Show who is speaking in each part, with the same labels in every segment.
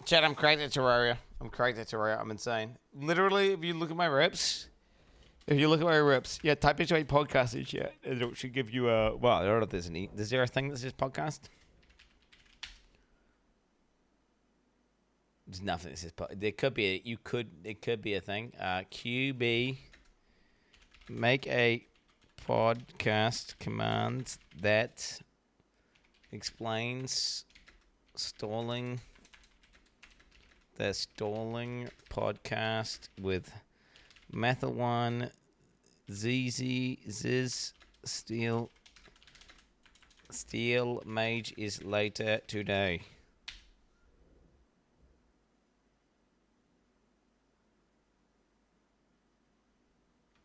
Speaker 1: Chad, I'm cracked at Terraria. I'm insane. Literally, if you look at my reps, yeah, type into a podcast and shit. It should give you a. Well, I don't know if there's any. Is there a thing that says podcast? There's nothing that says. There could be a. It could be a thing. QB. Make a podcast command that explains stalling. The stalling podcast with Method 1, ZZ, Ziz, Steel Mage is later today.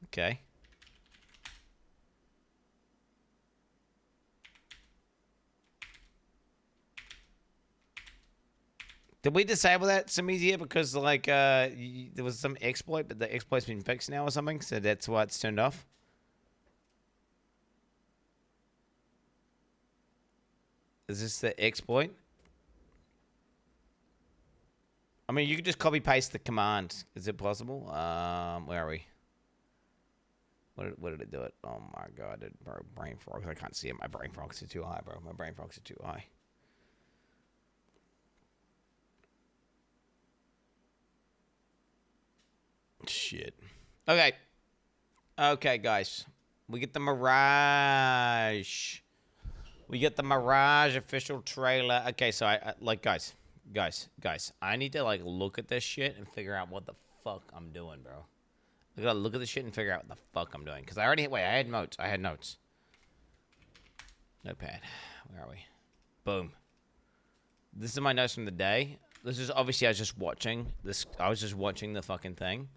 Speaker 1: Okay. Did we disable that some easier because like there was some exploit, but the exploit's been fixed now or something, so that's why it's turned off? Is this the exploit? I mean, you could just copy paste the command. Is it possible? Where are we? What did it do it? Oh my god, bro, brain frogs. I can't see it. My brain frogs are too high, bro. My brain frogs are too high. Shit. Okay. Okay, guys. We get the Mirage. We get the Mirage official trailer. Okay, so I like guys. I need to like look at this shit and figure out what the fuck I'm doing, bro. I gotta look at this shit and figure out what the fuck I'm doing. Cause I already I had notes. Notepad. Where are we? Boom. This is my notes from the day. This is obviously I was just watching the fucking thing.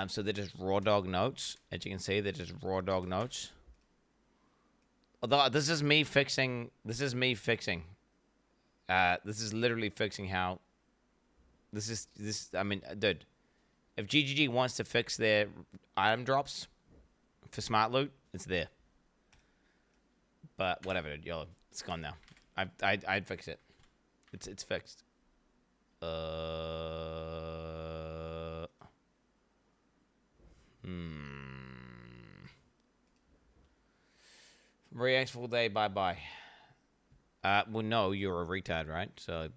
Speaker 1: So they're just raw dog notes. As you can see, they're just raw dog notes. Although this is me fixing. This is literally fixing how. I mean, dude, if GGG wants to fix their item drops for smart loot, it's there. But whatever, dude, yo, it's gone now. I'd fix it. It's fixed. Reacts full day, bye. Well, no, you're a retard, right? So,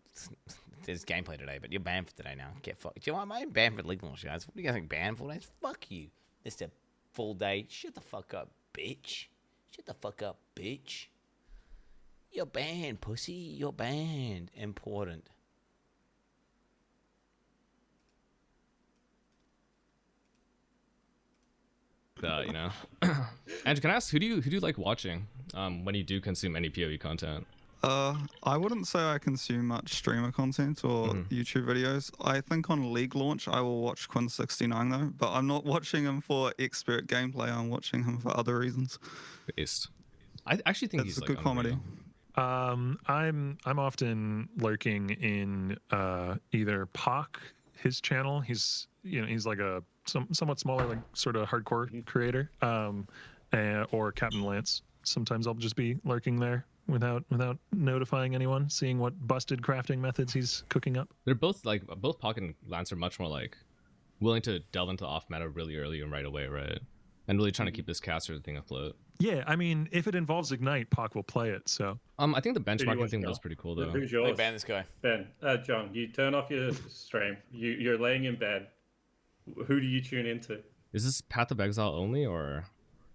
Speaker 1: there's gameplay today, but you're banned for today now. Get fucked. Do you know what? I'm banned for legal launch, guys. What do you guys think? Banned full days? Fuck you. Mr. Full day. Shut the fuck up, bitch. You're banned, pussy. You're banned. Important.
Speaker 2: You know. Andrew, can I ask who do you like watching when you do consume any PoE content?
Speaker 3: I wouldn't say I consume much streamer content or YouTube videos. I think on League launch I will watch Quin69 though, but I'm not watching him for expert gameplay. I'm watching him for other reasons.
Speaker 2: Based. I actually think he's
Speaker 3: a good comedy.
Speaker 4: I'm often lurking in either Pock, his channel. He's like a somewhat smaller, like sort of hardcore creator, or Captain Lance. Sometimes I'll just be lurking there without notifying anyone, seeing what busted crafting methods he's cooking up.
Speaker 2: They're both Pock and Lance are much more like willing to delve into off meta really early and right away, right? And really trying to keep this caster thing afloat.
Speaker 4: Yeah, I mean, if it involves Ignite, Pock will play it. So
Speaker 2: I think the benchmarking thing was pretty cool though.
Speaker 5: Who's yours?
Speaker 1: Hey, ban this guy.
Speaker 5: Ben, John, you turn off your stream. You're laying in bed. Who do you tune into?
Speaker 2: Is this Path of Exile only or?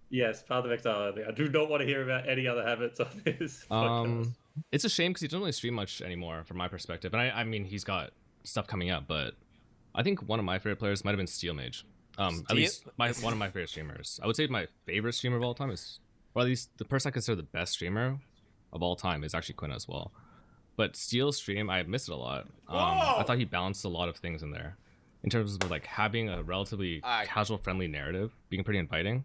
Speaker 5: Yes, Path of Exile only. I do not want to hear about any other habits on this podcast.
Speaker 2: It's a shame because he doesn't really stream much anymore from my perspective. And I mean, he's got stuff coming up, but I think one of my favorite players might have been Steel Mage. At least one of my favorite streamers. I would say my favorite streamer of all time is, or at least the person I consider the best streamer of all time is actually Quinn as well. But Steel's stream, I missed it a lot. I thought he balanced a lot of things in there. In terms of like having a relatively casual friendly narrative, being pretty inviting,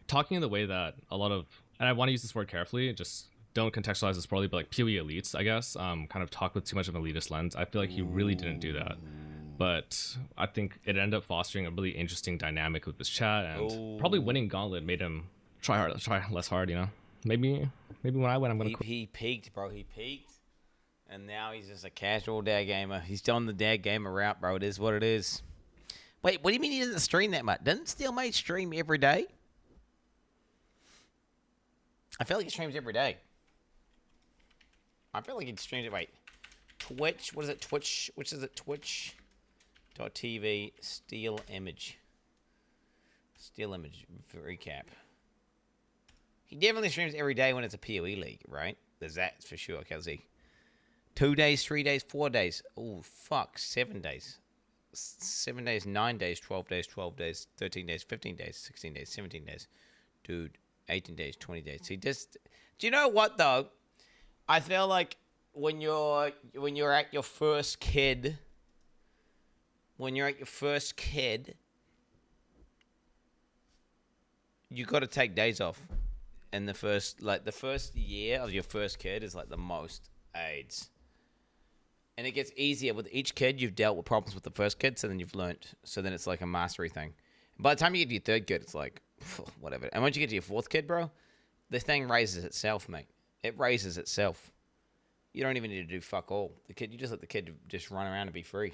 Speaker 2: talking in the way that a lot of, and I want to use this word carefully, just don't contextualize this poorly, but like PoE elites, I guess, kind of talk with too much of an elitist lens. I feel like he really didn't do that. But I think it ended up fostering a really interesting dynamic with this chat, and probably winning Gauntlet made him try less hard, you know? Maybe when I win, I'm gonna
Speaker 1: he peaked, bro. He peaked. And now he's just a casual dad gamer. He's done the dad gamer route, bro. It is what it is. Wait, what do you mean he doesn't stream that much? Doesn't Steelmate stream every day? I feel like he streams every day. I feel like he streams it. Wait. Twitch. What is it? Twitch. Which is it? Twitch.tv. Steel image. Steel image. Recap. He definitely streams every day when it's a PoE league, right? There's that for sure. Okay, let's see. 2 days, 3 days, 4 days. Oh, fuck. 7 days. 7 days, 9 days, 12 days, 12 days, 13 days, 15 days, 16 days, 17 days. Dude, 18 days, 20 days. He just... Do you know what, though? I feel like when you're at your first kid... When you're at your first kid... You got to take days off. And the first year of your first kid is like the most AIDS. And it gets easier with each kid. You've dealt with problems with the first kid, so then you've learnt. So then it's like a mastery thing. By the time you get to your third kid, it's like, whatever. And once you get to your fourth kid, bro, the thing raises itself, mate. It raises itself. You don't even need to do fuck all. You just let the kid just run around and be free.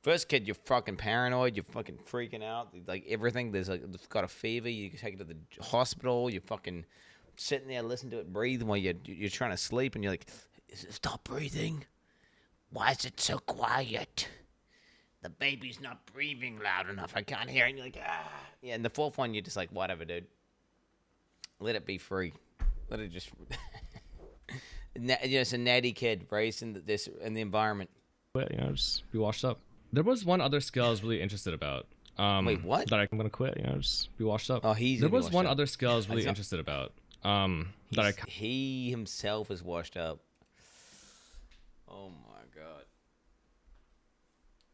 Speaker 1: First kid, you're fucking paranoid. You're fucking freaking out. Like everything, it's got a fever. You take it to the hospital. You're fucking sitting there listening to it breathe while you're trying to sleep, and you're like, stop breathing. Why is it so quiet? The baby's not breathing loud enough. I can't hear it. And you're like, ah. Yeah, and the fourth one, you're just like, whatever, dude. Let it be free. Let it just... It's a natty kid raised in the environment.
Speaker 2: But, just be washed up. There was one other skill I was really interested about.
Speaker 1: Wait, what?
Speaker 2: That I'm going to quit, just be washed up.
Speaker 1: Oh, he's
Speaker 2: There was one
Speaker 1: up.
Speaker 2: other skill I was really interested about.
Speaker 1: He himself is washed up. Oh my god.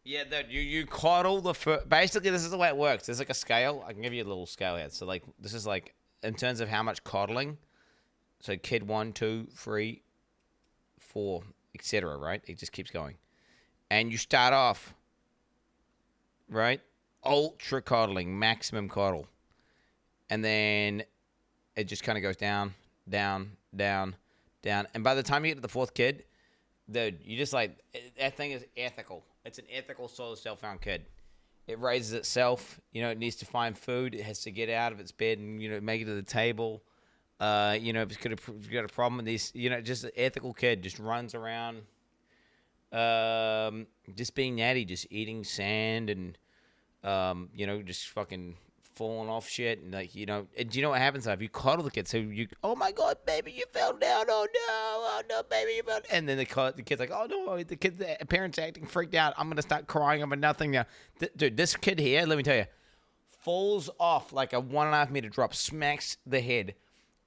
Speaker 1: Yeah, that you coddle the first. Basically, this is the way it works. There's like a scale. I can give you a little scale here. So like, this is like in terms of how much coddling. So kid 1, 2, 3, 4, etc. Right? It just keeps going, and you start off. Right? Ultra coddling, maximum coddle, and then it just kind of goes down, down, down, down, and by the time you get to the fourth kid. Dude, you just like, that thing is ethical. It's an ethical soul self-found kid. It raises itself. It needs to find food. It has to get out of its bed and, make it to the table. If it's got a problem with this, just an ethical kid just runs around, just being natty, just eating sand and, just fucking falling off shit. And like, and do you know what happens though? If you coddle the kid, so oh my god, baby, you fell down. Oh no, baby, you fell. And then the kid's like, oh no, the parents acting freaked out. I'm gonna start crying over nothing now. Dude, this kid here, let me tell you, falls off like a 1.5 meter drop, smacks the head,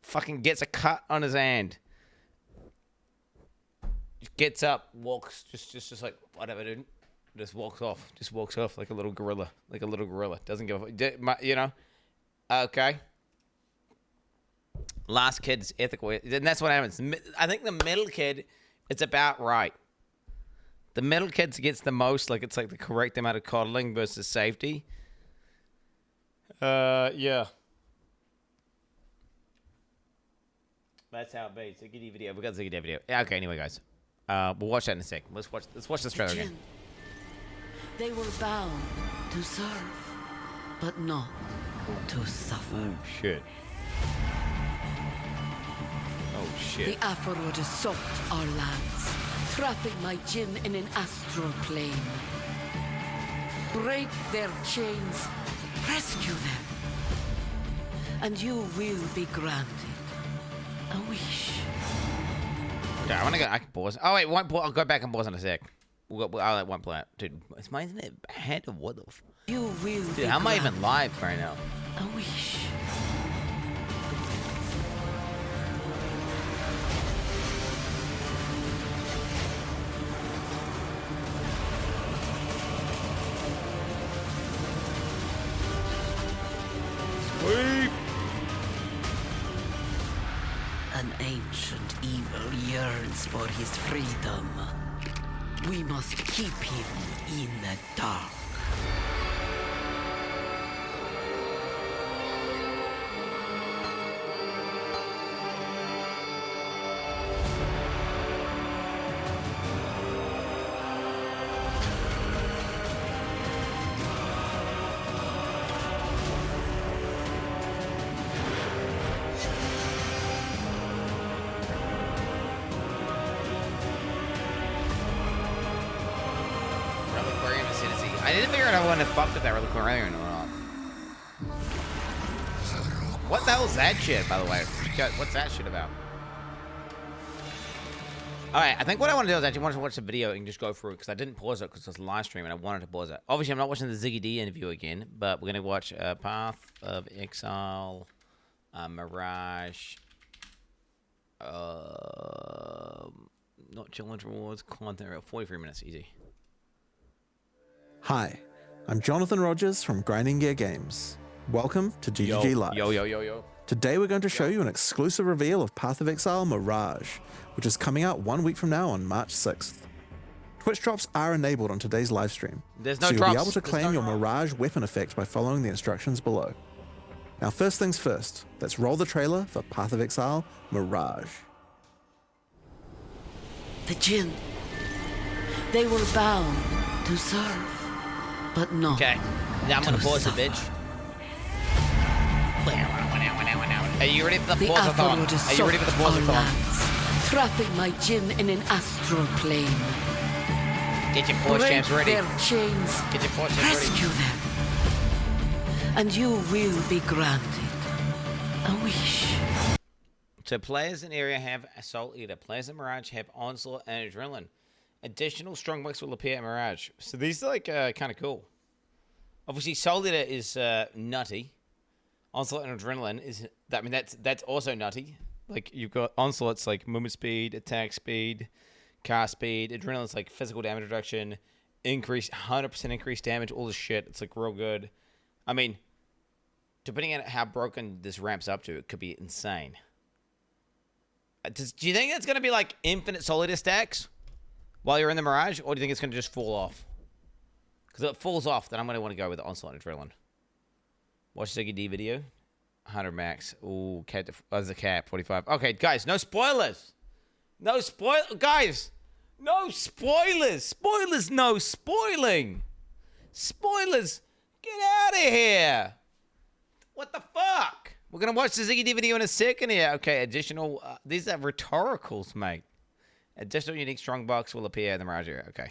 Speaker 1: fucking gets a cut on his hand, gets up, walks, just like whatever, dude. Just walks off like a little gorilla. Doesn't give a okay. Last kid's ethical, and that's what happens. I think the middle kid, it's about right. The middle kid gets the most, like it's like the correct amount of coddling versus safety. Yeah. That's how it be. It's a good video. We got a good video. Okay, anyway, guys. We'll watch that in a sec. Let's watch this trailer again.
Speaker 6: They were bound to serve, but not to suffer.
Speaker 1: Oh, shit. Oh, shit.
Speaker 6: The Aphrodite assault our lands, trapping my Jinn in an astral plane. Break their chains, rescue them, and you will be granted a wish.
Speaker 1: Okay, I can pause. Oh, wait, I'll go back and pause in a sec. I'll let one play out. Dude, is my internet bad or what the f...
Speaker 6: You will
Speaker 1: Dude, how am I even live right now?
Speaker 6: A wish.
Speaker 1: Sweet!
Speaker 6: An ancient evil yearns for his freedom. We must keep him in the dark.
Speaker 1: I didn't figure out if I wanted to fuck with that really quick earlier or not. What the hell is that shit, by the way? What's that shit about? Alright, I think what I want to do is actually want to watch the video and just go through it, because I didn't pause it because it was a live stream and I wanted to pause it. Obviously, I'm not watching the Ziggy D interview again, but we're going to watch Path of Exile, Mirage, not challenge rewards, content, 43 minutes, easy.
Speaker 7: Hi, I'm Jonathan Rogers from Grinding Gear Games. Welcome to GGG Live.
Speaker 1: Yo.
Speaker 7: Today we're going to show you an exclusive reveal of Path of Exile Mirage, which is coming out 1 week from now on March 6th. Twitch drops are enabled on today's live stream,
Speaker 1: There's no
Speaker 7: so you'll
Speaker 1: drops.
Speaker 7: be able to claim your Mirage weapon effect by following the instructions below. Now first things first, let's roll the trailer for Path of Exile Mirage.
Speaker 6: The Jinn. They were bound to serve, but not.
Speaker 1: Okay, now I'm going to pause it, bitch. Are you ready for the pause-a-thon? Are you ready for the pause-a-thon?
Speaker 6: Trapping my Jinn in an astral plane.
Speaker 1: Get your pause champs ready.
Speaker 6: Their chains.
Speaker 1: Get your pause champs
Speaker 6: Rescue
Speaker 1: ready.
Speaker 6: them. And you will be granted a wish.
Speaker 1: So players in area have Assault Eater. Players in Mirage have Onslaught and Adrenaline. Additional strong bucks will appear in Mirage. So these are like kind of cool. Obviously, Soul Eater is nutty. Onslaught and Adrenaline is, I mean, that's also nutty. Like, you've got Onslaught's like movement speed, attack speed, cast speed. Adrenaline's like physical damage reduction, 100% increased damage, all this shit. It's like real good. I mean, depending on how broken this ramps up to, it could be insane. Do you think it's going to be like infinite Soul Eater stacks while you're in the Mirage, or do you think it's going to just fall off? Because if it falls off, then I'm going to want to go with the Onslaught and Adrenaline. Watch Ziggy D video. 100 max. Ooh, cat. There's a cap. 45. Okay, guys, no spoilers. No guys, no spoilers. Spoilers, no spoiling. Spoilers, get out of here. What the fuck? We're going to watch the Ziggy D video in a second here. Okay, additional. These are rhetoricals, mate. Additional unique strong box will appear in the Mirage area. Okay.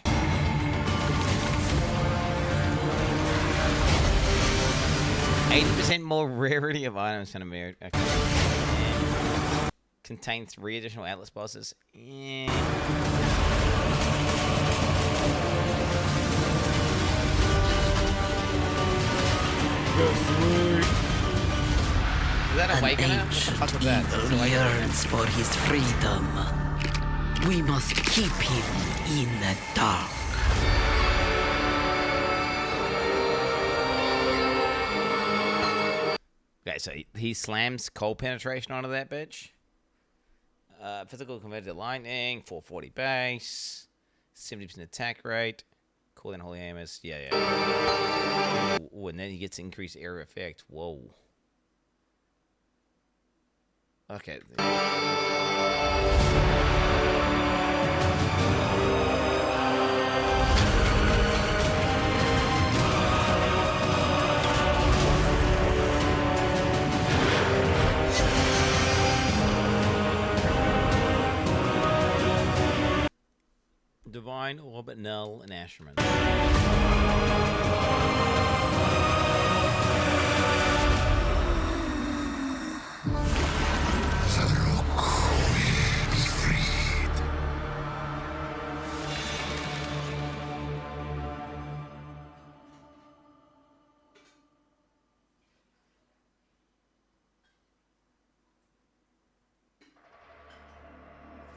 Speaker 1: %more rarity of items in a mirror. Okay. Yeah. Contains 3 additional Atlas bosses. Yeah. Is that Awakener? What the fuck is that?
Speaker 6: Evil yearns for his freedom. We must keep him in the dark.
Speaker 1: Okay, so he slams cold penetration onto that bitch. Physical converted to lightning, 440 base, 70% attack rate, cooldown holy hammers. Yeah. Ooh, and then he gets increased area effect. Whoa. Okay. Divine, Orbit, Null, and Asherman.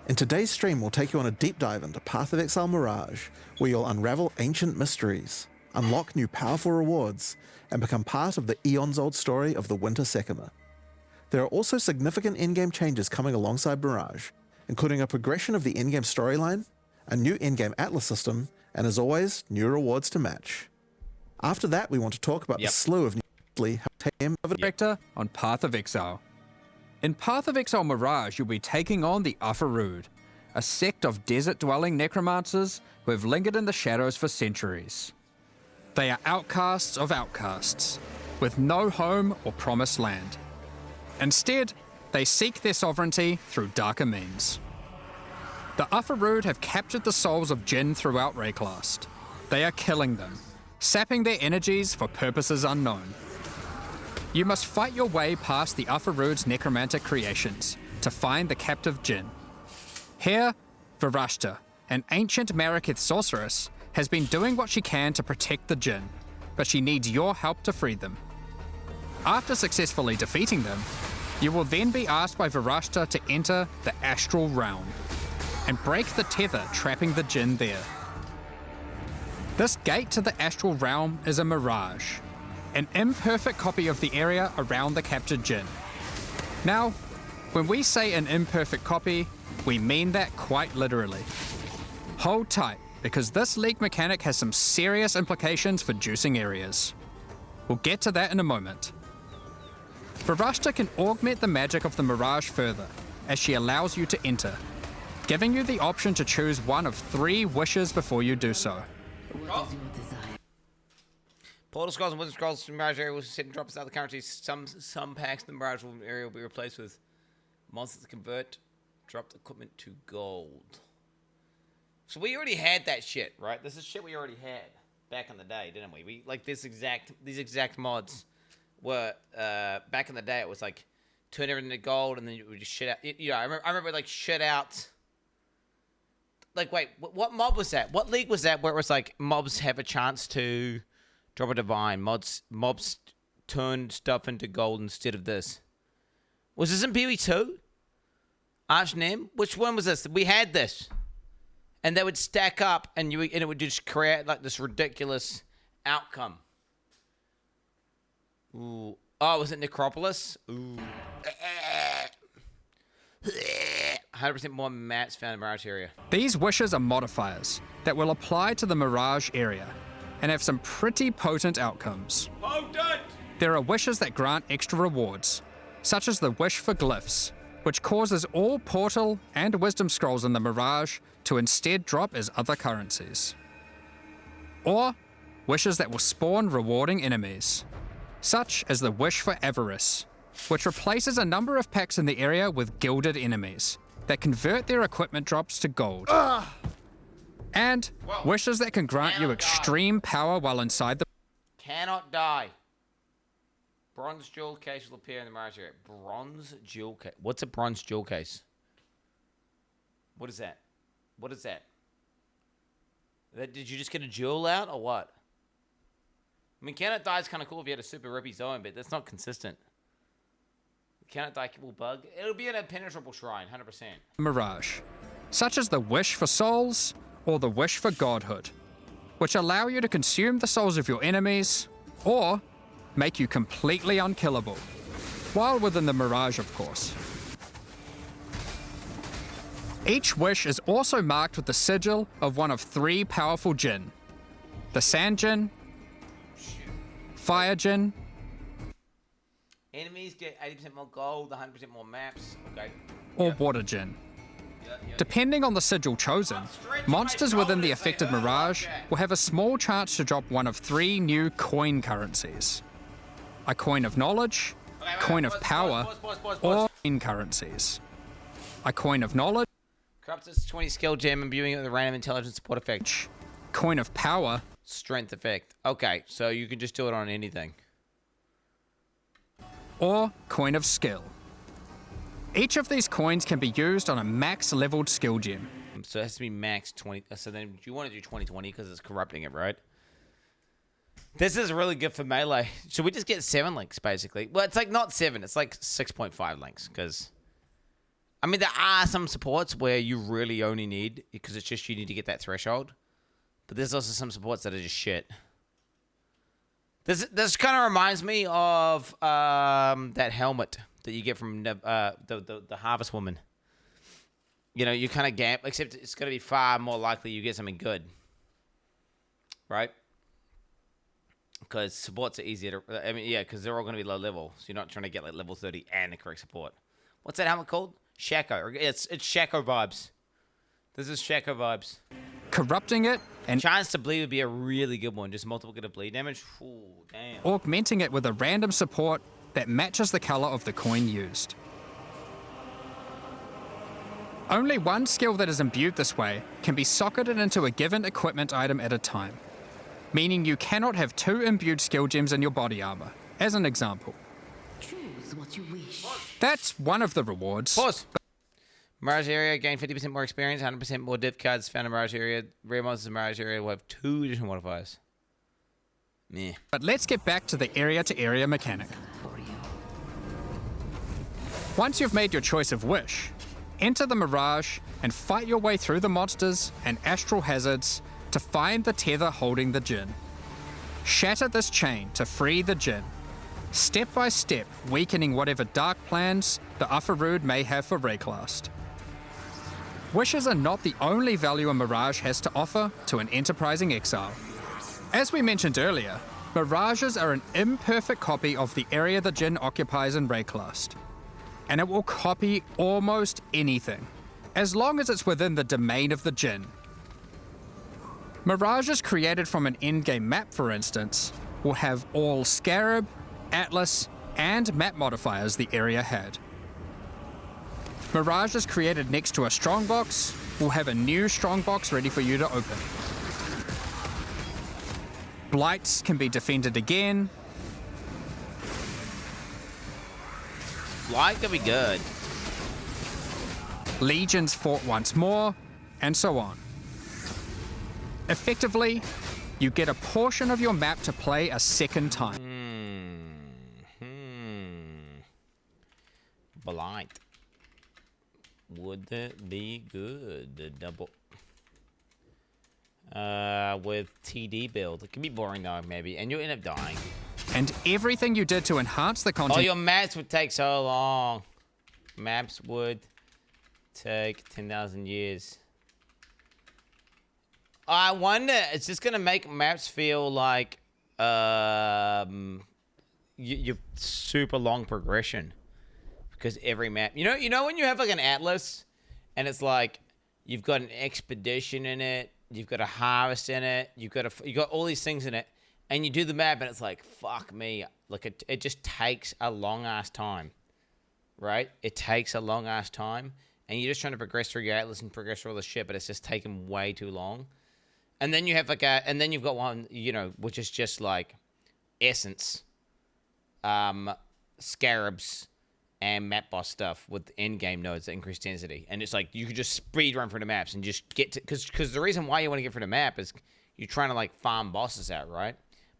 Speaker 7: In today's stream, we'll take you on a deep dive into Path of Exile Mirage, where you'll unravel ancient mysteries, unlock new powerful rewards, and become part of the eons-old story of the Winter Sekima. There are also significant in-game changes coming alongside Mirage, including a progression of the in-game storyline, a new in-game Atlas system, and as always, new rewards to match. After that, we want to talk about the slew of new
Speaker 8: director on Path of Exile. In Path of Exile Mirage, you'll be taking on the Afarud, a sect of desert-dwelling necromancers who have lingered in the shadows for centuries. They are outcasts of outcasts, with no home or promised land. Instead, they seek their sovereignty through darker means. The Afarud have captured the souls of Jinn throughout Rayclast. They are killing them, sapping their energies for purposes unknown. You must fight your way past the Ufarood's necromantic creations to find the captive Jinn. Here, Varashta, an ancient Mariketh sorceress, has been doing what she can to protect the Jinn, but she needs your help to free them. After successfully defeating them, you will then be asked by Varashta to enter the Astral Realm and break the tether trapping the Jinn there. This gate to the Astral Realm is a mirage, an imperfect copy of the area around the captured Jinn. Now, when we say an imperfect copy, we mean that quite literally. Hold tight, because this leak mechanic has some serious implications for juicing areas. We'll get to that in a moment. Varashta can augment the magic of the mirage further, as she allows you to enter, giving you the option to choose one of 3 wishes before you do so.
Speaker 6: What is your desire?
Speaker 1: Portal scrolls and wizard scrolls from Mirage area will sit and drop us out of the currencies. Some packs in the Mirage area will be replaced with monsters that convert dropped equipment to gold. So we already had that shit, right? This is shit we already had back in the day, didn't we? We like these exact mods were back in the day. It was like turn everything to gold, and then you would just shit out. You know, I remember like shit out. Like, wait, what mob was that? What league was that where it was like mobs have a chance to drop a divine? Mobs turned stuff into gold instead of this. Was this in PoE2? Archnem? Which one was this? We had this. And they would stack up, and it would just create like this ridiculous outcome. Ooh. Oh, was it Necropolis? Ooh. 100% more maps found in the Mirage area.
Speaker 8: These wishes are modifiers that will apply to the Mirage area and have some pretty potent outcomes.
Speaker 1: Potent!
Speaker 8: There are wishes that grant extra rewards, such as the wish for glyphs, which causes all portal and wisdom scrolls in the Mirage to instead drop as other currencies. Or wishes that will spawn rewarding enemies, such as the wish for avarice, which replaces a number of packs in the area with gilded enemies that convert their equipment drops to gold. And wishes that can grant you extreme power while inside the...
Speaker 1: Cannot die. Bronze jewel case will appear in the Mirage area. Bronze jewel case. What's a bronze jewel case? What is that? What is that? Did you just get a jewel out or what? I mean, cannot die is kind of cool if you had a super rippy zone, but that's not consistent. Cannot die will bug. It'll be an impenetrable shrine, 100%.
Speaker 8: Mirage, such as the wish for souls or the wish for godhood, which allow you to consume the souls of your enemies or make you completely unkillable, while within the Mirage, of course. Each wish is also marked with the sigil of one of 3 powerful Jinn: the Sand Jinn, Fire Jinn,
Speaker 1: Enemies get 80% more gold, 100% more maps. Okay.
Speaker 8: or Water Jinn. Depending on the sigil chosen, monsters within the affected Mirage will have a small chance to drop one of 3 new coin currencies: a coin of knowledge, coin of power, or coin currencies. A coin of knowledge,
Speaker 1: Corruptus 20 skill gem, imbuing it with a random intelligence support effect.
Speaker 8: coin of power,
Speaker 1: Strength effect. Okay, so you can just do it on anything.
Speaker 8: or coin of skill. Each of these coins can be used on a max leveled skill gem.
Speaker 1: So it has to be max 20. So then you want to do 2020 because it's corrupting it, right? This is really good for melee. Should we just get 7 links, basically? Well, it's like not 7. It's like 6.5 links because... I mean, there are some supports where you really only need... Because it's just you need to get that threshold. But there's also some supports that are just shit. This kind of reminds me of that helmet that you get from the Harvest Woman. You know, you kind of gamp, except it's going to be far more likely you get something good. Right? Because supports are easier to... I mean, yeah, because they're all going to be low level. So you're not trying to get like level 30 and the correct support. What's that helmet called? Shaco. It's Shaco vibes. This is Shaco vibes.
Speaker 8: Corrupting it and
Speaker 1: Chance to bleed would be a really good one. Just multiple get of bleed damage. Ooh, damn.
Speaker 8: augmenting it with a random support that matches the color of the coin used. Only one skill that is imbued this way can be socketed into a given equipment item at a time. meaning you cannot have 2 imbued skill gems in your body armor, as an example.
Speaker 6: Choose what you wish.
Speaker 8: That's one of the rewards.
Speaker 1: Pause. Mirage area, gain 50% more experience, 100% more div cards found in Mirage area. Rare monsters in Mirage area will have 2 additional modifiers. Meh.
Speaker 8: But let's get back to the area-to-area mechanic. Once you've made your choice of wish, enter the Mirage and fight your way through the monsters and astral hazards to find the tether holding the Djinn. Shatter this chain to free the Djinn, step by step weakening whatever dark plans the Ufarud may have for Rayclast. Wishes are not the only value a Mirage has to offer to an enterprising exile. As we mentioned earlier, Mirages are an imperfect copy of the area the Djinn occupies in Rayclast, and it will copy almost anything, as long as it's within the domain of the Djinn. Mirages created from an endgame map, for instance, will have all Scarab, Atlas, and map modifiers the area had. Mirages created next to a strongbox will have a new strongbox ready for you to open. Blights can be defended again.
Speaker 1: Blight could be good.
Speaker 8: Legions fought once more, and so on. Effectively, you get a portion of your map to play a second time.
Speaker 1: Blight. Would that be good? The double. With TD build. It can be boring though, maybe. And you'll end up dying.
Speaker 8: And everything you did to enhance the content.
Speaker 1: Oh, your maps would take so long. Maps would take 10,000 years. I wonder, it's just gonna make maps feel like your super long progression, because every map, you know when you have like an atlas, and it's like you've got an expedition in it, you've got a harvest in it, you got all these things in it, and you do the map, and it's like, fuck me, like it just takes a long ass time, right? It takes a long ass time, and you're just trying to progress through your atlas and progress through all the shit, but it's just taking way too long. And then you have like and then you've got one, which is just like essence, scarabs, and map boss stuff with end game nodes that increase density. And it's like you could just speed run through the maps and just get to, because the reason why you want to get through the map is you're trying to like farm bosses out, right?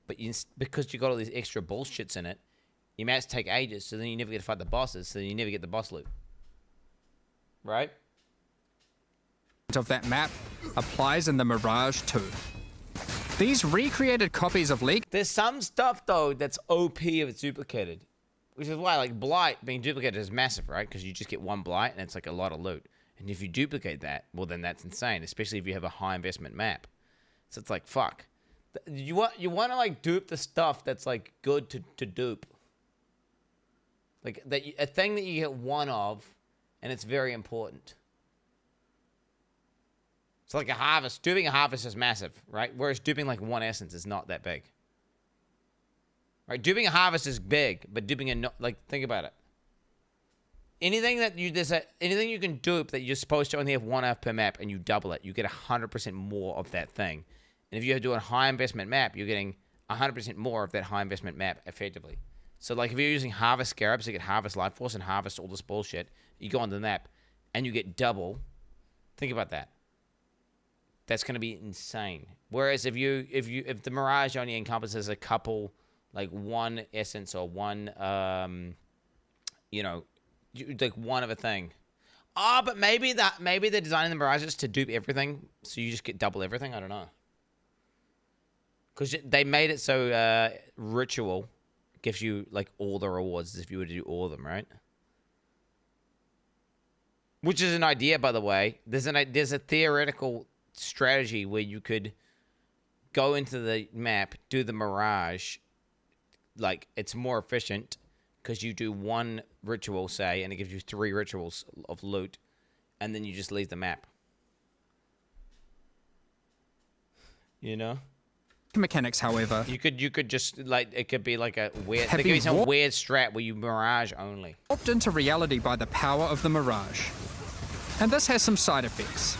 Speaker 1: But because you got all these extra bullshits in it, your maps take ages, so then you never get to fight the bosses, so you never get the boss loot, right?
Speaker 8: Of that map applies in the Mirage too. These recreated copies of League.
Speaker 1: There's some stuff though that's OP if it's duplicated, which is why like Blight being duplicated is massive, right? Because you just get one Blight and it's like a lot of loot. And if you duplicate that, well then that's insane, especially if you have a high investment map. So it's like fuck. You want to like dupe the stuff that's like good to dupe. Like a thing that you get one of, and it's very important. So like a harvest, duping a harvest is massive, right? Whereas duping like one essence is not that big. Right? Duping a harvest is big, but duping a like, think about it. Anything you can dupe that you're supposed to only have one of per map, and you double it, you get 100% more of that thing. And if you do a high investment map, you're getting 100% more of that high investment map effectively. So like if you're using harvest scarabs, you get harvest life force and harvest all this bullshit. You go on the map, and you get double. Think about that. That's going to be insane. Whereas if the Mirage only encompasses a couple, like one essence or one, like one of a thing. Oh, but maybe they're designing the Mirages to dupe everything, so you just get double everything. I don't know. Because they made it so ritual gives you like all the rewards if you were to do all of them, right? Which is an idea, by the way. There's a theoretical strategy where you could go into the map, do the Mirage, like it's more efficient because you do one ritual, say, and it gives you 3 rituals of loot, and then you just leave the map. You know?
Speaker 8: Mechanics, however,
Speaker 1: you could just like it could be like a weird. There could be some weird strat where you Mirage only.
Speaker 8: Warped into reality by the power of the Mirage, and this has some side effects.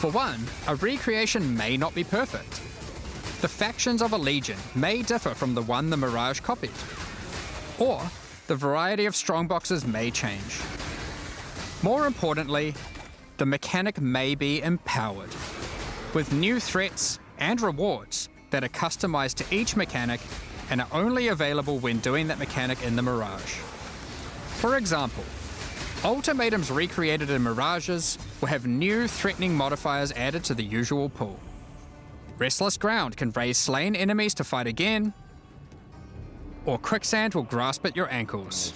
Speaker 8: For one, a recreation may not be perfect. the factions of a legion may differ from the one the Mirage copied, or the variety of strongboxes may change. More importantly, the mechanic may be empowered, with new threats and rewards that are customized to each mechanic and are only available when doing that mechanic in the Mirage. For example, ultimatums recreated in Mirages will have new threatening modifiers added to the usual pool. Restless Ground can raise slain enemies to fight again, or Quicksand will grasp at your ankles.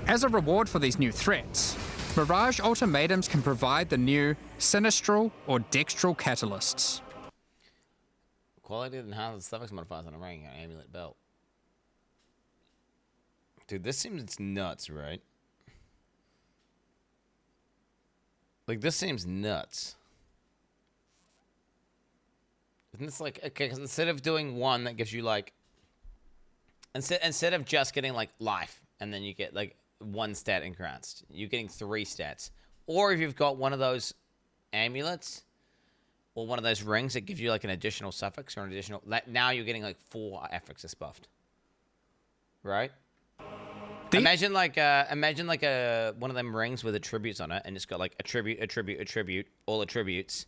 Speaker 8: As a reward for these new threats, Mirage ultimatums can provide the new Sinistral or Dextral catalysts.
Speaker 1: Quality enhances suffix modifiers on a ring or amulet belt. Dude, this seems nuts, right? Like, this seems nuts. Isn't this like, okay, because instead of doing one that gives you like, instead of just getting like life, and then you get like one stat enhanced, you're getting 3 stats. Or if you've got one of those amulets, or one of those rings that gives you like an additional suffix or an additional, now you're getting like 4 affixes buffed. Right? Imagine like one of them rings with attributes on it, and it's got like attribute, all attributes,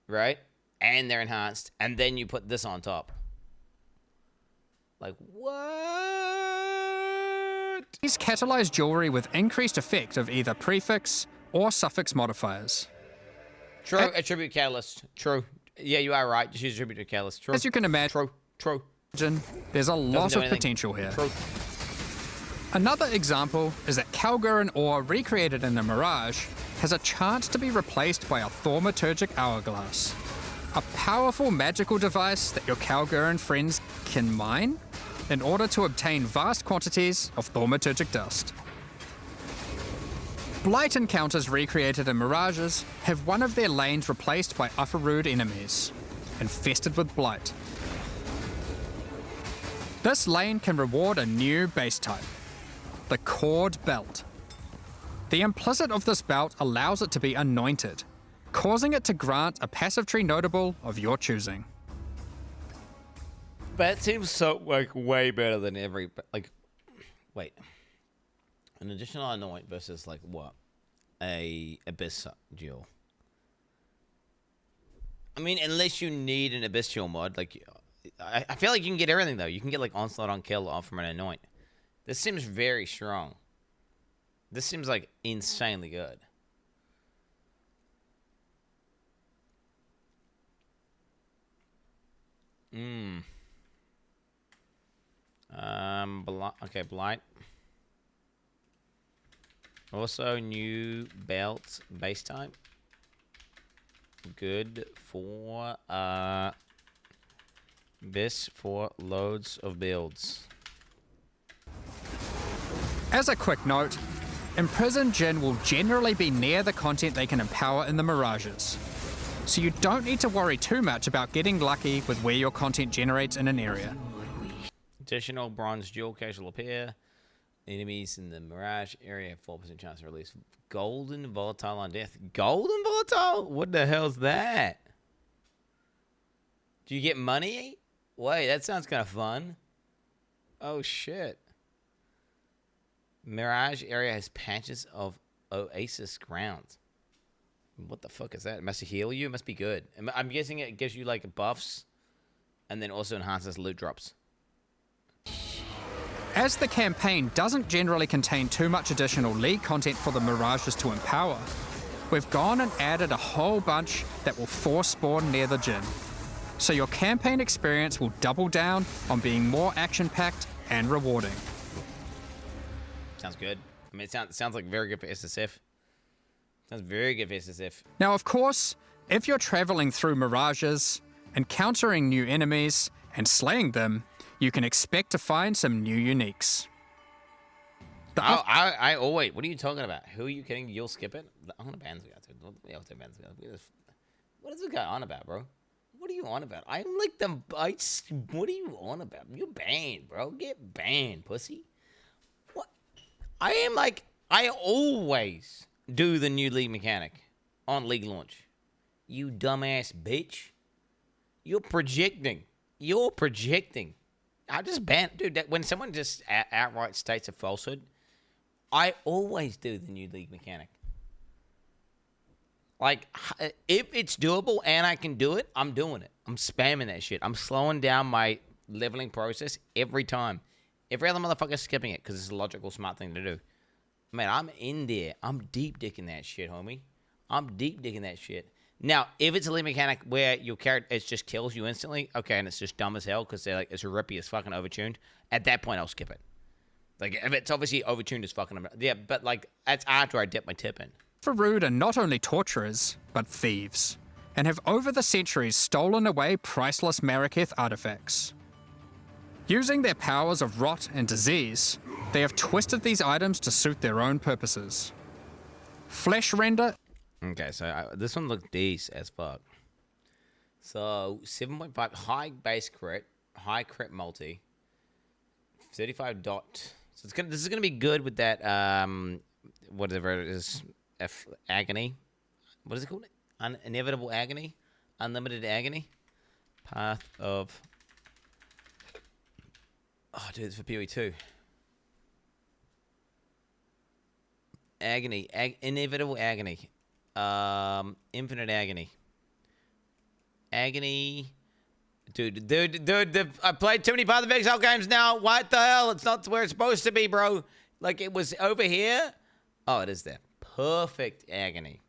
Speaker 1: right? And they're enhanced, and then you put this on top. Like, what?
Speaker 8: These catalyze jewelry with increased effect of either prefix or suffix modifiers.
Speaker 1: True, attribute catalyst. True. Yeah, you are right. Just use attribute catalyst. True.
Speaker 8: As you can imagine,
Speaker 1: True.
Speaker 8: There's a lot of potential here.
Speaker 1: True.
Speaker 8: Another example is that Kalgurin ore recreated in the Mirage has a chance to be replaced by a thaumaturgic hourglass, a powerful magical device that your Kalgurin friends can mine in order to obtain vast quantities of thaumaturgic dust. Blight encounters recreated in Mirages have one of their lanes replaced by Ufarood enemies, infested with Blight. This lane can reward a new base type, the Cord Belt. The implicit of this belt allows it to be anointed, causing it to grant a passive tree notable of your choosing.
Speaker 1: That seems so, like, way better than like, wait. An additional anoint versus, like, what? A Abyss Duel. I mean, unless you need an Abyss Duel mod, like, I feel like you can get everything, though. You can get, like, Onslaught on Kill off from an anoint. This seems very strong. This seems, like, insanely good. Okay, Blight. Also, new belt base type. Good for, this for loads of builds.
Speaker 8: As a quick note, Imprisoned Djinn will generally be near the content they can empower in the Mirages, so you don't need to worry too much about getting lucky with where your content generates in an area.
Speaker 1: Additional bronze jewel case will appear. Enemies in the Mirage area have 4% chance to release golden volatile on death. Golden volatile? What the hell's that? Do you get money? Wait, that sounds kind of fun. Oh, shit. Mirage area has patches of oasis ground. What the fuck is that? It must heal you? It must be good. I'm guessing it gives you, like, buffs and then also enhances loot drops.
Speaker 8: As the campaign doesn't generally contain too much additional League content for the Mirages to empower, we've gone and added a whole bunch that will force spawn near the Djinn. So your campaign experience will double down on being more action-packed and rewarding.
Speaker 1: Sounds good. I mean, it sounds like very good for SSF. Sounds very good for SSF.
Speaker 8: Now, of course, if you're traveling through Mirages, encountering new enemies, and slaying them, you can expect to find some new uniques.
Speaker 1: Oh, wait, what are you talking about? Who are you kidding? You'll skip it? I'm gonna ban this guy, dude. What is this guy on about, bro? What are you on about? I'm like the bites. What are you on about? You're banned, bro. Get banned, pussy. What? I always do the new League mechanic on League launch. You dumbass bitch. You're projecting. You're projecting. I just ban, dude. When someone just outright states a falsehood, I always do the new league mechanic. Like, if it's doable and I can do it, I'm doing it. I'm spamming that shit. I'm slowing down my leveling process every time. Every other motherfucker's skipping it because it's a logical, smart thing to do. Man, I'm in there. I'm deep dicking that shit, homie. I'm deep digging that shit. Now, if it's a league mechanic where your character it just kills you instantly, okay, and it's just dumb as hell because they're like it's rippy as fucking overtuned. At that point, I'll skip it. Like if it's obviously overtuned as fucking yeah, but like that's after I dip my tip in.
Speaker 8: Afarood are not only torturers, but thieves, and have over the centuries stolen away priceless Marraketh artifacts. Using their powers of rot and disease, they have twisted these items to suit their own purposes. Flesh render.
Speaker 1: Okay, so this one looked decent as fuck. So 7.5 high base crit, high crit multi, 35 dot. So this is gonna be good with that whatever it is, agony. What is it called? Inevitable agony, unlimited agony, path of. Oh, dude, it's for PoE2. Agony, inevitable agony. Infinite agony. Agony. Dude, I played too many Path of Exile games now. What the hell? It's not where it's supposed to be, bro. Like, it was over here. Oh, it is there. Perfect agony.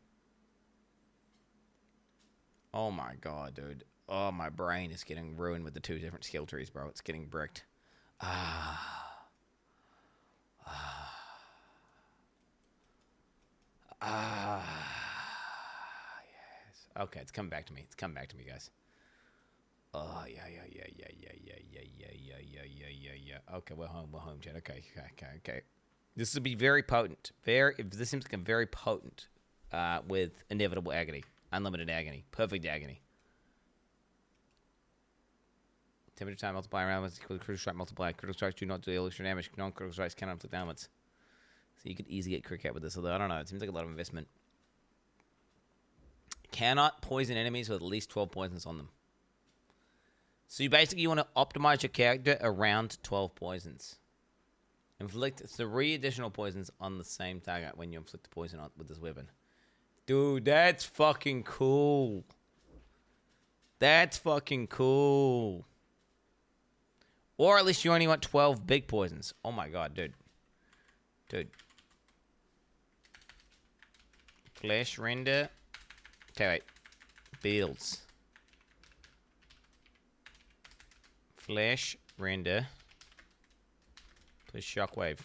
Speaker 1: Oh, my God, dude. Oh, my brain is getting ruined with the two different skill trees, bro. It's getting bricked. Yes. Okay, it's coming back to me. It's coming back to me, guys. Oh, yeah. Okay, we're home, Chad. Okay. This will be very potent. This seems like a very potent with inevitable agony, unlimited agony, perfect agony. Temperature time multiplier around with critical strike multiplier. Critical strikes do not deal extra damage. Non-critical strikes cannot inflict downwards. So you could easily get crit cap with this, although I don't know. It seems like a lot of investment. Cannot poison enemies with at least 12 poisons on them. So you basically want to optimize your character around 12 poisons. Inflict 3 additional poisons on the same target when you inflict the poison with this weapon. Dude, that's fucking cool. That's fucking cool. Or at least you only want 12 big poisons. Oh my god, dude. Dude. Flesh render. Okay, wait. Builds. Flesh render. Plus shockwave.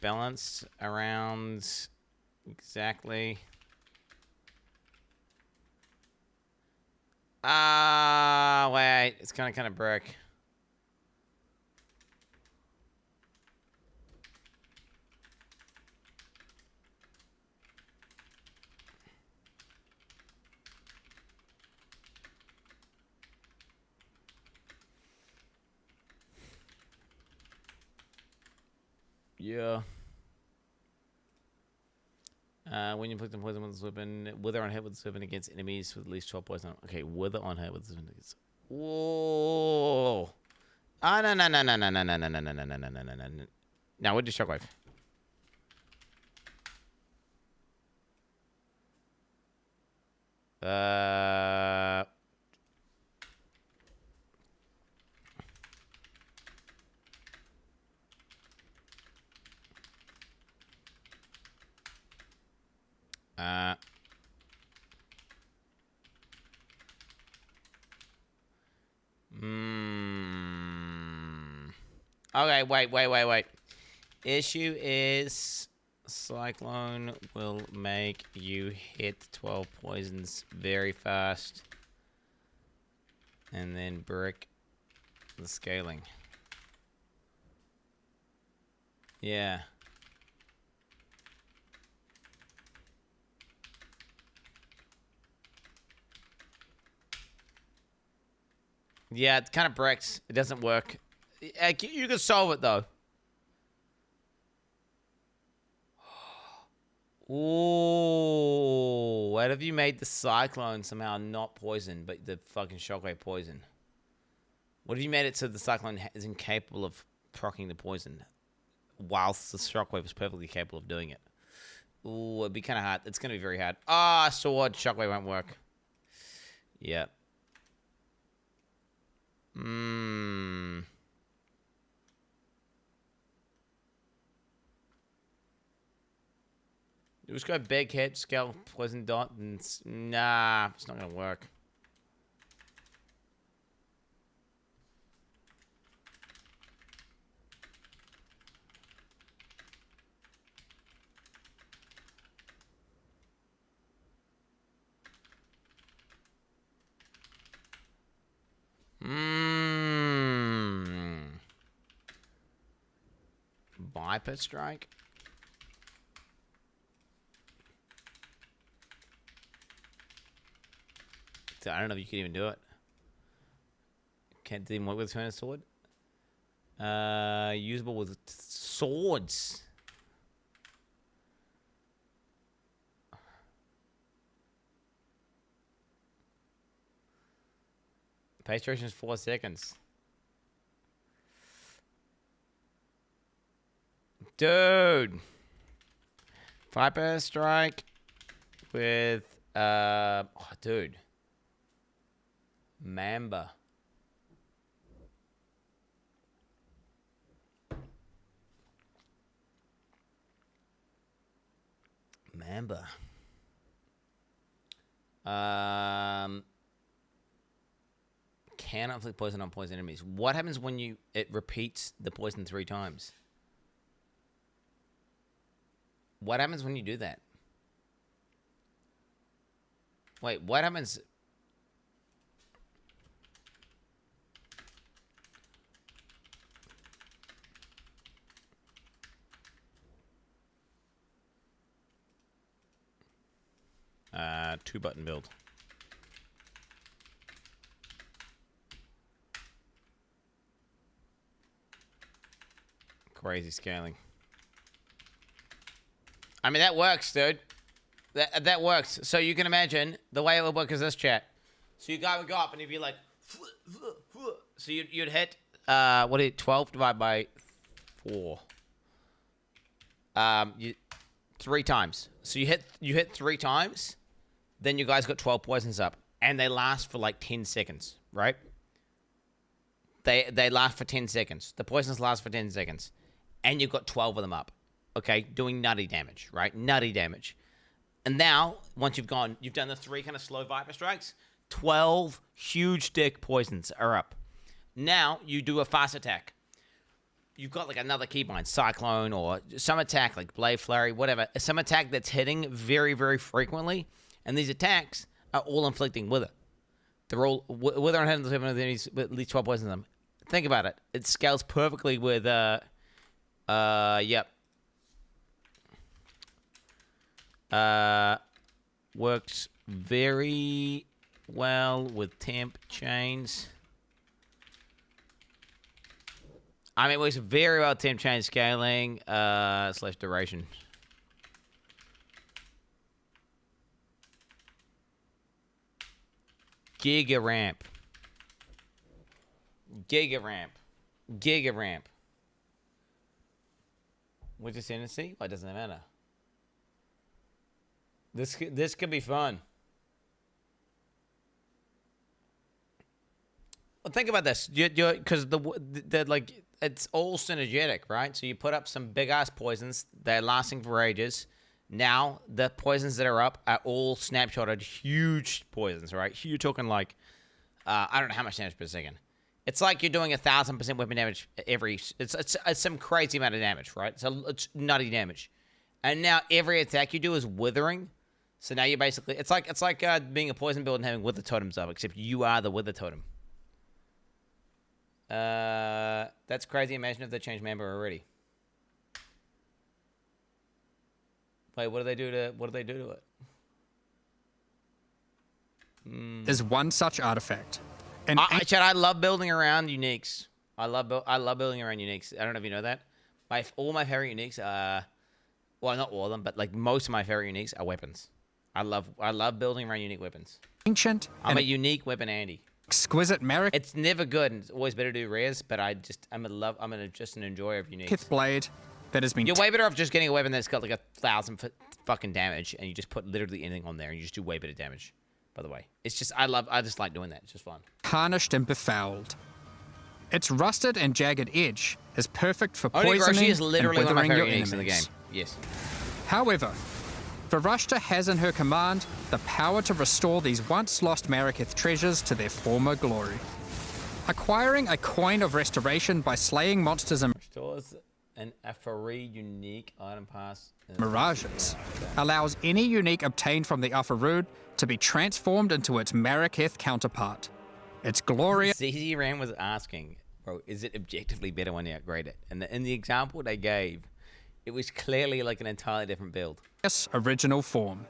Speaker 1: Balance around exactly. Wait, it's kind of broke. Yeah. When you inflict the poison with this weapon, wither on hit with this weapon against enemies with at least 12 poison. Okay, wither on hit with this weapon against. Whoa. No. Now we'll do shockwave. Okay, wait. Issue is Cyclone will make you hit 12 poisons very fast. And then brick the scaling. Yeah. Yeah, it kind of breaks. It doesn't work. You can solve it, though. Ooh, what if you made the cyclone somehow not poison, but the fucking shockwave poison? What if you made it so the cyclone is incapable of proccing the poison, whilst the shockwave is perfectly capable of doing it? Ooh, it'd be kind of hard. It's gonna be very hard. Ah, sword. Shockwave won't work. Yep. Just go big hit, scale, poison dot, and nah, it's not gonna work. Viper strike. I don't know if you can even do it. Can't even work with a turn sword. Usable with swords. Pace duration is 4 seconds. Dude. Viper strike with oh dude. Mamba. Can inflict poison on poison enemies. What happens when it repeats the poison 3 times? What happens when you do that? Wait, what happens? Two button build. Crazy scaling. I mean, that works, dude. That works. So you can imagine the way it would work is this, chat. So you guy would go up and he'd be like, so you'd hit, what is it, 12 divided by 4. 3 times. So you hit 3 times, then you guys got 12 poisons up, and they last for like 10 seconds, right? They last for 10 seconds. The poisons last for 10 seconds, and you've got 12 of them up, okay, doing nutty damage, right? Nutty damage. And now, once you've done the 3 kind of slow Viper strikes, 12 huge dick poisons are up. Now you do a fast attack. You've got like another keybind, Cyclone, or some attack like Blade Flurry, whatever. Some attack that's hitting very, very frequently, and these attacks are all inflicting Wither. They're all Wither on hitting the enemies with at least 12 poisons in them. Think about it. It scales perfectly with yep. Works very well with temp chains. I mean, it works very well with temp chain scaling / duration. Giga ramp. What's your tendency? Well, it doesn't matter. This could be fun. Well, think about this. Because the like it's all synergetic, right? So you put up some big ass poisons. They're lasting for ages. Now the poisons that are up are all snapshotted huge poisons, right? You're talking like I don't know how much damage per second. It's like you're doing 1,000% weapon damage every. It's some crazy amount of damage, right? So it's nutty damage. And now every attack you do is withering. So now you're basically it's like being a poison build and having wither totems up, except you are the wither totem. That's crazy. Imagine if they changed member already. Wait, what do they do to it?
Speaker 8: There's one such artifact. And
Speaker 1: Chad, I love building around uniques. I love building around uniques. I don't know if you know that. All my favorite uniques are well, not all of them, but like most of my favorite uniques are weapons. I love building around unique weapons.
Speaker 8: Ancient
Speaker 1: I'm
Speaker 8: and
Speaker 1: a unique weapon Andy.
Speaker 8: exquisite Marek
Speaker 1: It's never good, and it's always better to do rares. But I'm just an enjoyer of uniques.
Speaker 8: blade that has been
Speaker 1: You're way better off just getting a weapon that's got like 1,000 fucking damage, and you just put literally anything on there, and you just do way better damage. By the way, it's just I just like doing that. It's just fun.
Speaker 8: tarnished and befouled. Its rusted and jagged edge is perfect for
Speaker 1: Only Groshi
Speaker 8: poisoning
Speaker 1: is literally
Speaker 8: and
Speaker 1: one of my
Speaker 8: withering your
Speaker 1: favorite uniques in the game.
Speaker 8: enemies.
Speaker 1: Yes.
Speaker 8: However, Varashta has in her command the power to restore these once lost Maraketh treasures to their former glory. Acquiring a coin of restoration by slaying monsters and
Speaker 1: Restores an Afari unique item pass.
Speaker 8: mirages allows any unique obtained from the Afarud to be transformed into its Maraketh counterpart. Its glorious
Speaker 1: ZZ Ram was asking, bro, is it objectively better when you upgrade it? And in the example they gave, it was clearly like an entirely different build.
Speaker 8: original form.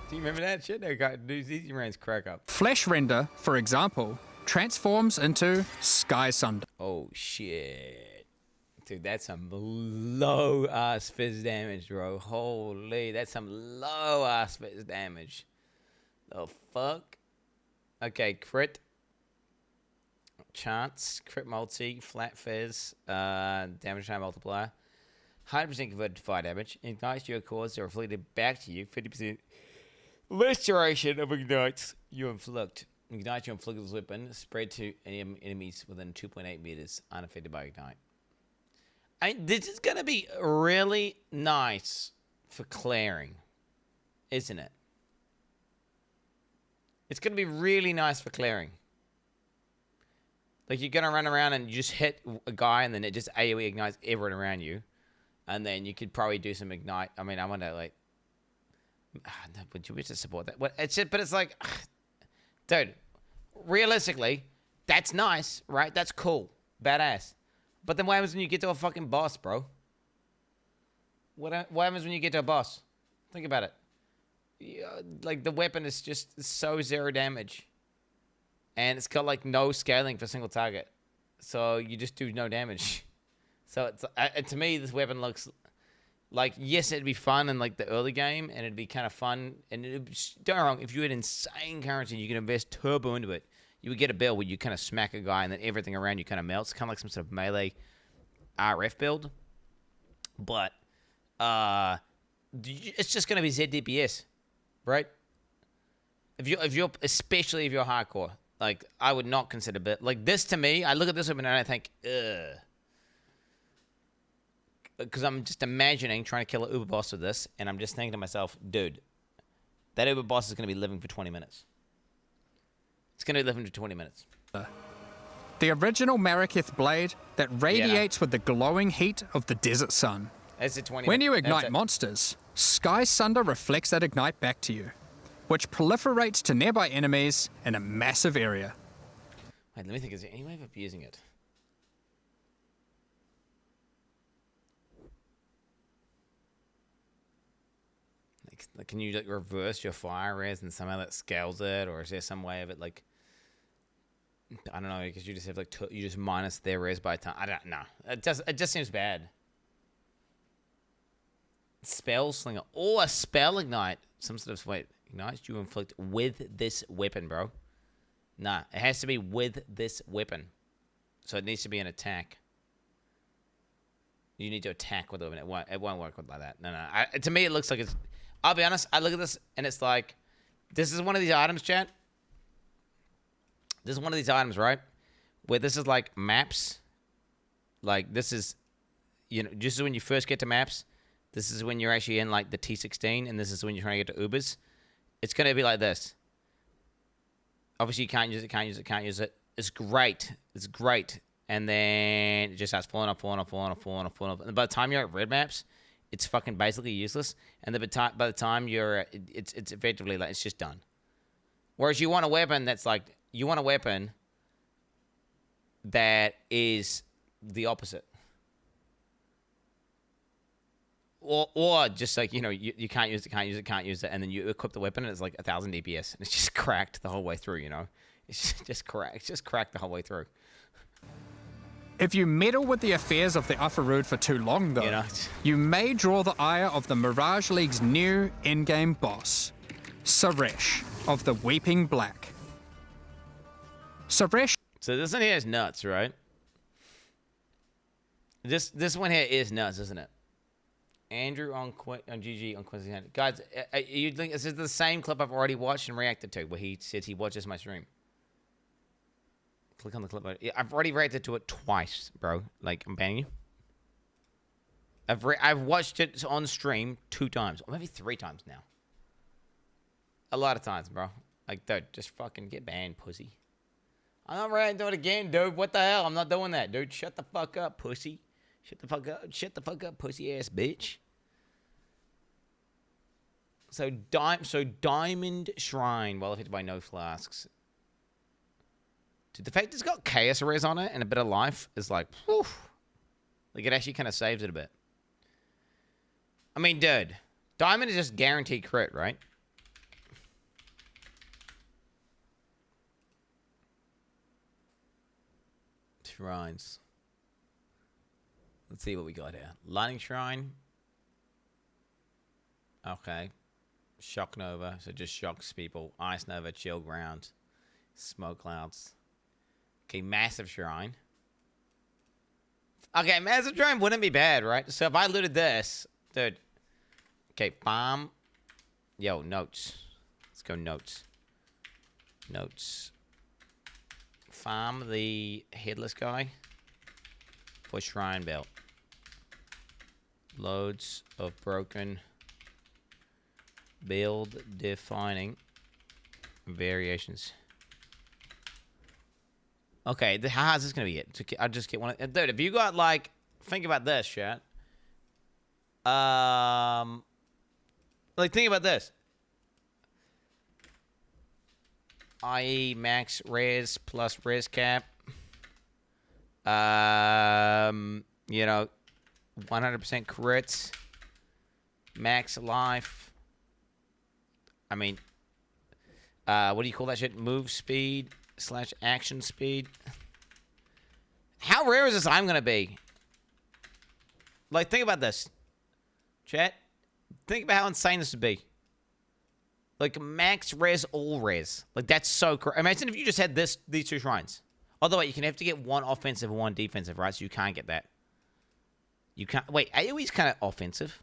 Speaker 1: Do you remember that shit? Dude, ZZ Ram's crack up.
Speaker 8: Flesh Render, for example, transforms into Sky Sunder.
Speaker 1: Oh, shit. Dude, that's some low-ass fizz damage, bro. Holy, that's some low-ass fizz damage. The fuck? Okay, crit. Chance, crit multi, flat fizz, damage time multiplier. 100% converted to fire damage. Ignites your cores are reflected back to you. 50% restoration of ignites you inflict. Ignite your inflicted weapon. Spread to any enemies within 2.8 meters. Unaffected by ignite. This is going to be really nice for clearing. Isn't it? It's going to be really nice for clearing. Like, you're going to run around and you just hit a guy and then it just AoE ignites everyone around you. And then you could probably do some ignite. I mean, I wonder, like... would you wish to support that? But it's like... Dude, realistically, that's nice, right? That's cool. Badass. But then what happens when you get to a fucking boss, bro? What happens when you get to a boss? Think about it. Like, the weapon is just so zero damage. And it's got, like, no scaling for single target. So you just do no damage. So it's to me, this weapon looks like, yes, it'd be fun in like the early game, and it'd be kind of fun. And don't get me wrong, if you had insane currency, you could invest turbo into it. You would get a build where you kind of smack a guy, and then everything around you kind of melts, kind of like some sort of melee RF build. But it's just gonna be ZDPS, right? If you're especially if you're hardcore, like I would not consider like this. To me, I look at this weapon and I think, ugh. Because I'm just imagining trying to kill an Uber boss with this, and I'm just thinking to myself, dude, that Uber boss is going to be living for 20 minutes. It's going to be living for 20 minutes.
Speaker 8: The original Maraketh blade that radiates with the glowing heat of the desert sun.
Speaker 1: That's a 20
Speaker 8: When you
Speaker 1: minutes.
Speaker 8: ignite monsters, Sky Sunder reflects that ignite back to you, which proliferates to nearby enemies in a massive area.
Speaker 1: Wait, let me think. Is there any way of abusing it? Like, can you like reverse your fire res and somehow that scales it, or is there some way of it like I don't know, because you just have like you just minus their res by time. I don't know. It just seems bad. Spell slinger or a spell ignite. Some sort of ignites you inflict with this weapon, bro. Nah, it has to be with this weapon, so it needs to be an attack. You need to attack with the weapon. It won't work like that. No. To me, it looks like it's. I'll be honest, I look at this, and it's like, this is one of these items, chat. This is one of these items, right? Where this is like maps. Like, this is, just when you first get to maps, this is when you're actually in, like, the T16, and this is when you're trying to get to Ubers. It's going to be like this. Obviously, you can't use it. It's great. And then it just starts falling off. And by the time you're at red maps, it's fucking basically useless, and by the time you're, it's effectively like it's just done. Whereas you want a weapon that's like that is the opposite, or just like you can't use it, and then you equip the weapon and it's like 1,000 DPS, and it's just cracked the whole way through. It's just cracked the whole way through.
Speaker 8: If you meddle with the affairs of the Upper Road for too long, though,
Speaker 1: You know?
Speaker 8: you may draw the ire of the Mirage League's new in-game boss, Suresh of the Weeping Black. Suresh.
Speaker 1: So this one here is nuts, right? This one here is nuts, isn't it? Andrew on GG on Quin69. Guys, you think this is the same clip I've already watched and reacted to, where he says he watches my stream. Click on the clip. I've already reacted to it twice, bro. Like, I'm banning you. I've watched it on stream 2 times, or maybe 3 times now. A lot of times, bro. Like, dude, just fucking get banned, pussy. I'm not ready to do it again, dude. What the hell? I'm not doing that, dude. Shut the fuck up, pussy. Shut the fuck up. Shut the fuck up, pussy ass bitch. So Diamond Shrine, well affected by no flasks. Dude, the fact it's got Chaos Res on it and a bit of life is like, whew. Like, it actually kind of saves it a bit. I mean, dude, Diamond is just guaranteed crit, right? Shrines. Let's see what we got here. Lightning Shrine. Okay. Shock Nova, so just shocks people. Ice Nova, Chill Ground. Smoke Clouds. Okay, Massive Shrine. Okay, Massive Shrine wouldn't be bad, right? So if I looted this, dude. Okay, bomb. Yo, notes. Let's go notes. Notes. Farm the headless guy for Shrine Belt. Loads of broken build defining variations. Okay, how is this gonna be it? I'll just get one. Dude, if you got like, think about this, chat. Like, think about this. I.e. max res plus res cap. You know, 100% crits. Max life. I mean, what do you call that shit? Move speed / action speed. How rare is this item gonna be? Like, think about this. Chat. Think about how insane this would be. Like, max res, all res. Like, that's so crazy. Imagine if you just had these 2 shrines. Although, you can have to get 1 offensive and 1 defensive, right? So you can't get that. You can't. Wait, AoE's kind of offensive.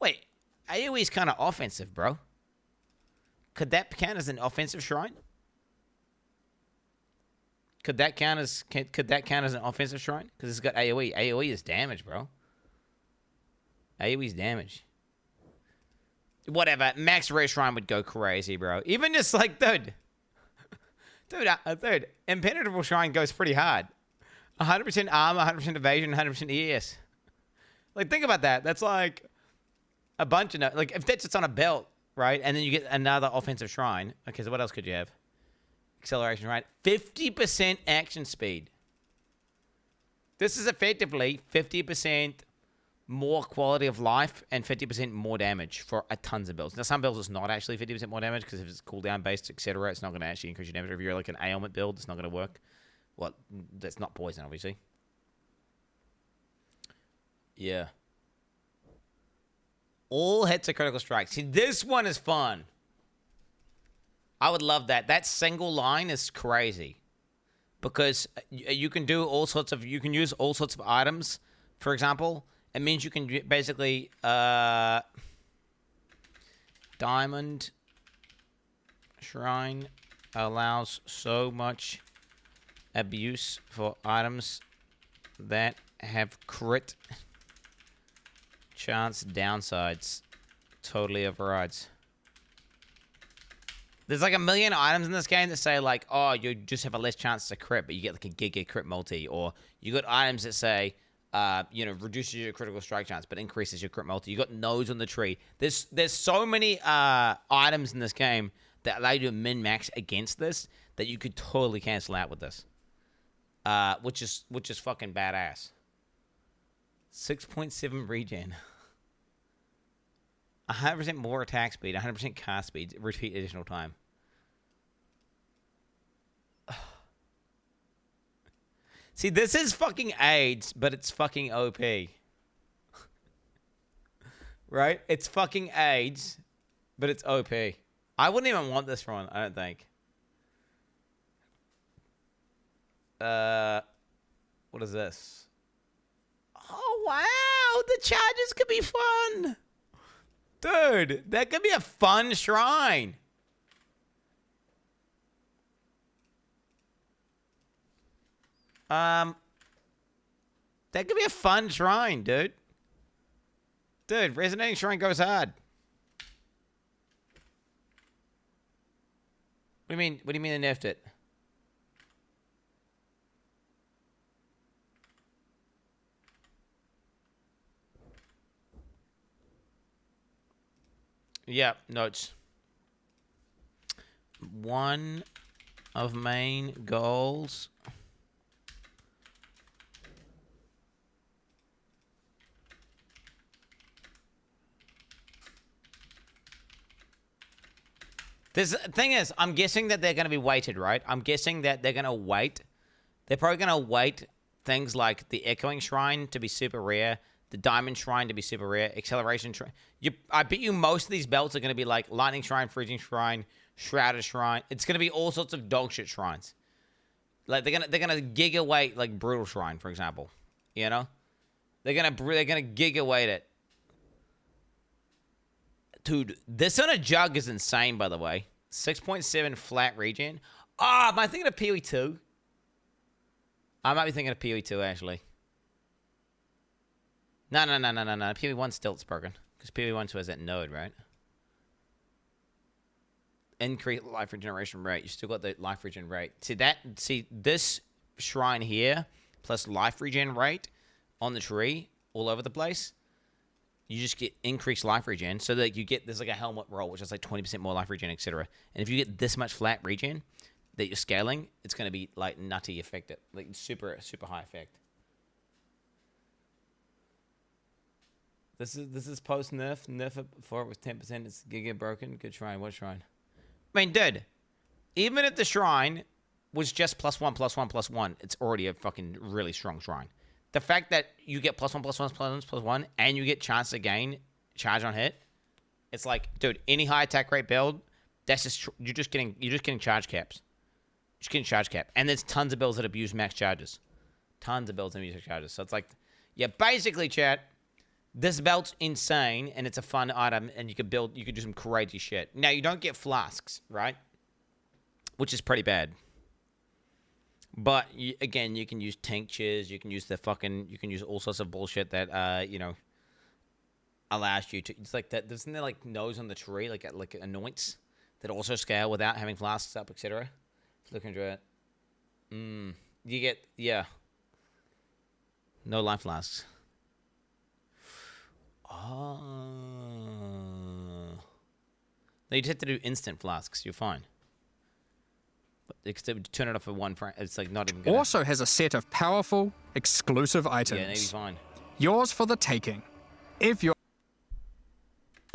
Speaker 1: Wait, AoE's kind of offensive, bro. Could that count as an offensive shrine? Could that count as an offensive shrine? Because it's got AoE. AoE is damage, bro. AoE's damage. Whatever. Max res shrine would go crazy, bro. Even just like, dude, impenetrable shrine goes pretty hard. 100% armor, 100% evasion, 100% ES. Like, think about that. That's like a bunch of like, if that's just on a belt, right? And then you get another offensive shrine. Okay, so what else could you have? Acceleration, right? 50% action speed. This is effectively 50% more quality of life and 50% more damage for tons of builds. Now, some builds it's not actually 50% more damage because if it's cooldown based, etc., it's not going to actually increase your damage. If you're like an ailment build, it's not going to work. Well, that's not poison, obviously. Yeah. All hits are critical strikes. See, this one is fun. I would love that. That single line is crazy. Because you can do all sorts of... You can use all sorts of items. For example, it means you can basically... Diamond Shrine allows so much abuse for items that have crit chance downsides. Totally overrides. There's like a million items in this game that say like, oh, you just have a less chance to crit, but you get like a giga crit multi. Or you got items that say, you know, reduces your critical strike chance, but increases your crit multi. You got nodes on the tree. There's so many items in this game that allow you to min-max against this that you could totally cancel out with this. Which is fucking badass. 6.7 regen. 100% more attack speed, 100% cast speed, repeat additional time. See, this is fucking AIDS, but it's fucking OP. Right? It's fucking AIDS, but it's OP. I wouldn't even want this one, I don't think. What is this? Oh, wow! The charges could be fun! Dude, that could be a fun shrine. That could be a fun shrine, dude. Dude, Resonating Shrine goes hard. What do you mean? What do you mean they nerfed it? Yeah, notes. One of main goals. This thing is, I'm guessing that they're going to be weighted, right? I'm guessing that they're going to wait. They're probably going to weight things like the Echoing Shrine to be super rare, the Diamond Shrine to be super rare, Acceleration Shrine. I bet you most of these belts are going to be like Lightning Shrine, Freezing Shrine, Shrouded Shrine. It's going to be all sorts of dog shit shrines. Like they're gonna giga weight like Brutal Shrine, for example. You know, they're gonna giga weight it. Dude, this on a jug is insane, by the way. 6.7 flat regen. Ah, am I thinking of PoE 2? I might be thinking of PoE 2, actually. No. PoE 1 stilt's broken. Because PoE 1 has that node, right? Increase life regeneration rate. You still got the life regen rate. See, this shrine here, plus life regen rate on the tree, all over the place. You just get increased life regen, so that you get, there's like a helmet roll, which is like 20% more life regen, etc. And if you get this much flat regen that you're scaling, it's going to be like nutty effective, like super high effect. This is post nerf. Nerf it before it was 10%. It's giga broken. Good shrine. What shrine? I mean, dude, even if the shrine was just +1/+1/+1, it's already a fucking really strong shrine. The fact that you get +1/+1/+1 and you get chance to gain charge on hit, it's like, dude, any high attack rate build, that's just you're just getting charge caps. Just getting charge cap. And there's tons of builds that abuse max charges. Tons of builds that abuse max charges. So it's like, yeah, basically, chat, this belt's insane and it's a fun item and you could do some crazy shit. Now you don't get flasks, right? Which is pretty bad. But again, you can use tinctures, you can use all sorts of bullshit that allows you to. It's like that. Isn't there like nose on the tree, like anoints that also scale without having flasks up, etc. Look into it. You get no life flasks. Oh, no, you just have to do instant flasks. You're fine. Except turn it off at one frame. It's like not even gonna...
Speaker 8: Also has a set of powerful, exclusive items.
Speaker 1: Yeah, maybe fine.
Speaker 8: Yours for the taking, if you're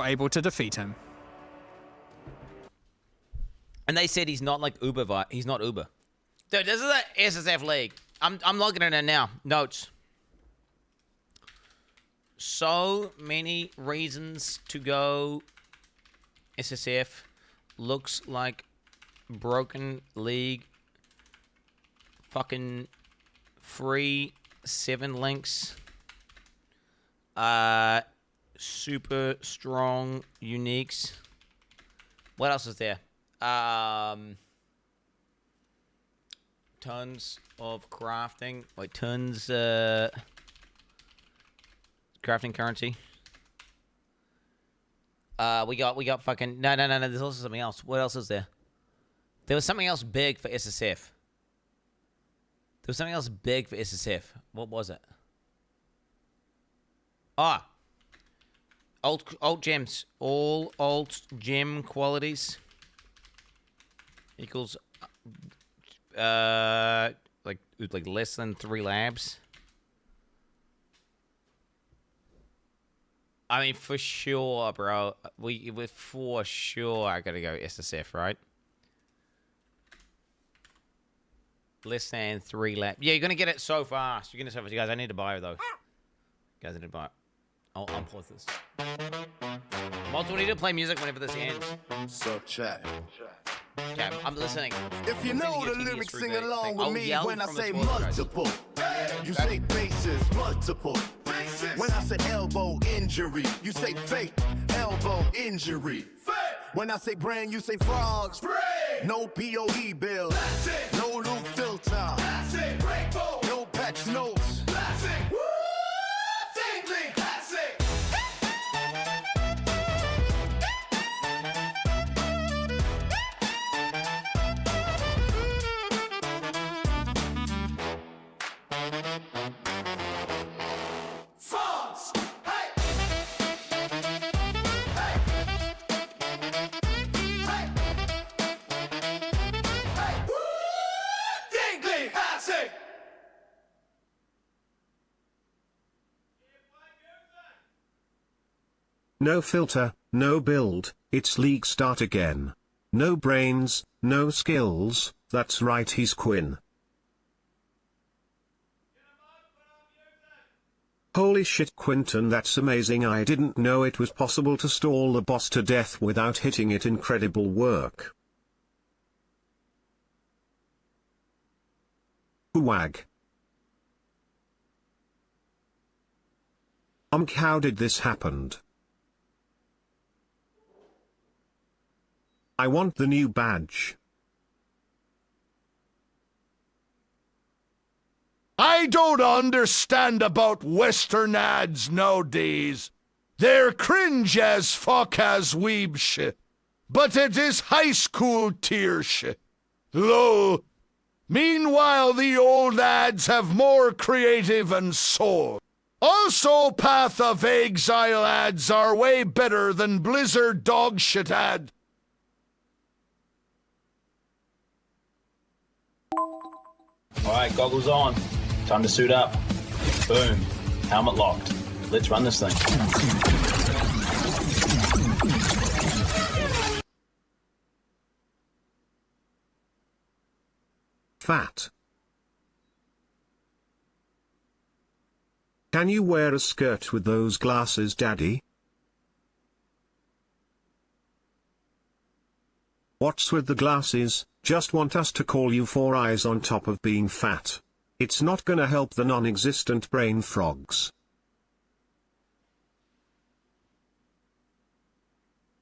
Speaker 8: able to defeat him.
Speaker 1: And they said he's not like Uber. He's not Uber. Dude, this is the SSF League. I'm logging it in now. Notes. So many reasons to go SSF. Looks like broken league. Fucking free 7 links. Super strong uniques. What else is there? Tons of crafting. Wait, tons crafting currency. We got fucking no. There's also something else. What else is there? There was something else big for SSF. What was it? Ah, alt gems. All alt gem qualities equals like less than 3 labs. I mean, for sure, bro. We for sure I gotta go SSF, right? Less than 3 laps. Yeah, you're gonna get it so fast. You're gonna so fast. You guys, I need to buy it though. Guys, I need to buy it. I'll pause this. Multiple, we need to play music whenever this ends.
Speaker 9: So chat.
Speaker 1: Okay, I'm listening.
Speaker 9: If you know the lyrics, sing along with me when I say
Speaker 1: the toilet,
Speaker 9: multiple. You say bases, multiple. When I say elbow injury, you say fake elbow injury. When I say brand, you say frogs. No POE bill. No loop filter. No patch notes.
Speaker 10: No filter, no build, it's league start again. No brains, no skills, that's right, he's Quin. Holy shit, Quinton, that's amazing. I didn't know it was possible to stall the boss to death without hitting it. Incredible work. Wag. How did this happen? I want the new badge.
Speaker 11: I don't understand about Western ads nowadays. They're cringe as fuck as weeb shit. But it is high school tier shit. Lol. Meanwhile, the old ads have more creative and soul. Also, Path of Exile ads are way better than Blizzard dog shit ad.
Speaker 12: Alright, goggles on. Time to suit up. Boom. Helmet locked. Let's run this thing.
Speaker 10: Fat. Can you wear a skirt with those glasses, Daddy? What's with the glasses? Just want us to call you Four Eyes on top of being fat. It's not gonna help the non-existent brain frogs.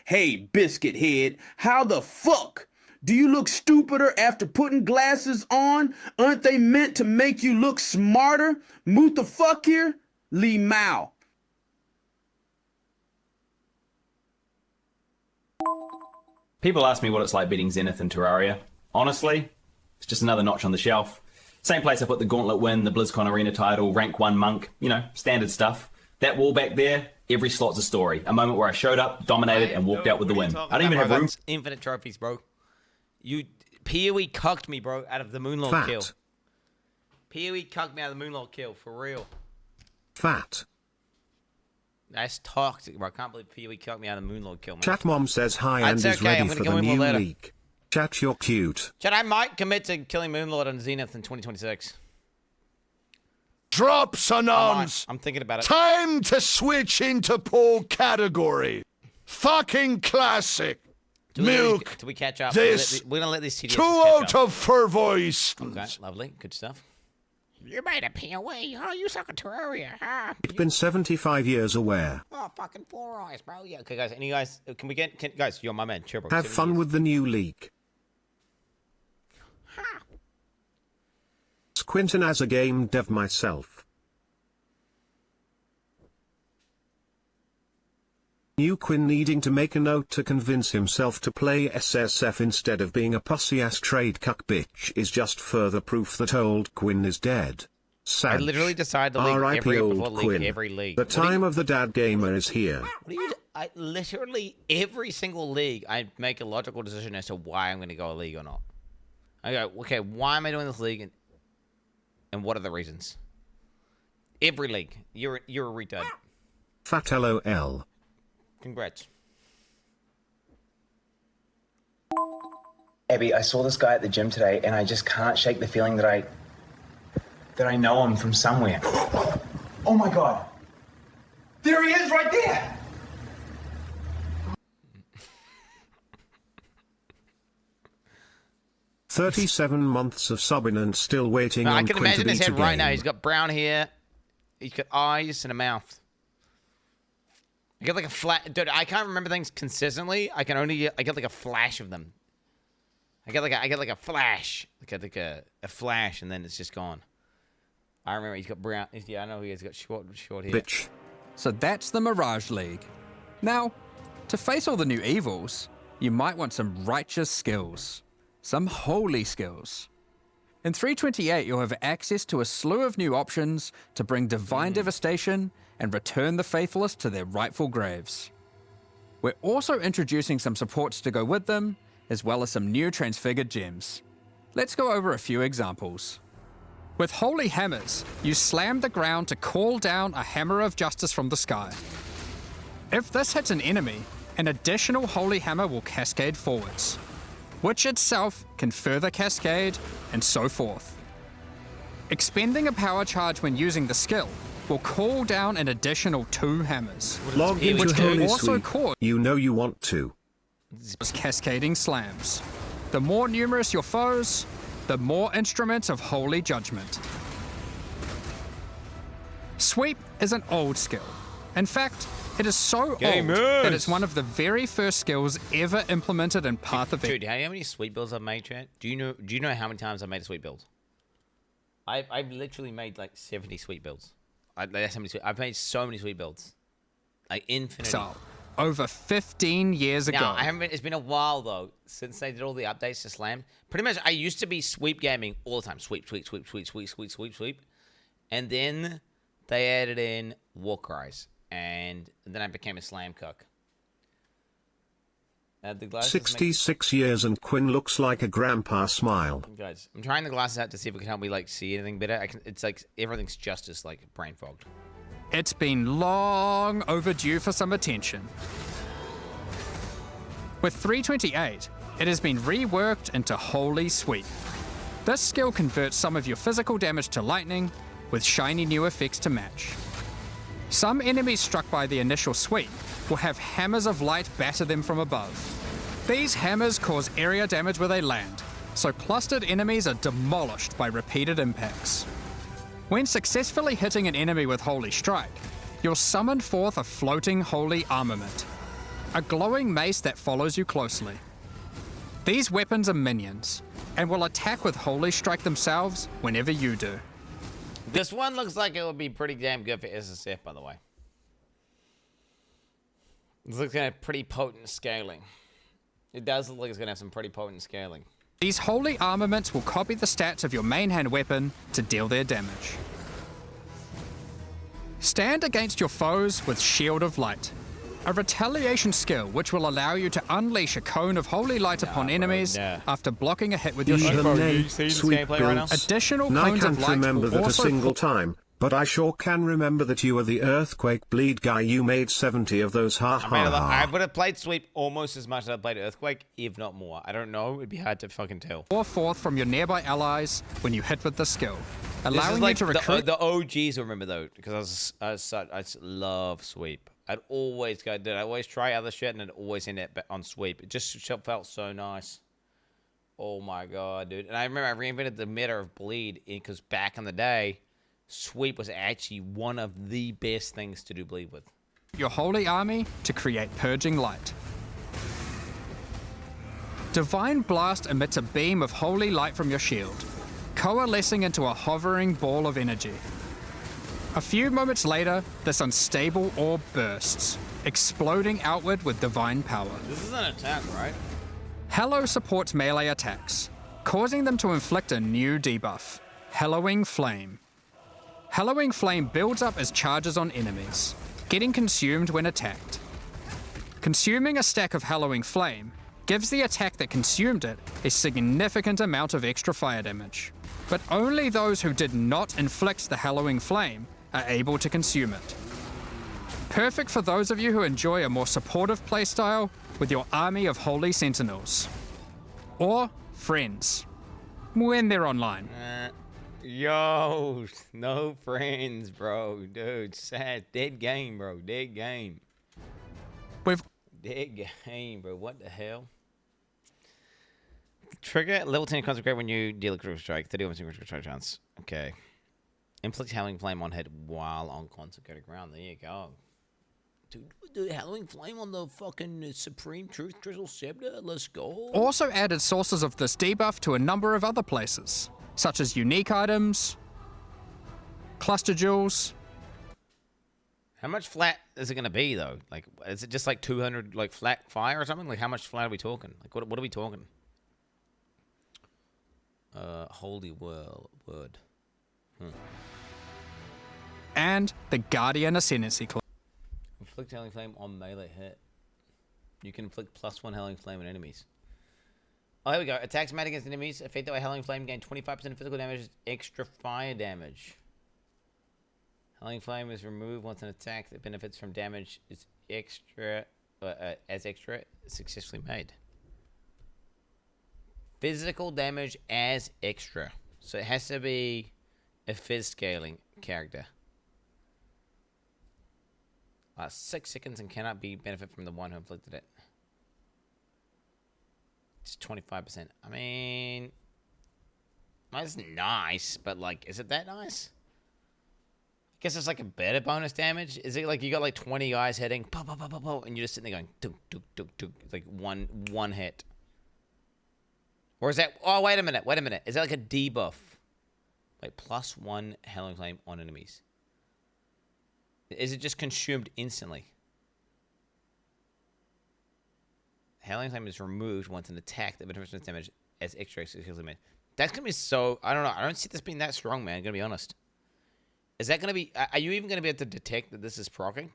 Speaker 13: Hey, biscuit head, how the fuck do you look stupider after putting glasses on? Aren't they meant to make you look smarter? Moot the fuck here? Lee Mao.
Speaker 12: People ask me what it's like beating Zenith in Terraria. Honestly, it's just another notch on the shelf. Same place I put the Gauntlet win, the BlizzCon Arena title, rank 1 monk, you know, standard stuff. That wall back there, every slot's a story. A moment where I showed up, dominated, and walked out with the win. I don't even have room.
Speaker 1: That's infinite trophies, bro. You PoE cucked me, bro, out of the Moonlord kill. PoE cucked me out of the Moonlord kill, for real.
Speaker 10: Fat.
Speaker 1: That's toxic, bro. I can't believe PoE cucked me out of the Moonlord kill, man.
Speaker 10: Chat mom says hi and is ready for the new league. Chat, you're cute.
Speaker 1: Chat, I might commit to killing Moonlord on Zenith in 2026.
Speaker 11: Drops announced.
Speaker 1: I'm thinking about it.
Speaker 11: Time to switch into pole category. Fucking classic. Milk.
Speaker 1: Do we catch up?
Speaker 11: This.
Speaker 1: We're gonna let this TDS
Speaker 11: 2 out of 4 voice.
Speaker 1: Okay, lovely. Good stuff. You made a PoE. Oh, you suck at Terraria. Huh?
Speaker 10: It's been 75 years aware.
Speaker 1: Oh, fucking 4 eyes, bro. Yeah. Okay, guys. Any guys? Can we get? Guys, you're my man. Chill, bro.
Speaker 10: Have fun with the new league. Quinton as a game dev myself. New Quin needing to make a note to convince himself to play SSF instead of being a pussy-ass trade cuck bitch is just further proof that old Quin is dead. Sad.
Speaker 1: I literally decide to league every league.
Speaker 10: The time of the dad gamer is here.
Speaker 1: I literally every single league I make a logical decision as to why I'm going to go a league or not. I go, okay, why am I doing this league? And what are the reasons? Every league. You're a retard.
Speaker 10: Fat LOL.
Speaker 1: Congrats.
Speaker 14: Abby, I saw this guy at the gym today, and I just can't shake the feeling that I know him from somewhere. Oh my God. There he is right there.
Speaker 10: 37 months of subbing and still waiting
Speaker 1: No,
Speaker 10: on
Speaker 1: I can
Speaker 10: Quin
Speaker 1: imagine
Speaker 10: to
Speaker 1: his
Speaker 10: beat
Speaker 1: head
Speaker 10: again.
Speaker 1: right now. He's got brown hair. He's got eyes and a mouth. I get like a flat. Dude, I can't remember things consistently. I get like a flash of them. I get like a flash, like a flash, and then it's just gone. I remember he's got brown. Yeah, I know he's got short hair.
Speaker 10: Bitch.
Speaker 8: So that's the Mirage League. Now, to face all the new evils, you might want some righteous skills. Some holy skills. In 328, you'll have access to a slew of new options to bring divine devastation and return the faithless to their rightful graves. We're also introducing some supports to go with them, as well as some new transfigured gems. Let's go over a few examples. With Holy Hammers, you slam the ground to call down a Hammer of Justice from the sky. If this hits an enemy, an additional Holy Hammer will cascade forwards, which itself can further cascade, and so forth. Expending a power charge when using the skill will call down an additional 2 hammers,
Speaker 10: Log into
Speaker 8: which can
Speaker 10: Holy
Speaker 8: also
Speaker 10: Sweep.
Speaker 8: cause
Speaker 10: You know you want to.
Speaker 8: cascading slams. The more numerous your foes, the more instruments of holy judgment. Sweep is an old skill. In fact, it is so old that it's one of the very first skills ever implemented in Path of
Speaker 1: Dude, how many sweep builds I've made, chat? Do you know how many times I've made a sweep build? I've literally made like 70 sweep builds. That's how many I've made so many sweep builds. Like infinity.
Speaker 8: So, over 15 years ago.
Speaker 1: Now, it's been a while though since they did all the updates to Slam. Pretty much, I used to be sweep gaming all the time. Sweep, sweep, sweep, sweep, sweep, sweep, sweep, sweep. And then they added in war cries. And then I became a slam cook. The glasses
Speaker 10: 66 years and Quin looks like a grandpa smile.
Speaker 1: Guys, I'm trying the glasses out to see if it can help me like see anything better. It's like everything's just as like brain fogged.
Speaker 8: It's been long overdue for some attention. With 328, it has been reworked into Holy Sweep. This skill converts some of your physical damage to lightning, with shiny new effects to match. Some enemies struck by the initial sweep will have hammers of light batter them from above. These hammers cause area damage where they land, so clustered enemies are demolished by repeated impacts. When successfully hitting an enemy with Holy Strike, you'll summon forth a floating holy armament, a glowing mace that follows you closely. These weapons are minions, and will attack with Holy Strike themselves whenever you do.
Speaker 1: This one looks like it would be pretty damn good for SSF, by the way. It looks like a pretty potent scaling. It does look like it's going to have some pretty potent scaling.
Speaker 8: These holy armaments will copy the stats of your main hand weapon to deal their damage. Stand against your foes with Shield of Light, a retaliation skill which will allow you to unleash a cone of holy light upon enemies after blocking a hit with your shield.
Speaker 10: Sweet girls.
Speaker 8: Additional
Speaker 10: I
Speaker 8: cones of
Speaker 10: can't
Speaker 8: light
Speaker 10: remember
Speaker 8: will
Speaker 10: that a
Speaker 8: also
Speaker 10: single time, but I sure can remember that you were the earthquake bleed guy. You made 70 of those, ha ha
Speaker 1: I
Speaker 10: ha.
Speaker 1: would have played Sweep almost as much as I played Earthquake, if not more. I don't know. It'd be hard to fucking tell.
Speaker 8: pour forth from your nearby allies when you hit with the skill, allowing
Speaker 1: like
Speaker 8: you to recruit.
Speaker 1: the OGs will remember though, because I love Sweep. I'd always go, dude. I always try other shit, and I'd always end up on Sweep. It just felt so nice. Oh my god, dude! And I remember I reinvented the meta of bleed because back in the day, Sweep was actually one of the best things to do bleed with.
Speaker 8: Your holy army to create purging light. Divine Blast emits a beam of holy light from your shield, coalescing into a hovering ball of energy. A few moments later, this unstable orb bursts, exploding outward with divine power.
Speaker 1: This is an attack, right?
Speaker 8: Hallow supports melee attacks, causing them to inflict a new debuff, Hallowing Flame. Hallowing Flame builds up as charges on enemies, getting consumed when attacked. Consuming a stack of Hallowing Flame gives the attack that consumed it a significant amount of extra fire damage, but only those who did not inflict the Hallowing Flame are able to consume it. Perfect for those of you who enjoy a more supportive playstyle with your army of Holy Sentinels. or friends, when they're online.
Speaker 1: Yo, no friends, bro. Dude, sad. Dead game, bro. Dead game. Dead game, bro. What the hell? Trigger level 10 concentrate when you deal a critical strike. 31% critical strike chance. Okay. Inflict Howling Flame on head while on consecrated ground. There you go. Dude, the Howling Flame on the fucking Supreme Truth Crystal Scepter. Let's go.
Speaker 8: Also added sources of this debuff to a number of other places, such as unique items, cluster jewels.
Speaker 1: How much flat is it going to be, though? Like, is it just like 200, like, flat fire or something? Like, how much flat are we talking? Like, what are we talking? Holy word.
Speaker 8: And the Guardian Ascendancy class.
Speaker 1: Inflict Howling Flame on melee hit. You can inflict +1 Howling Flame on enemies. Oh, here we go. Attacks made against enemies affected by Howling Flame gain 25% physical damage, extra fire damage. Howling Flame is removed once an attack that benefits from damage is extra, successfully made. Physical damage as extra. So it has to be a phys scaling character. 6 seconds and cannot be benefit from the one who inflicted it. It's 25%. I mean, that's nice, but like, is it that nice? I guess it's like a better bonus damage. Is it like you got like 20 guys hitting, pow, pow, pow, pow, pow, and you're just sitting there going, tuk, tuk, tuk, tuk. It's like one hit. Or is that, oh, wait a minute. Is that like a debuff? Like +1 Howling Flame on enemies. Is it just consumed instantly? Howling Flame is removed once an attack that benefits from damage as extra successfully made. That's going to be so, I don't know. I don't see this being that strong, man. I'm going to be honest. Is that going to be, are you even going to be able to detect that this is proccing?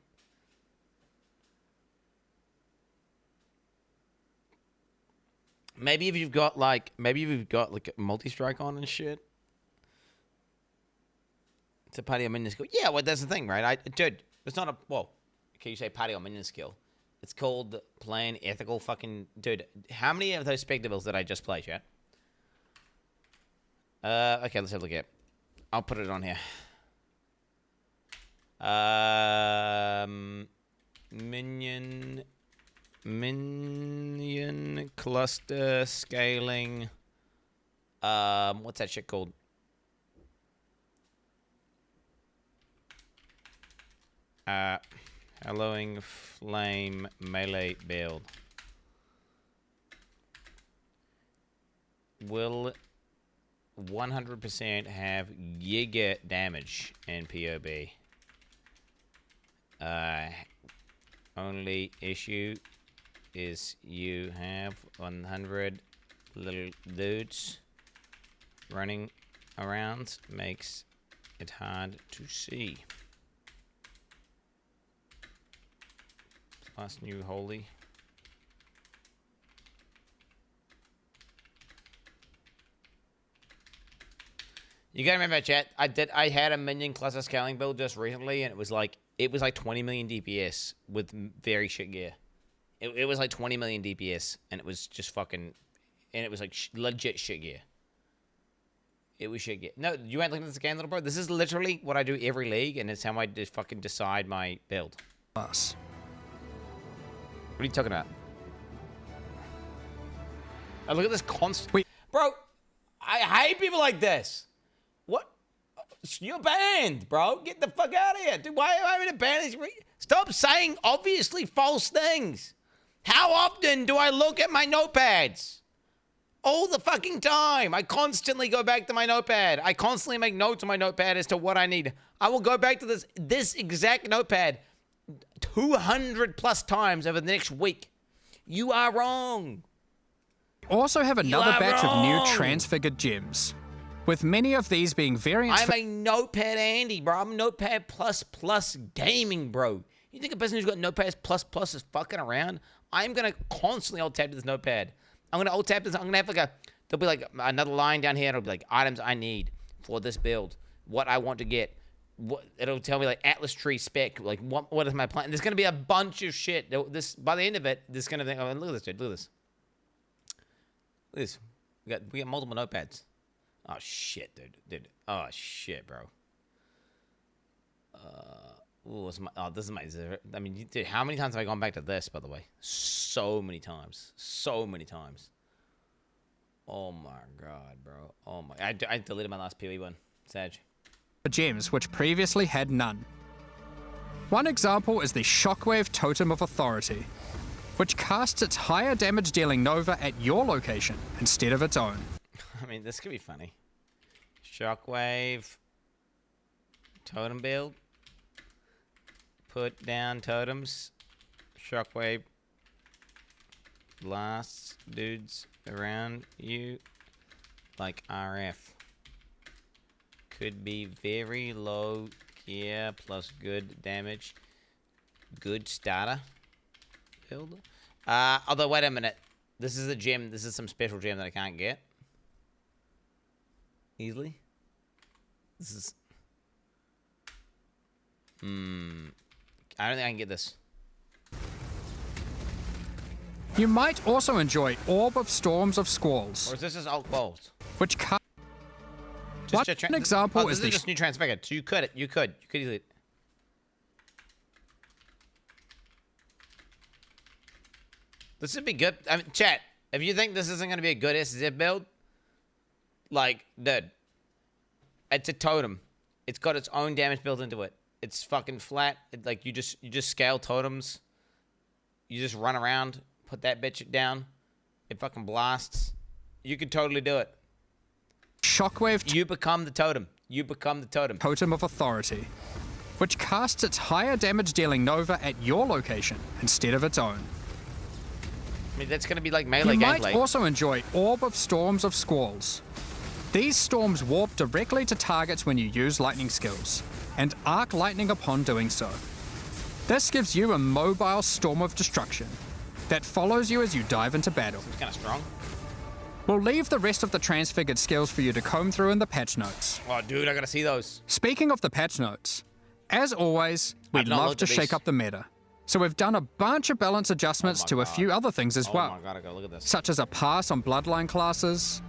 Speaker 1: Maybe if you've got like, a multi-strike on and shit. It's a party on minion skill. Yeah, well, that's the thing, right? Dude, it's not a, well, okay, you say party on minion skill. It's called plain ethical fucking, dude, how many of those spectacles did I just play, chat? Okay, let's have a look at it. I'll put it on here. Minion cluster scaling. What's that shit called? Hallowing Flame melee build. Will 100% have giga damage in POB. Only issue is you have 100 little dudes running around, makes it hard to see. Plus new holy. You gotta remember, chat. I had a minion cluster scaling build just recently, and it was like 20 million DPS with very shit gear. It was like 20 million DPS, and it was just fucking, and it was like legit shit gear. It was shit gear. No, you ain't looking at the scan, little bro. This is literally what I do every league, and it's how I just fucking decide my build.
Speaker 8: Us.
Speaker 1: What are you talking about? Oh, look at this constant. Bro, I hate people like this. What? You're banned, bro. Get the fuck out of here. Dude, why am I in a ban? Stop saying obviously false things. How often do I look at my notepads? All the fucking time. I constantly go back to my notepad. I constantly make notes on my notepad as to what I need. I will go back to this exact notepad 200 plus times over the next week. You are wrong.
Speaker 8: Also have another batch of new transfigured gems, with many of these being variants.
Speaker 1: I'm a notepad Andy, bro. I'm notepad plus gaming, bro. You think a person who's got notepad plus is fucking around? I'm gonna constantly alt tab to this notepad. I'm gonna alt tab this. I'm gonna have there'll be like another line down here. It'll be like items I need for this build, what I want to get. It'll tell me like Atlas tree spec, like what is my plan? There's gonna be a bunch of shit. This by the end of it, this gonna think. Oh, look at this, dude. Look at this. Look at this. We got multiple notepads. Oh shit, dude. Oh shit, bro. This is my. I mean, dude, how many times have I gone back to this? By the way, so many times. So many times. Oh my god, bro. Oh my. I deleted my last PoE one. Sag.
Speaker 8: Gems which previously had none. One example is the Shockwave Totem of Authority, which casts its higher damage dealing Nova at your location instead of its own.
Speaker 1: I mean, this could be funny. Shockwave totem build. Put down totems. Shockwave blasts dudes around you like RF. Could be very low gear plus good damage. Good starter build. Although, wait a minute. This is a gem. This is some special gem that I can't get easily. This is. I don't think I can get this.
Speaker 8: You might also enjoy Orb of Storms of Squalls.
Speaker 1: Or is this just alt balls?
Speaker 8: Which one example is
Speaker 1: this is just new transfigured. So you could easily. This would be good. I mean, chat. If you think this isn't gonna be a good SZ build, like, dude, it's a totem. It's got its own damage built into it. It's fucking flat. Like you just scale totems. You just run around, put that bitch down. It fucking blasts. You could totally do it.
Speaker 8: Shockwave.
Speaker 1: You become the totem. You become the totem.
Speaker 8: Totem of Authority, which casts its higher damage dealing Nova at your location instead of its own.
Speaker 1: I mean, that's gonna be like melee gameplay.
Speaker 8: You might also enjoy Orb of Storms of Squalls. These storms warp directly to targets when you use lightning skills, and arc lightning upon doing so. This gives you a mobile storm of destruction that follows you as you dive into battle.
Speaker 1: It's kind of strong.
Speaker 8: We'll leave the rest of the transfigured skills for you to comb through in the patch notes.
Speaker 1: Oh, dude, I gotta see those.
Speaker 8: Speaking of the patch notes, as always, we'd love to shake up the meta. So we've done a bunch of balance adjustments to a few other things as well.
Speaker 1: Oh my god, I gotta look at this.
Speaker 8: Such as a pass on bloodline classes,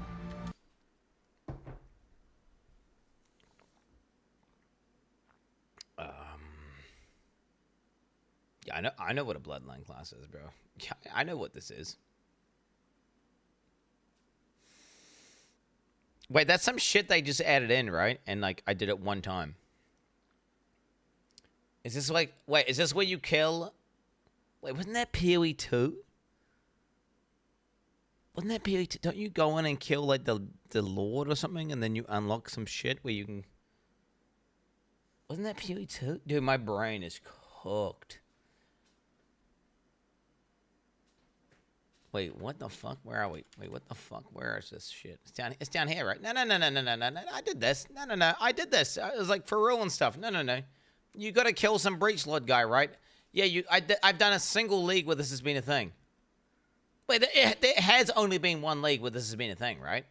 Speaker 1: yeah, I know what a bloodline class is, bro. Yeah, I know what this is. Wait, that's some shit they just added in, right? And like I did it one time. Is this like, wait, is this where you kill? Wait, wasn't that PoE 2? Wasn't that PoE 2? Don't you go in and kill like the Lord or something, and then you unlock some shit where you can? Wasn't that PoE 2? Dude, my brain is cooked. Wait, what the fuck? Where are we? Wait, what the fuck? Where is this shit? It's down here, right? No. I did this. No. I did this. It was like for real and stuff. No. You gotta kill some Breach Lord guy, right? Yeah, I've done a single league where this has been a thing. Wait, there has only been one league where this has been a thing, right?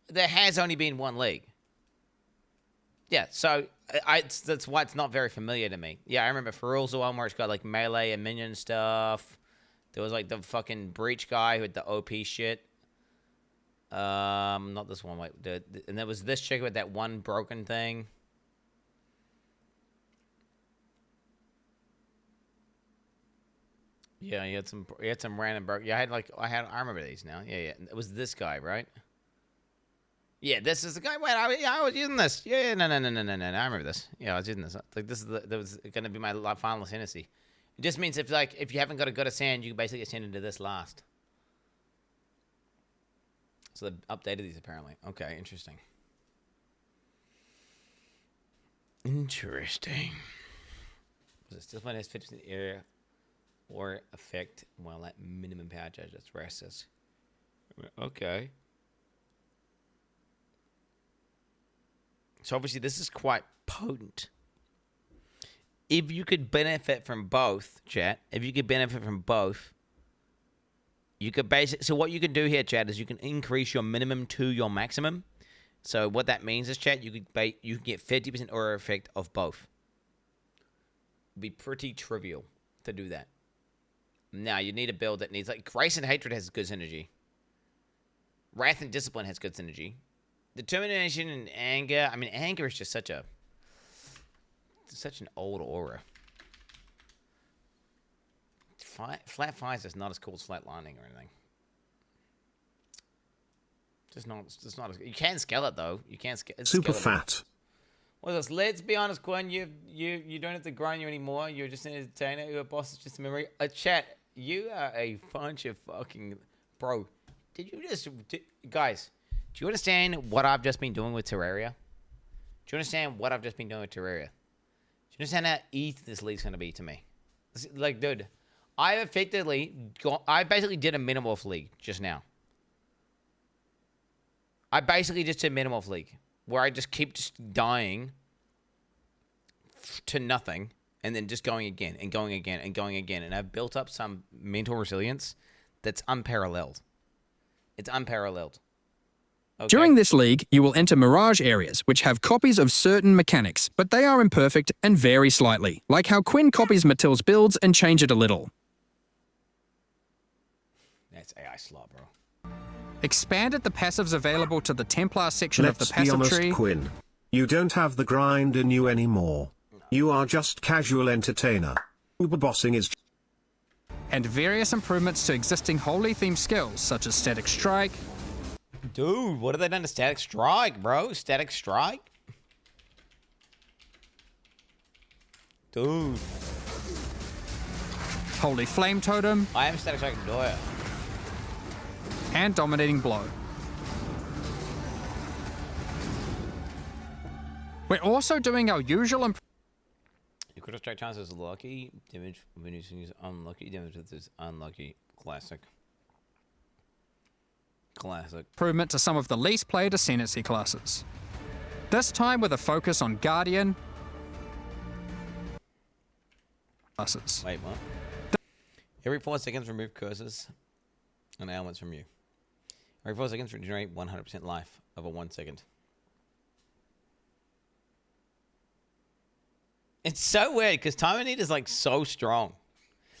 Speaker 1: There has only been one league. Yeah, so that's why it's not very familiar to me. Yeah, I remember Ferul's the one where it's got like melee and minion stuff. There was like the fucking Breach guy who had the OP shit. Not this one. Wait, and there was this chick with that one broken thing. Yeah, you had some random broken. Yeah, I remember these now. Yeah. It was this guy, right? Yeah, this is the guy. Wait, I was using this. Yeah, no. I remember this. Yeah, I was using this. Like this is that was gonna be my final Hennessy. It just means if you haven't got a good sand, you can basically get sent into this last. So they updated these apparently. Okay, interesting. Interesting. Was it still playing as 50% area or effect while at minimum power charge? That's racist. Okay. So obviously this is quite potent. If you could benefit from both, chat, you could basically, so what you can do here, chat, is you can increase your minimum to your maximum. So what that means is, chat, you could get 50% aura effect of both. It'd be pretty trivial to do that. Now, you need a build that needs, like, Grace and Hatred has good synergy. Wrath and Discipline has good synergy. Determination and Anger. I mean, Anger is just such an old aura. Flat Fire is just not as cool as Flat Lightning or anything. Just not as, you can scale it though. You can scale it.
Speaker 10: Super fat.
Speaker 1: Well, let's be honest, Quinn. You don't have to grind you anymore. You're just an entertainer. Your boss is just a memory. Chat. You are a bunch of fucking bro. Guys? Do you understand what I've just been doing with Terraria? Do you understand what I've just been doing with Terraria? Do you understand how easy this league's gonna be to me? Like, dude, I basically did a Minimorph league just now. I basically just did Minimorph league where I just keep dying to nothing and then just going again and going again and going again. And I've built up some mental resilience that's unparalleled. It's unparalleled. Okay.
Speaker 8: During this league, you will enter Mirage areas, which have copies of certain mechanics, but they are imperfect and vary slightly, like how Quinn copies Matil's builds and change it a little.
Speaker 1: That's AI slot, bro.
Speaker 8: Expanded the passives available to the Templar section
Speaker 10: Let's
Speaker 8: of the passive
Speaker 10: be honest,
Speaker 8: tree.
Speaker 10: Quinn. You don't have the grind in you anymore. You are just casual entertainer. Uber bossing is...
Speaker 8: And various improvements to existing wholly themed skills, such as Static Strike.
Speaker 1: Dude, what have they done to Static Strike, bro? Static Strike? Dude.
Speaker 8: Holy Flame Totem.
Speaker 1: I am Static Strike Doya.
Speaker 8: And Dominating Blow. We're also doing our usual
Speaker 1: Your critical strike chance is lucky. Damage when using is unlucky. Damage with is unlucky. Classic.
Speaker 8: improvement to some of the least played Ascendancy classes. This time with a focus on Guardian classes.
Speaker 1: Wait, what? Every 4 seconds, remove curses and ailments from you. Every 4 seconds, regenerate 100% life over 1 second. It's so weird because Time of Need is like so strong.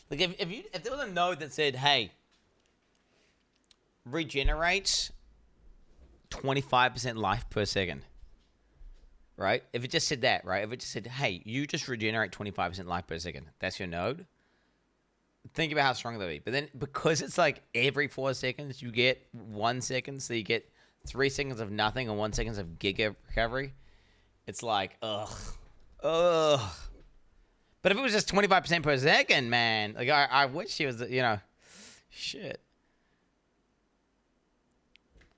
Speaker 1: Like if there was a node that said, "Hey, regenerates 25% life per second," right? If it just said that, right? If it just said, "Hey, you just regenerate 25% life per second," that's your node. Think about how strong that would be. But then because it's like every 4 seconds you get 1 second, so you get 3 seconds of nothing and 1 second of giga recovery. It's like, ugh. But if it was just 25% per second, man, like I wish it was, you know, shit.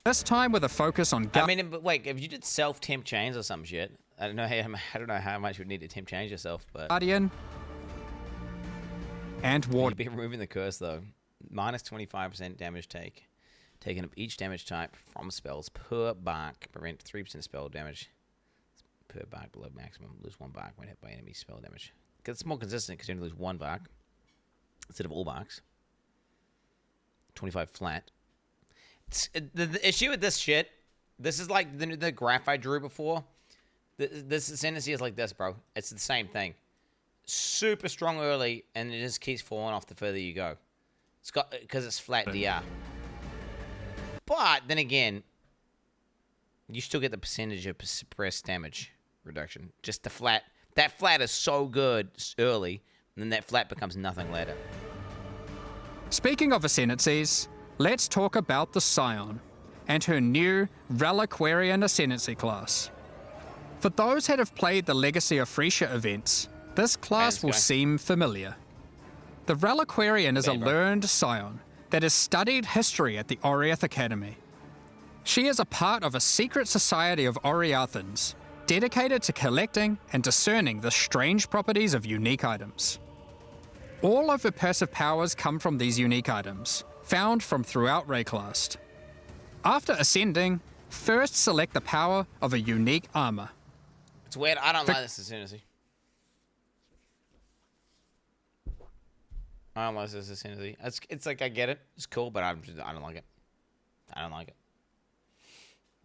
Speaker 8: This time with a focus on.
Speaker 1: I mean, but wait, if you did self-temp chains or some shit, I don't know how much you would need to temp change yourself, but
Speaker 8: Guardian and Ward.
Speaker 1: You'd be removing the curse though. Minus 25% damage taken up each damage type from spells per bark. Prevent 3% spell damage per bark below maximum. Lose 1 bark when hit by enemy spell damage. It's more consistent because you only lose 1 bark instead of all barks. 25 flat. The issue with this shit, this is like the graph I drew before. This ascendancy is like this, bro. It's the same thing. Super strong early, and it just keeps falling off the further you go. It's got because it's flat DR. But then again, you still get the percentage of suppressed damage reduction. Just the flat. That flat is so good early, and then that flat becomes nothing later.
Speaker 8: Speaking of ascendancies, let's talk about the Scion and her new Reliquarian Ascendancy class. For those that have played the Legacy of Freesia events, this class will seem familiar. The Reliquarian is a learned Scion that has studied history at the Oriath Academy. She is a part of a secret society of Oriathans, dedicated to collecting and discerning the strange properties of unique items. All of her passive powers come from these unique items, found from throughout Rayclast. After ascending, first select the power of a unique armor.
Speaker 1: It's weird. I don't like this ascendancy. I don't like this ascendancy. It's like I get it. It's cool, but I don't like it. I don't like it.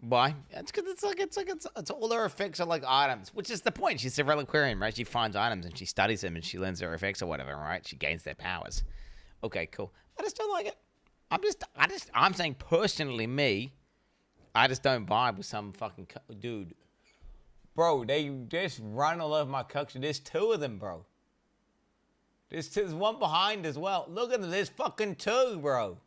Speaker 1: Why? It's because it's all her effects are like items, which is the point. She's a reliquarian, right? She finds items and she studies them and she learns their effects or whatever, right? She gains their powers. Okay, cool. I just don't like it. I'm saying personally, me, I just don't vibe with some fucking dude. Bro, they just run all over my cucks. There's 2 of them, bro. There's one behind as well. Look at them. There's fucking 2, bro.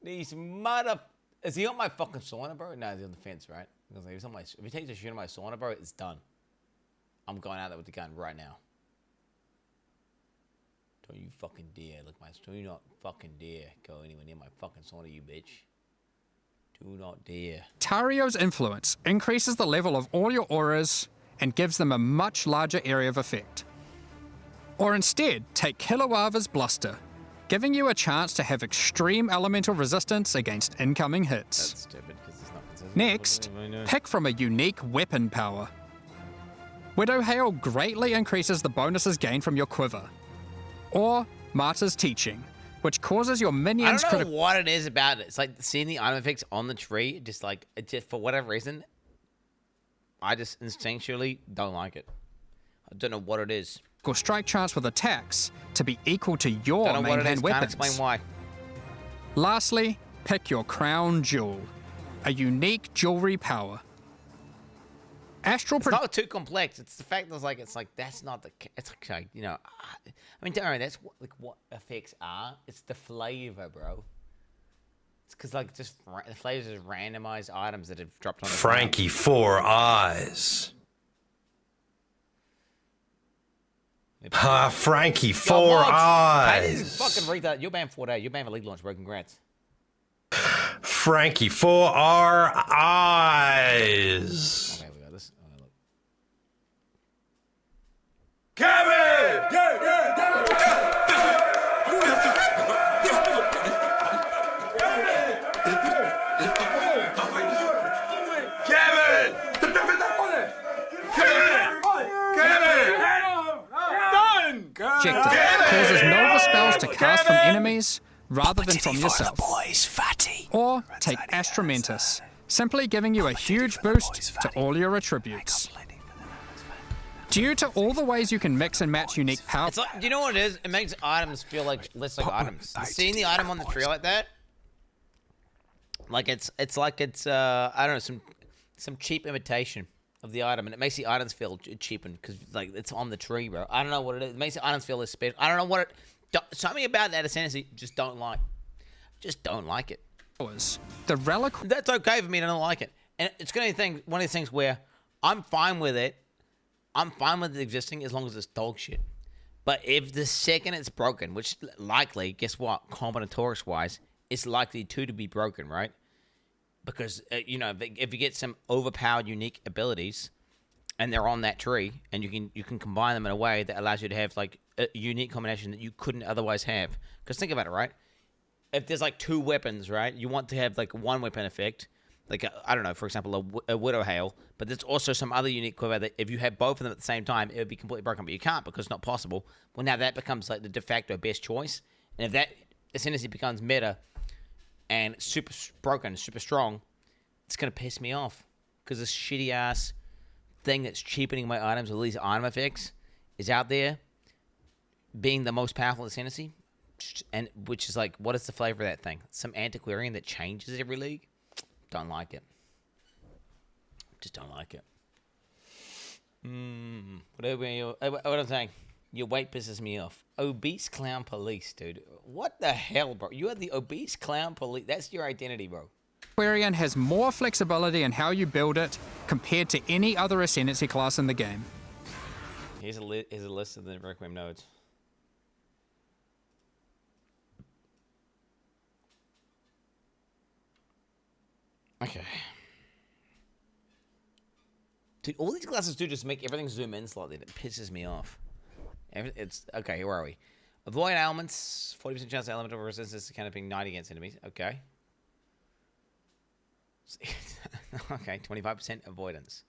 Speaker 1: These mother... Is he on my fucking sauna, bro? No, he's on the fence, right? Because if he takes a shit on my sauna, bro, it's done. I'm going out there with the gun right now. Don't you fucking dare. Look, do not fucking dare go anywhere near my fucking sauna, you bitch. Do not dare.
Speaker 8: Tario's influence increases the level of all your auras and gives them a much larger area of effect. Or instead, take Kilowava's Bluster, giving you a chance to have extreme elemental resistance against incoming hits.
Speaker 1: That's stupid, because it's not consistent.
Speaker 8: Next, pick from a unique weapon power. Widow Hail greatly increases the bonuses gained from your quiver. Or Martyr's Teaching, which causes your minions...
Speaker 1: I don't know what it is about it. It's like seeing the item effects on the tree, just for whatever reason, I just instinctually don't like it. I don't know what it is.
Speaker 8: Or strike chance with attacks to be equal to your main hand weapons.
Speaker 1: Can't explain why.
Speaker 8: Lastly, pick your crown jewel, a unique jewelry power.
Speaker 1: It's not too complex. It's the fact that it's like that's not the. It's like, you know, I mean, don't worry. That's what effects are. It's the flavor, bro. It's because just the flavors is randomized items that have dropped on.
Speaker 15: Frankie 4 Eyes. Frankie 4 Eyes.
Speaker 1: Fucking read that. You're banned 4 days. You're banned for league launch, bro. Congrats.
Speaker 15: Frankie 4 Eyes.
Speaker 1: Okay, we got this. Okay, look.
Speaker 15: Kevin!
Speaker 8: Objective causes Nova spells to cast from enemies rather than from yourself. Or take Astramentus, simply giving you a huge boost to all your attributes. Due to all the ways you can mix and match unique power...
Speaker 1: It's like, do you know what it is? It makes items feel less like items. Seeing the item on the tree like that, it's like it's I don't know, some cheap imitation of the item, and it makes the items feel cheapened because it's on the tree, bro. I don't know what it is. It makes the items feel less special. I don't know what it. Something about that ascendancy just don't like. Just don't like it.
Speaker 8: The relic.
Speaker 1: That's okay for me to not like it, and it's gonna be one of these things where I'm fine with it. I'm fine with it existing as long as it's dog shit. But if the second it's broken, which likely, guess what, combinatorics wise, it's likely to be broken, right? Because, you know, if you get some overpowered unique abilities and they're on that tree and you can combine them in a way that allows you to have a unique combination that you couldn't otherwise have. Because think about it, right? If there's 2 weapons, right, you want to have one weapon effect, I don't know, for example, a Widow Hail, but there's also some other unique quiver that if you have both of them at the same time, it would be completely broken, but you can't because it's not possible. Well, now that becomes the de facto best choice. And if that ascendancy becomes meta and super broken, super strong, it's going to piss me off because this shitty-ass thing that's cheapening my items with these item effects is out there being the most powerful ascendancy, and which is what is the flavor of that thing? Some antiquarian that changes every league? Don't like it. Just don't like it. What I'm saying, your weight pisses me off. Obese clown police, dude. What the hell, bro? You are the obese clown police. That's your identity, bro.
Speaker 8: Aquarian has more flexibility in how you build it compared to any other ascendancy class in the game.
Speaker 1: Here's a list of the Requiem nodes. Okay. Dude, all these classes do just make everything zoom in slightly. It pisses me off. It's okay, where are we? Avoid ailments. 40% chance of elemental resistance to being 90 against enemies. Okay. Okay, 25% avoidance.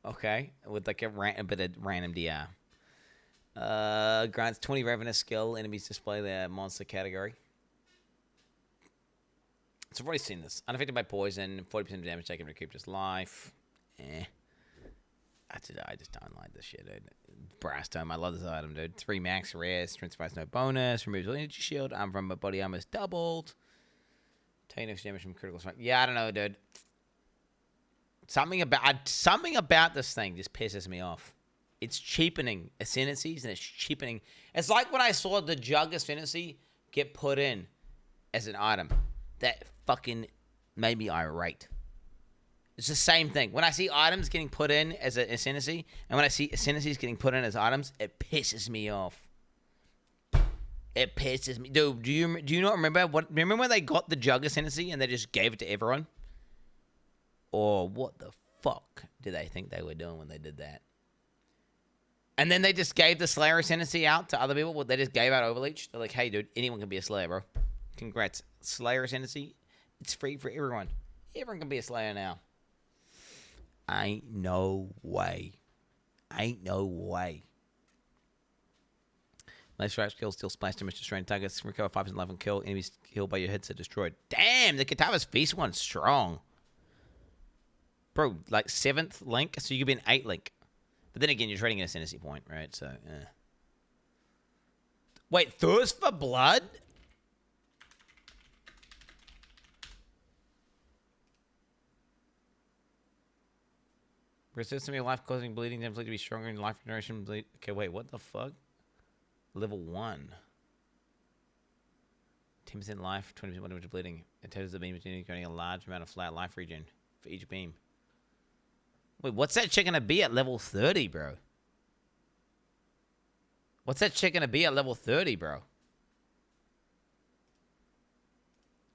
Speaker 1: Okay, with a bit of random DR. Grants 20 Ravenous skill. Enemies display their monster category. So I've already seen this. Unaffected by poison, 40% damage taken to recoup just life. I just don't like this shit, dude. Brass Dome, I love this item, dude. 3 max rares, strength price no bonus, removes energy shield, armor from my body armor is doubled. Taking extra damage from critical strike. Yeah, I don't know, dude. Something about this thing just pisses me off. It's cheapening Ascendancies, and it's cheapening. It's like when I saw the Jug Ascendancy get put in as an item. That fucking made me irate. It's the same thing. When I see items getting put in as an Ascendancy, and when I see Ascendancies getting put in as items, it pisses me off. It pisses me. Dude, do you not remember when they got the Jug Ascendancy and they just gave it to everyone? Or what the fuck do they think they were doing when they did that? And then they just gave the Slayer Ascendancy out to other people. Well, they just gave out Overleach. They're like, hey, dude, anyone can be a Slayer, bro. Congrats. Slayer Ascendancy, it's free for everyone. Everyone can be a Slayer now. Ain't no way. Ain't no way. Left strike skills still splash damage to strain targets. Recover 5% life and kill. Enemies killed by your hits are destroyed. Damn, the Katava's Feast one's strong. Bro, like 7th link, so you could be an 8th link. But then again, you're trading an Ascendancy point, right? So, Wait, Thirst for Blood? Resist to me life-causing bleeding damage to be stronger in life generation bleed. Okay, wait, what the fuck? Level 1. 10% life, 20% damage bleeding. It touches the beam, getting a large amount of flat life regen for each beam. Wait, what's that shit gonna be at level 30, bro? What's that shit gonna be at level 30, bro?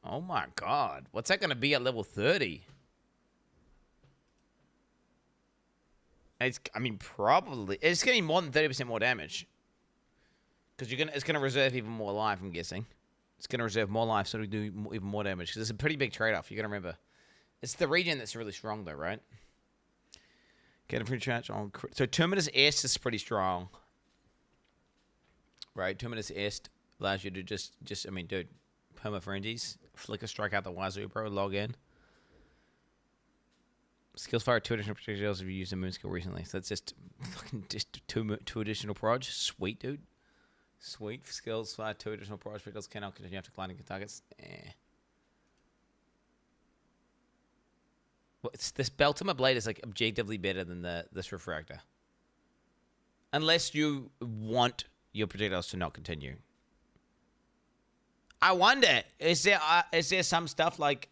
Speaker 1: Oh my god. What's that gonna be at level 30? I mean, probably. It's gonna be more than 30% more damage. Because it's gonna reserve even more life, I'm guessing. It's gonna reserve more life, so we do even more damage. Because it's a pretty big trade-off, you gotta remember. It's the regen that's really strong, though, right? Get a free charge on... So, Terminus Est is pretty strong. Right? Terminus Est allows you to just I mean, dude, perma-frenzies. Flicker Strike out the wazoo, bro. Log in. Skills fire 2 additional projectiles if you used a moon skill recently. So, that's just fucking two additional proj. Sweet, dude. Sweet. Skills fire 2 additional proj. Projectiles cannot continue after gliding targets. Well, this Beltima Blade is like objectively better than this Refractor. Unless you want your projectiles to not continue. I wonder, is there some stuff like...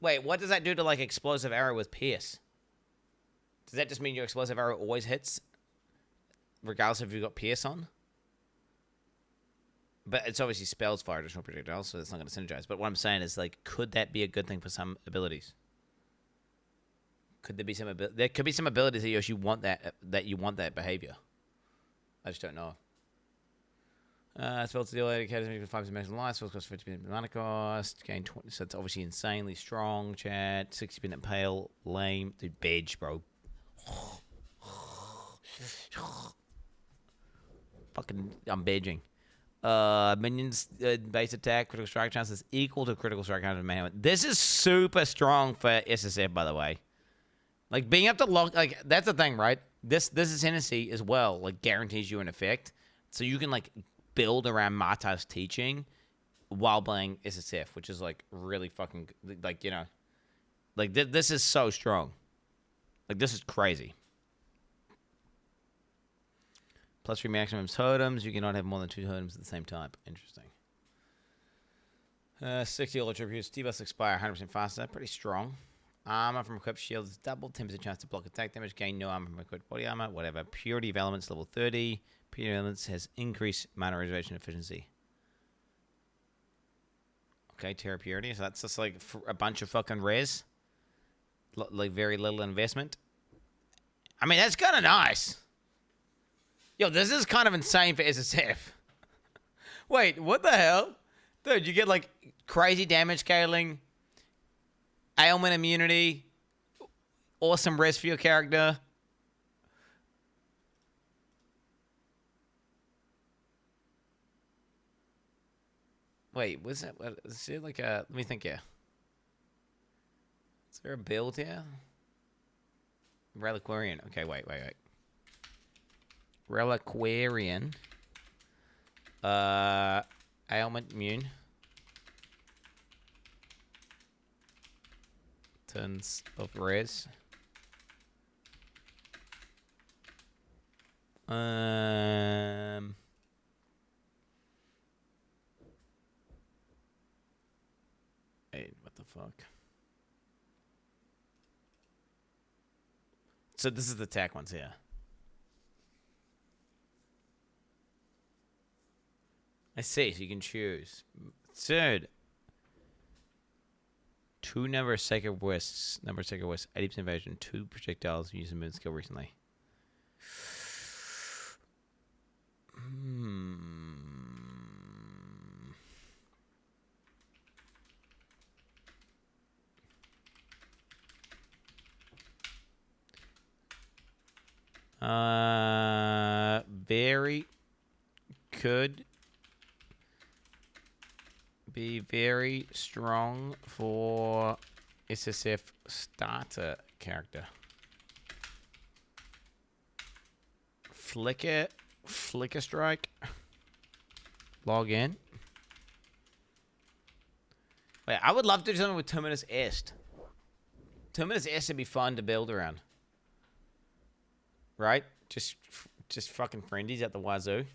Speaker 1: Wait, what does that do to like Explosive Arrow with Pierce? Does that just mean your Explosive Arrow always hits? Regardless if you've got Pierce on? But it's obviously spells fire additional projectiles, so it's not going to synergize. But what I'm saying is, like, could that be a good thing for some abilities? Could there be some there could be some abilities that you want that behavior. I just don't know. Spell to deal 8 academy with 5% maximum life. Spells cost 50% mana cost. Gain 20. So it's obviously insanely strong. Chat 60% pale. Lame. Dude, bedge, bro. Fucking, I'm bedging. Minions base attack critical strike chance is equal to critical strike chance of man. This is super strong for SSF, by the way. Like being able to log, like that's the thing, right? This ascendancy as well, like guarantees you an effect, so you can like build around Marta's teaching while playing SSF, which is like really fucking like, you know, like this is so strong. Like this is crazy. Plus 3 maximum totems. You cannot have more than 2 totems of the same type. Interesting. 60 all attributes. Debuffs expire 100% faster. Pretty strong. Armor from equipped shields is doubled. 10% chance to block attack damage. Gain no armor from equipped body armor. Whatever. Purity of elements level 30. Purity of elements has increased mana reservation efficiency. Okay, Terra Purity. So that's just like a bunch of fucking res. Like very little investment. I mean, that's kind of nice. Yo, this is kind of insane for SSF. Wait, what the hell? Dude, you get like crazy damage scaling, ailment immunity, awesome res for your character. Wait, was that? Is it like a? Let me think here. Is there a build here? Reliquarian. Okay, wait. Reliquarian. Ailment immune. Tons of res. Hey, what the fuck? So this is the attack ones here. I see, so you can choose. Third. 2 number of sacred wists. 80% evasion. 2 projectiles using move skill recently. Very could be very strong for SSF starter character. Flicker strike. Log in. Wait, I would love to do something with Terminus Est. Terminus Est would be fun to build around. Right? Just fucking friendies at the wazoo.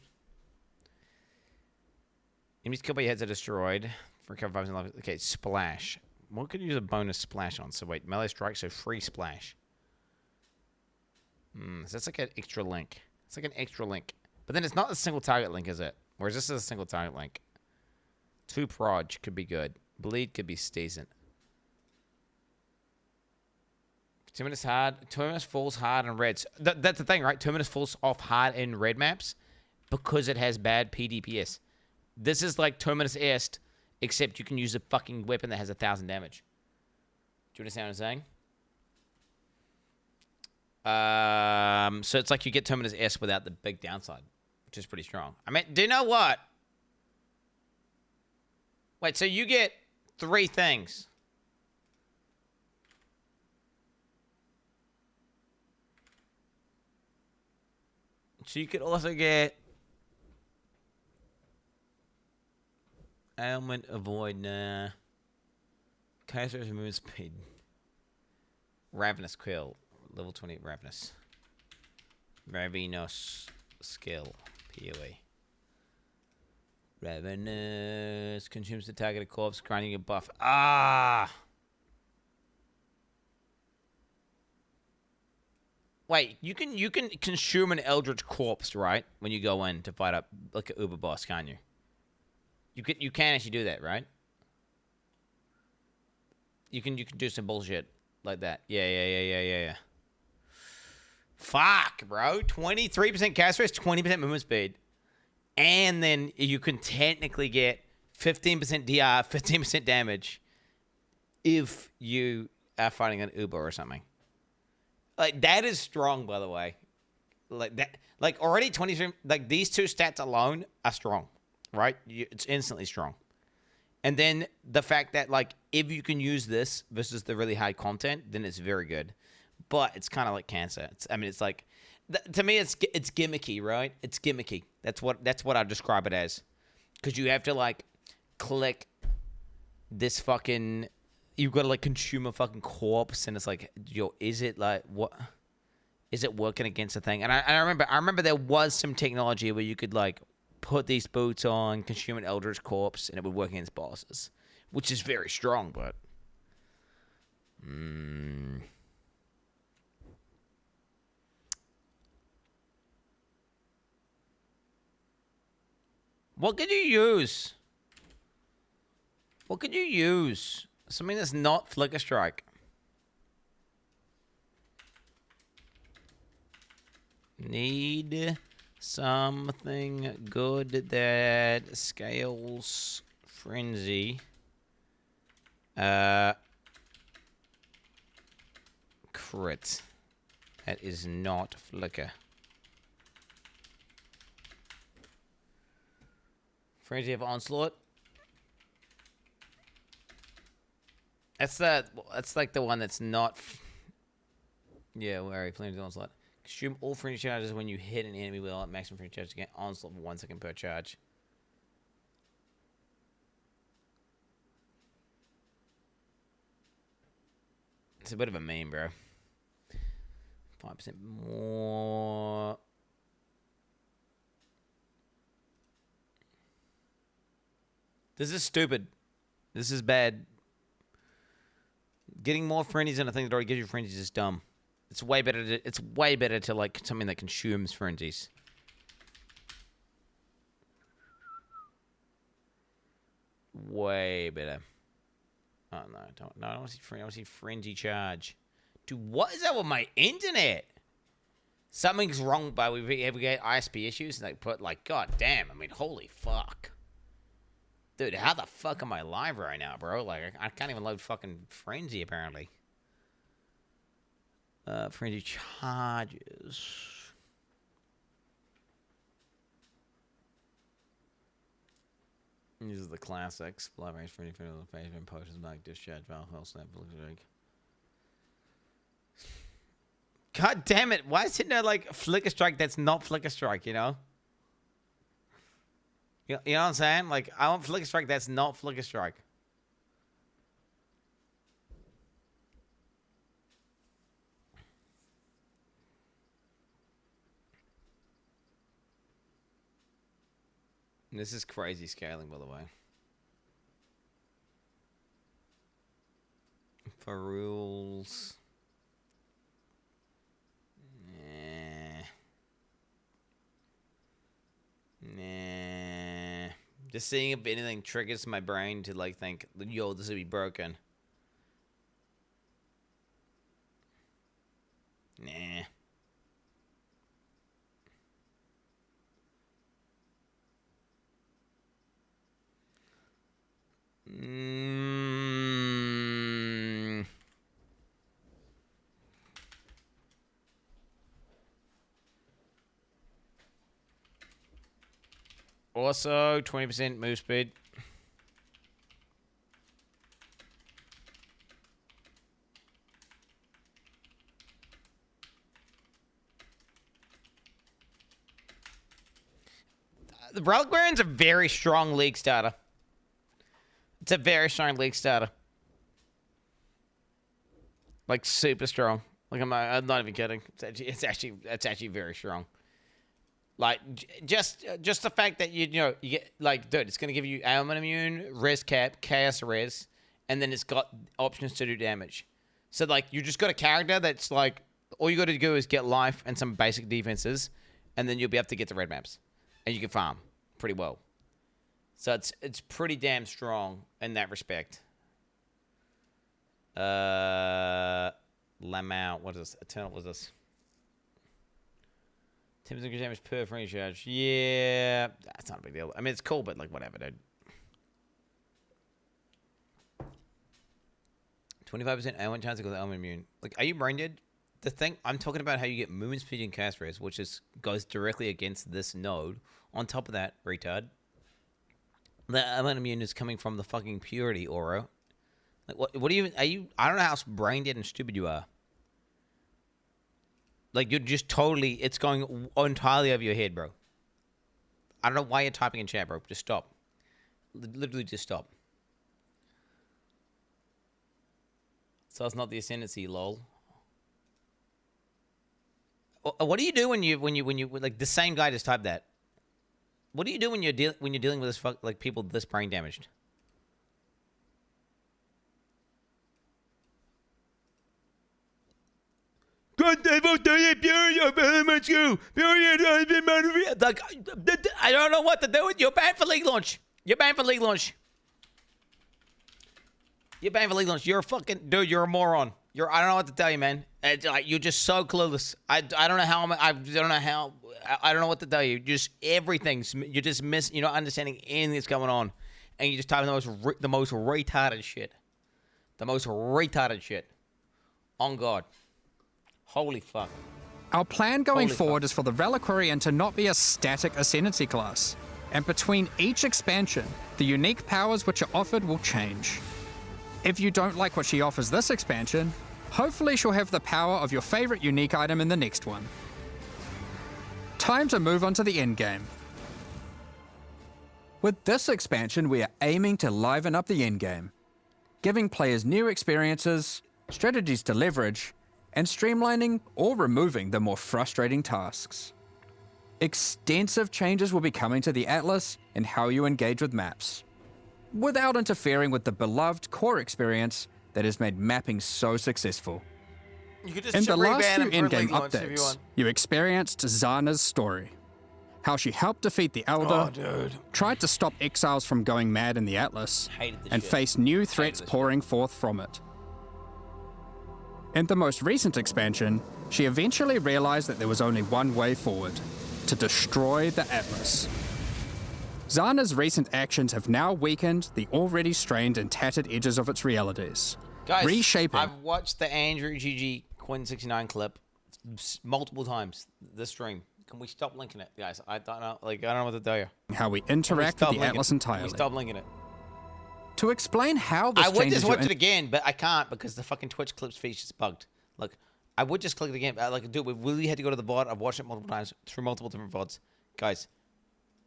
Speaker 1: Enemies killed by your heads are destroyed. For cover 5 life. Okay, splash. What could you use a bonus splash on? So wait, melee strike, so free splash. So that's like an extra link. It's like an extra link. But then it's not a single target link, is it? Whereas this is a single target link. 2 proj could be good. Bleed could be decent. Terminus hard. Terminus falls hard in reds. That's the thing, right? Terminus falls off hard in red maps because it has bad PDPS. This is like Terminus Est, except you can use a fucking weapon that has 1,000 damage. Do you understand what I'm saying? So it's like you get Terminus Est without the big downside, which is pretty strong. I mean, do you know what? Wait, so you get 3 things. So you could also get ailment, avoid, nah. Chaos remove speed. Ravenous quill. Level 20 Ravenous. Ravenous skill. PoE. Ravenous consumes the targeted corpse, grinding a buff. Ah! Wait, you can consume an Eldritch corpse, right? When you go in to fight up like an Uber boss, can't you? You can actually do that, right? You can do some bullshit like that. Yeah. Fuck, bro. 23% cast rate, 20% movement speed. And then you can technically get 15% DR, 15% damage if you are fighting an Uber or something. Like, that is strong, by the way. Like, that, like already 23, like, these 2 stats alone are strong, right? It's instantly strong. And then the fact that, like, if you can use this versus the really high content, then it's very good. But it's kind of like cancer. It's like, to me, it's gimmicky, right? It's gimmicky. That's what I describe it as. Because you have to, like, click this fucking... You've got to, like, consume a fucking corpse, and it's like, yo, is it, like, what... Is it working against a thing? And I remember there was some technology where you could, like, put these boots on, consume an Eldritch corpse, and it would work against bosses. Which is very strong, but... What could you use? What could you use? Something that's not Flicker Strike. Need something good that scales Frenzy. Crit. That is not Flicker. Frenzy of Onslaught. That's like the one that's not. Yeah, where are you playing the onslaught? Consume all fringe charges when you hit an enemy wheel at maximum fringe charge to get onslaught for 1 second per charge. It's a bit of a meme, bro. 5% more. This is stupid. This is bad. Getting more frenzies on a thing that already gives you frenzies is dumb. It's way better to like something that consumes frenzies. Way better. Oh no, I don't want to see frenzy charge. Dude, what is that with my internet? Something's wrong, but we get ISP issues and they put like, god damn, I mean, holy fuck. Dude, how the fuck am I live right now, bro? Like, I can't even load fucking frenzy apparently. Frenzy charges. These are the classics. Blood range, frenzy, phase, potions, back, discharge, valve, health, snap, flicker. God damn it! Why is it there like flicker strike? That's not flicker strike, you know. You know what I'm saying? Like, I want flicker strike. That's not flicker strike. This is crazy scaling, by the way. For rules. Nah. Just seeing if anything triggers my brain to like think, yo, this would be broken. Nah. Also, 20% move speed. The Relic Baron's a very strong league starter. It's a very strong league starter. Like, super strong. Like, I'm not even kidding. It's actually very strong. Like, just the fact that you get, like, dude, it's gonna give you ailment immune, res cap, chaos res, and then it's got options to do damage. So like, you just got a character that's like, all you got to do is get life and some basic defenses, and then you'll be able to get the red maps, and you can farm pretty well. So it's pretty damn strong in that respect. Lamau, what is this? Eternal, what is this? 10% damage per free charge. Yeah, that's not a big deal. I mean, it's cool, but like, whatever, dude. 25% ailment chance to go to ailment immune. Like, are you brain dead? The thing I'm talking about, how you get movement speed and cast res, which goes directly against this node. On top of that, retard, the ailment immune is coming from the fucking purity aura. Like, what do you? Are you? I don't know how brain dead and stupid you are. Like, you're just totally, it's going entirely over your head, bro. I don't know why you're typing in chat, bro. Just stop. Literally just stop. So it's not the ascendancy, lol. What do you do when you like, the same guy just typed that? What do you do when you're dealing with this like people this brain damaged? Like, I don't know what to do with you. You're banned for league launch. You're banned for league launch. You're banned for league launch. You're a fucking dude. You're a moron. I don't know what to tell you, man. You're just so clueless. I don't know how. I don't know how. I don't know what to tell you. Just everything's. You're just you're not understanding anything that's going on, and you just type the most retarded shit. The most retarded shit. On God. Holy fuck.
Speaker 8: Our plan going forward is for the Reliquarian to not be a static Ascendancy class, and between each expansion, the unique powers which are offered will change. If you don't like what she offers this expansion, Hopefully she'll have the power of your favorite unique item in the next one. Time to move on to the endgame. With this expansion, we are aiming to liven up the endgame, giving players new experiences, strategies to leverage, and streamlining or removing the more frustrating tasks. Extensive changes will be coming to the Atlas and how you engage with maps, without interfering with the beloved core experience that has made mapping so successful.
Speaker 1: You could just
Speaker 8: In the last
Speaker 1: reban
Speaker 8: few
Speaker 1: him for
Speaker 8: endgame
Speaker 1: League launch if you
Speaker 8: updates,
Speaker 1: want.
Speaker 8: you experienced Zana's story. How she helped defeat the Elder,
Speaker 1: Oh, dude.
Speaker 8: tried to stop exiles from going mad in the Atlas,
Speaker 1: Hated the
Speaker 8: and
Speaker 1: shit.
Speaker 8: faced new threats pouring forth from it. In the most recent expansion, she eventually realized that there was only one way forward: to destroy the Atlas. Zana's recent actions have now weakened the already strained and tattered edges of its realities,
Speaker 1: Guys,
Speaker 8: reshaping.
Speaker 1: I've watched the Andrew GG Quin69 clip multiple times this stream. Can we stop linking it, guys? I don't know what to tell you.
Speaker 8: How we interact with the Atlas
Speaker 1: Can
Speaker 8: entirely.
Speaker 1: we stop linking it?
Speaker 8: To explain how this
Speaker 1: I would
Speaker 8: changes
Speaker 1: just
Speaker 8: your
Speaker 1: watch it again, but I can't because the fucking Twitch clips feature's bugged. Look, I would just click it again. Dude, we really had to go to the VOD. I've watched it multiple times through multiple different VODs. Guys,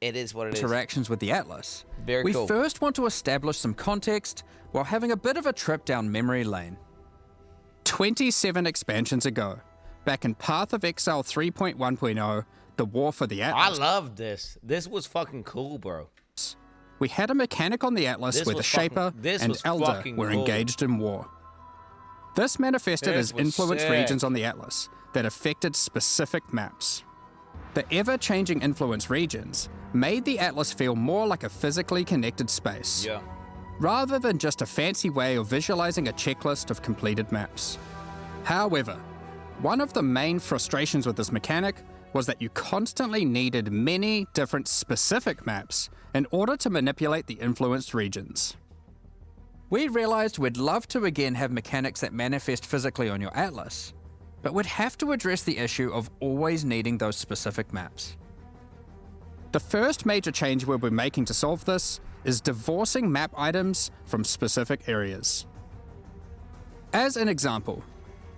Speaker 1: it is what it is.
Speaker 8: interactions with the Atlas.
Speaker 1: Very
Speaker 8: we
Speaker 1: cool.
Speaker 8: first want to establish some context while having a bit of a trip down memory lane. 27 expansions ago, back in Path of Exile 3.1.0, the War for the
Speaker 1: I
Speaker 8: Atlas,
Speaker 1: loved this. This was fucking cool, bro.
Speaker 8: we had a mechanic on the Atlas
Speaker 1: This
Speaker 8: where the
Speaker 1: was fucking-
Speaker 8: Shaper
Speaker 1: this
Speaker 8: and
Speaker 1: was
Speaker 8: Elder
Speaker 1: fucking
Speaker 8: were
Speaker 1: cool.
Speaker 8: engaged in war. This manifested
Speaker 1: This
Speaker 8: as
Speaker 1: was
Speaker 8: influence
Speaker 1: sick.
Speaker 8: regions on the Atlas that affected specific maps. The ever-changing influence regions made the Atlas feel more like a physically connected space,
Speaker 1: Yeah.
Speaker 8: rather than just a fancy way of visualizing a checklist of completed maps. However, one of the main frustrations with this mechanic was that you constantly needed many different specific maps in order to manipulate the influenced regions. We realized we'd love to again have mechanics that manifest physically on your Atlas, but we'd have to address the issue of always needing those specific maps. The first major change we'll be making to solve this is divorcing map items from specific areas. As an example,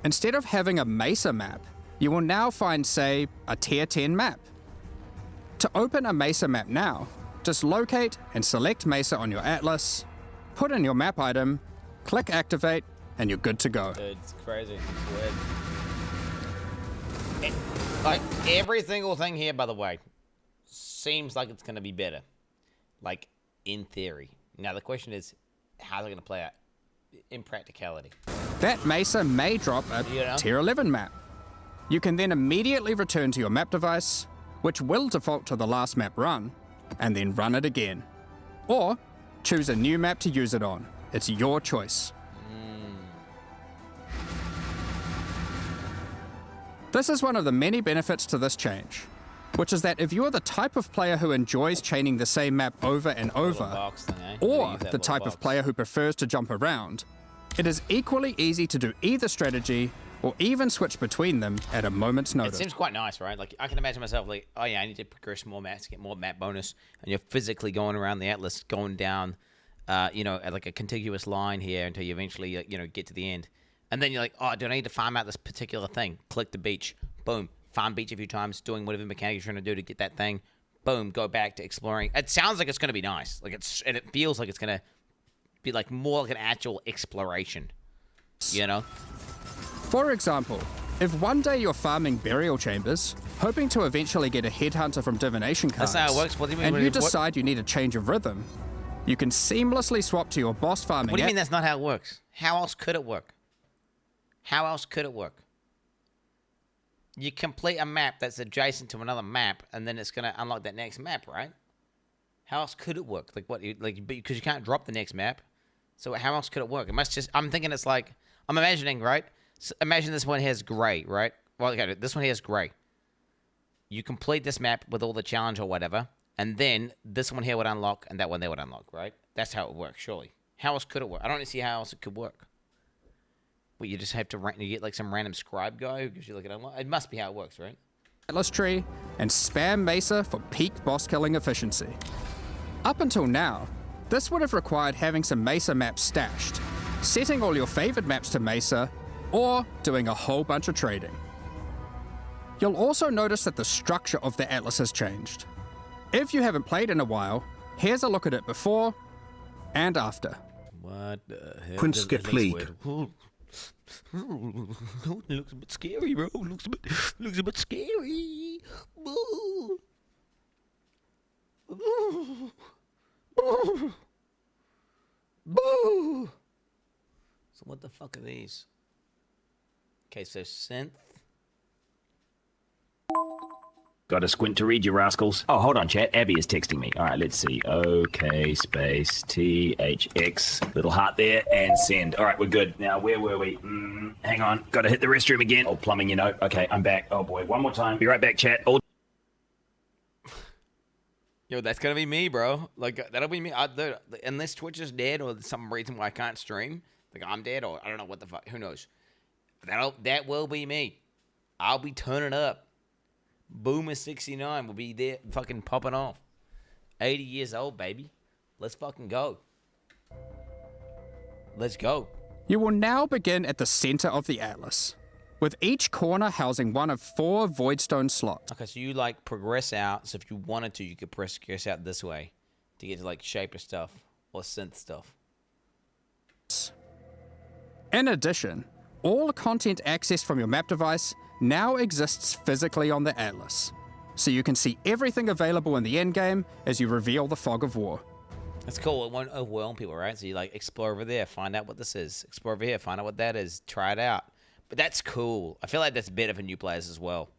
Speaker 8: instead of having a Mesa map, you will now find, say, a Tier 10 map. To open a Mesa map now, just locate and select Mesa on your Atlas, put in your map item, click activate, and you're good to go.
Speaker 1: Dude, it's crazy. It's weird. Like, every single thing here, by the way, seems like it's going to be better. Like, in theory. Now, the question is, how's it going to play out in practicality?
Speaker 8: That Mesa may drop a Tier 11 map. You can then immediately return to your map device, which will default to the last map run, and then run it again. Or choose a new map to use it on. It's your choice. This is one of the many benefits to this change, which is that if you're the type of player who enjoys chaining the same map over and over,
Speaker 1: box thing, eh?
Speaker 8: or
Speaker 1: Use that
Speaker 8: the
Speaker 1: little
Speaker 8: type
Speaker 1: box.
Speaker 8: of player who prefers to jump around, it is equally easy to do either strategy or even switch between them at a moment's
Speaker 1: It
Speaker 8: notice.
Speaker 1: seems quite nice, right? Like, I can imagine myself like, oh yeah, I need to progress more maps, get more map bonus, and you're physically going around the Atlas, going down, at like a contiguous line here until you eventually, get to the end. And then you're like, oh, do I need to farm out this particular thing? Click the beach. Boom. Farm beach a few times, doing whatever mechanic you're trying to do to get that thing. Boom. Go back to exploring. It sounds like it's going to be nice. And it feels like it's going to be like more like an actual exploration.
Speaker 8: For example, if one day you're farming burial chambers, hoping to eventually get a headhunter from divination cards,
Speaker 1: That's how it works. What do you mean?
Speaker 8: and you decide you need a change of rhythm, you can seamlessly swap to your boss farming.
Speaker 1: What do you mean that's not how it works? How else could it work? How else could it work? You complete a map that's adjacent to another map, and then it's going to unlock that next map, right? How else could it work? Because you can't drop the next map. So how else could it work? It must just. I'm thinking it's like I'm imagining, right? So imagine this one has gray, right? Well, okay, this one has gray. You complete this map with all the challenge or whatever, and then this one here would unlock, and that one there would unlock, right? That's how it works, surely. How else could it work? I don't see how else it could work. Well, you just have to you get like some random scribe guy who gives you like an unlock. It must be how it works, right?
Speaker 8: Atlas tree and spam Mesa for peak boss killing efficiency. Up until now, this would have required having some Mesa maps stashed, setting all your favored maps to Mesa, or doing a whole bunch of trading. You'll also notice that the structure of the atlas has changed. If you haven't played in a while, here's a look at it before and after.
Speaker 1: What the hell?
Speaker 10: Quin skip lead.
Speaker 1: Looks a bit scary, bro. Looks a bit scary. Boo. Boo. Boo. Boo. So what the fuck are these? Okay, so synth.
Speaker 12: Got a squint to read, you rascals. Oh, hold on, chat. Abby is texting me. All right, let's see. OK, space, THX, little heart there, and send. All right, we're good. Now, where were we? Hang on. Got to hit the restroom again. Oh, plumbing, you know. Okay, I'm back. Oh, boy. One more time. Be right back, chat.
Speaker 1: Yo, that's gonna be me, bro. Like, that'll be me. Unless Twitch is dead or there's some reason why I can't stream. Like, I'm dead or I don't know what the fuck. Who knows? That will be me. I'll be turning up. Boomer69 will be there fucking popping off. 80 years old, baby. Let's fucking go. Let's go.
Speaker 8: You will now begin at the center of the atlas, with each corner housing one of 4 voidstone slots.
Speaker 1: Okay, so you like progress out. So if you wanted to, you could progress out this way to get to like shaper stuff or synth stuff.
Speaker 8: In addition, all content accessed from your map device now exists physically on the atlas, so you can see everything available in the endgame as you reveal the fog of war.
Speaker 1: That's cool. It won't overwhelm people, right? So you like explore over there, find out what this is. Explore over here, find out what that is. Try it out. But that's cool. I feel like that's better for new players as well.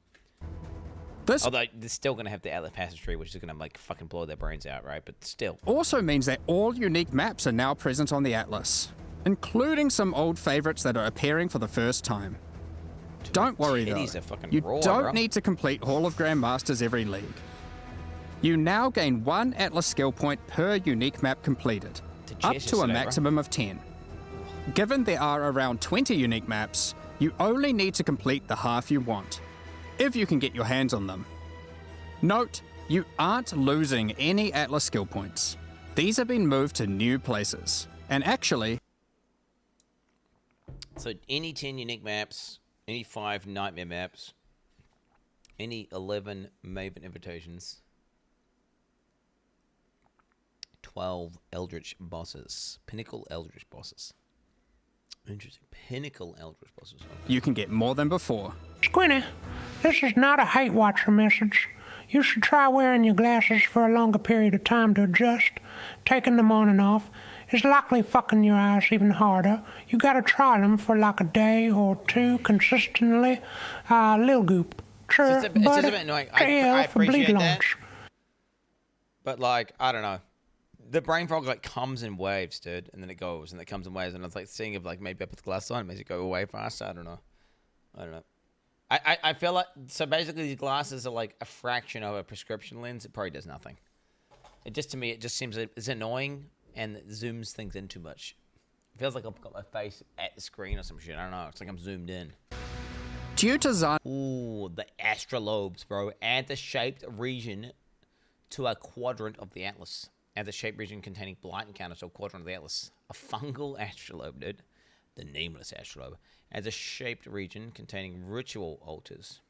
Speaker 1: Although they're still gonna have the Atlas Passage Tree, which is gonna like fucking blow their brains out, right? But still.
Speaker 8: Also means that all unique maps are now present on the atlas, including some old favorites that are appearing for the first time. Don't worry though, you don't need to complete Hall of Grandmasters every league. You now gain 1 Atlas skill point per unique map completed, up to a maximum of 10. Given there are around 20 unique maps, you only need to complete the half you want, if you can get your hands on them. Note, you aren't losing any Atlas skill points. These have been moved to new places, and actually...
Speaker 1: So any 10 unique maps, any 5 Nightmare maps, any 11 Maven invitations, 12 Eldritch bosses, Pinnacle Eldritch bosses. Interesting. Pinnacle Eldritch bosses. Okay.
Speaker 8: You can get more than before.
Speaker 16: Squinty, this is not a hate watcher message. You should try wearing your glasses for a longer period of time to adjust. Taking them on and off is likely fucking your eyes even harder. You gotta try them for like a day or 2 consistently. Lil Goop. Sure,
Speaker 1: it's just a bit annoying. I appreciate that. But like, I don't know. The brain fog like comes in waves, dude, and then it goes, and it comes in waves, and it's like seeing if like maybe I put the glass on, it makes it go away faster. I don't know. I feel like, so basically these glasses are like a fraction of a prescription lens. It probably does nothing. It just, to me, it just seems it's annoying and it zooms things in too much. It feels like I've got my face at the screen or some shit. I don't know. It's like I'm zoomed in.
Speaker 8: Due to Zana...
Speaker 1: Ooh, the astrolobes, bro. Add the shaped region to a quadrant of the atlas. Add the shaped region containing blight encounters to a quadrant of the atlas. A fungal astrolabe, dude. The nameless astrolabe. Adds a shaped region containing ritual altars.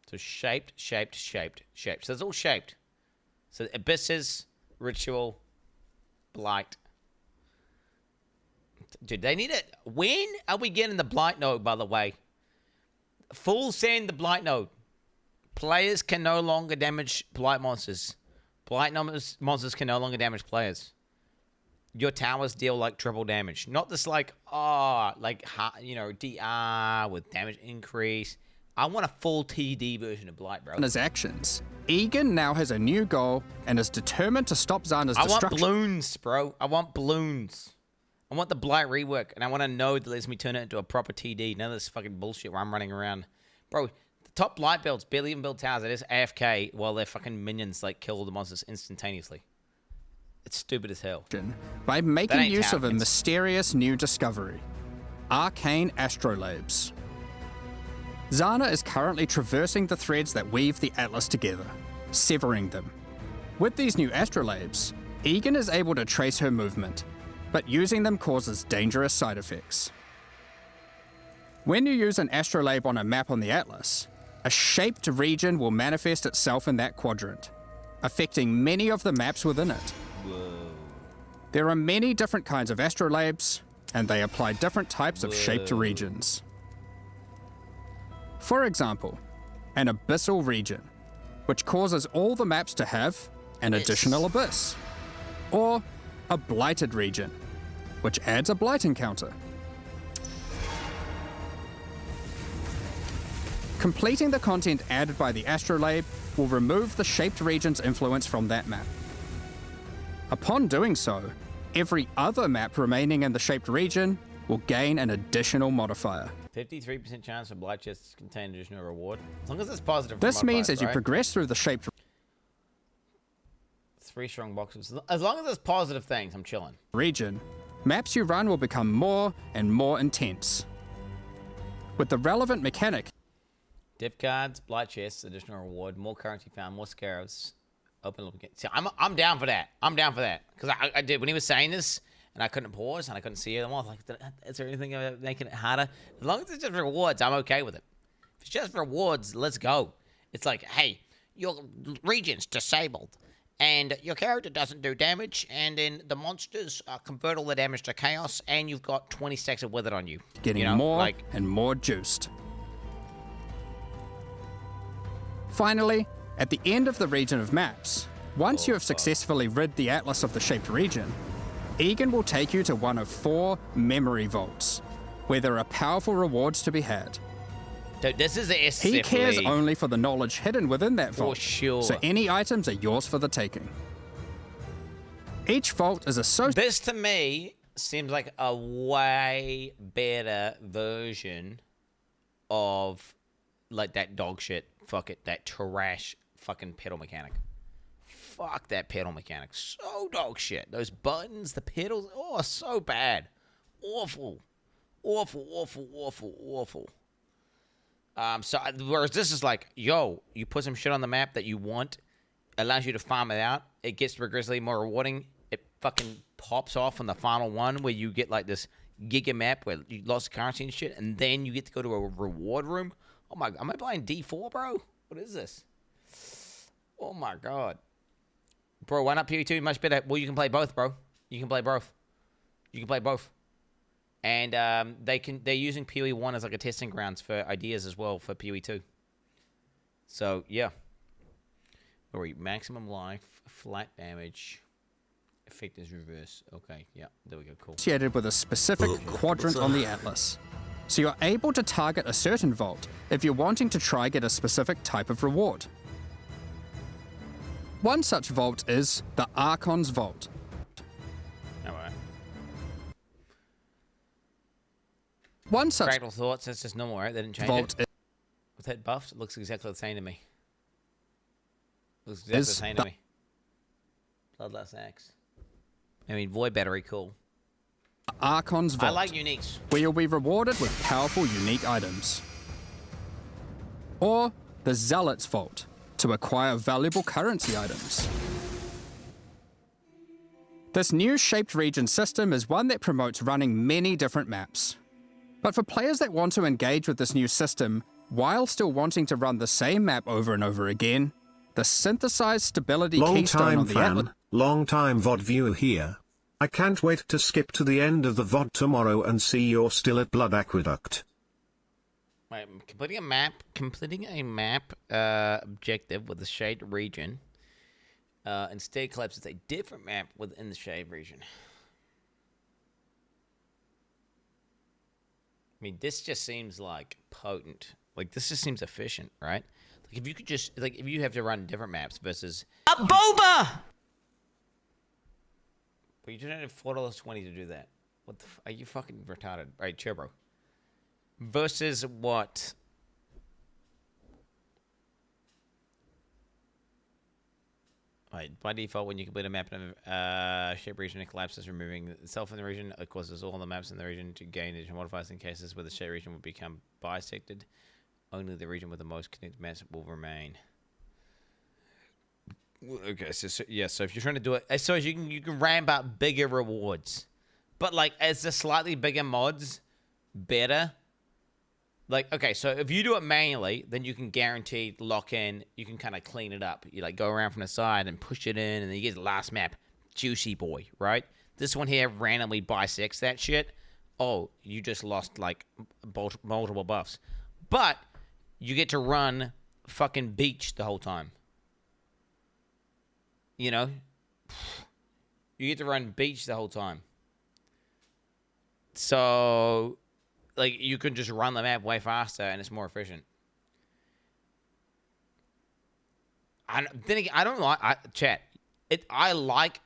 Speaker 1: So shaped. So it's all shaped. So abysses, ritual, blight. Dude, they need it. When are we getting the blight node, by the way? Full send the blight node. Players can no longer damage blight monsters. Blight monsters can no longer damage players. Your towers deal like triple damage. Not this like, DR with damage increase. I want a full TD version of Blight, bro.
Speaker 8: His actions. Egan now has a new goal and is determined to stop Xana's destruction.
Speaker 1: I want balloons, bro. I want balloons. I want the Blight rework, and I want a node that lets me turn it into a proper TD. None of this fucking bullshit where I'm running around. Bro, the top Blight builds barely even build towers. It is AFK while their fucking minions like kill the monsters instantaneously. It's stupid as hell.
Speaker 8: By making use of a mysterious new discovery, arcane astrolabes. Xana is currently traversing the threads that weave the Atlas together, severing them. With these new astrolabes, Egan is able to trace her movement, but using them causes dangerous side effects. When you use an astrolabe on a map on the Atlas, a shaped region will manifest itself in that quadrant, affecting many of the maps within it.
Speaker 1: Whoa.
Speaker 8: There are many different kinds of astrolabes, and they apply different types of shaped regions. For example, an abyssal region, which causes all the maps to have an additional abyss. Or a blighted region, which adds a blight encounter. Completing the content added by the astrolabe will remove the shaped region's influence from that map. Upon doing so, every other map remaining in the shaped region will gain an additional modifier.
Speaker 1: 53% chance of blight chests contain additional reward. As long as it's positive.
Speaker 8: This means as you progress through the shaped
Speaker 1: 3 strong boxes. As long as it's positive things, I'm chilling.
Speaker 8: Region, maps you run will become more and more intense. With the relevant mechanic,
Speaker 1: Div cards, blight chests, additional reward, more currency found, more scarabs. Open up again. See, I'm down for that. I'm down for that. Because I did, when he was saying this, and I couldn't pause, and I couldn't see it, I was like, is there anything about making it harder? As long as it's just rewards, I'm okay with it. If it's just rewards, let's go. It's like, hey, your region's disabled, and your character doesn't do damage, and then the monsters convert all the damage to chaos, and you've got 20 stacks of Withered on you.
Speaker 8: Getting more and more juiced. Finally, at the end of the region of maps, once you have successfully rid the Atlas of the shaped region, Egan will take you to one of 4 memory vaults, where there are powerful rewards to be had.
Speaker 1: Dude, this is the SCF
Speaker 8: He cares
Speaker 1: league.
Speaker 8: only for the knowledge hidden within that vault,
Speaker 1: For sure.
Speaker 8: so any items are yours for the taking. Each vault is associated.
Speaker 1: This to me seems like a way better version of like that dog shit. Fuck it, that trash fucking pedal mechanic. Fuck that pedal mechanic. So dog shit. Those buttons, the pedals, oh, so bad. Awful. Awful, awful, awful, awful. So whereas this is like, yo, you put some shit on the map that you want, allows you to farm it out. It gets progressively more rewarding. It fucking pops off on the final one where you get like this giga map where you lost currency and shit, and then you get to go to a reward room. Oh my, am I playing D4, bro? What is this? Oh my god. Bro, why not PoE2? Much better. Well, you can play both, bro. You can play both. You can play both. And they're using PoE1 as like a testing grounds for ideas as well for PoE2. So, yeah. Maximum life, flat damage, effect is reverse. Okay, yeah, there we go, cool.
Speaker 8: Associated with a specific quadrant on the Atlas. So you're able to target a certain vault if you're wanting to try get a specific type of reward. One such vault is the Archon's Vault.
Speaker 1: Alright.
Speaker 8: One such
Speaker 1: Practical thoughts, that's just normal, right? They didn't change
Speaker 8: vault
Speaker 1: it. With that buffed, it looks exactly the same to me. Looks exactly the same to me. Bloodlust Axe. I mean, Void Battery, cool.
Speaker 8: Archon's Vault.
Speaker 1: I like uniques.
Speaker 8: Where you'll be rewarded with powerful unique items. Or the Zealot's Vault, to acquire valuable currency items. This new shaped region system is one that promotes running many different maps. But for players that want to engage with this new system while still wanting to run the same map over and over again, the synthesized stability keystone on the Atlas.
Speaker 10: Long-time VOD viewer here. I can't wait to skip to the end of the VOD tomorrow and see you're still at Blood Aqueduct.
Speaker 1: Right, completing a map objective with the shade region instead collapses a different map within the shade region. I mean, this just seems like potent. Like, this just seems efficient, right? Like, if you could just, like, if you have to run different maps versus a boba. But you don't have $4.20 to do that. What the are you fucking retarded? Right, chill, bro. Versus what? Right, by default, when you complete a map in a shape region, it collapses, removing itself in the region. It causes all the maps in the region to gain additional modifiers in cases where the shape region will become bisected. Only the region with the most connected maps will remain. Okay, so yeah, so if you're trying to do it, so you can ramp up bigger rewards, but like as the slightly bigger mods better, Like, okay, so if you do it manually, then you can guarantee lock in. You can kind of clean it up. You like go around from the side and push it in, and then you get the last map, juicy boy, right? This one here randomly bisects that shit. Oh, you just lost like multiple buffs, but you get to run fucking beach the whole time. You know, you get to run beach the whole time. So, like, you can just run the map way faster and it's more efficient. Then again, I don't like chat. I like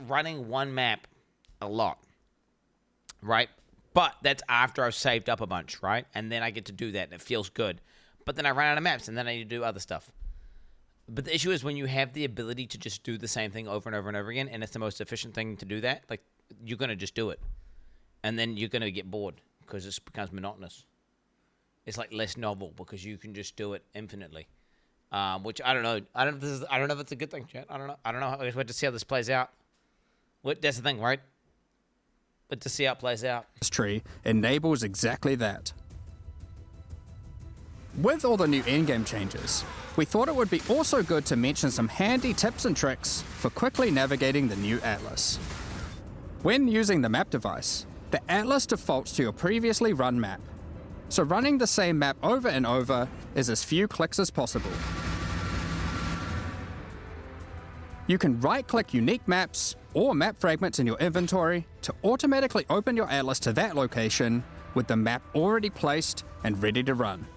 Speaker 1: running one map a lot, right? But that's after I've saved up a bunch, right? And then I get to do that and it feels good. But then I run out of maps and then I need to do other stuff. But the issue is when you have the ability to just do the same thing over and over and over again, and it's the most efficient thing to do that, like, you're going to just do it. And then you're going to get bored because it becomes monotonous. It's like less novel because you can just do it infinitely. Which I don't know. I don't know if it's a good thing, chat. I don't know. I just wait to see how this plays out. That's the thing, right? But to see how it plays out.
Speaker 8: This tree enables exactly that. With all the new endgame changes, we thought it would be also good to mention some handy tips and tricks for quickly navigating the new Atlas. When using the map device, the Atlas defaults to your previously run map, so running the same map over and over is as few clicks as possible. You can right-click unique maps or map fragments in your inventory to automatically open your Atlas to that location with the map already placed and ready to run.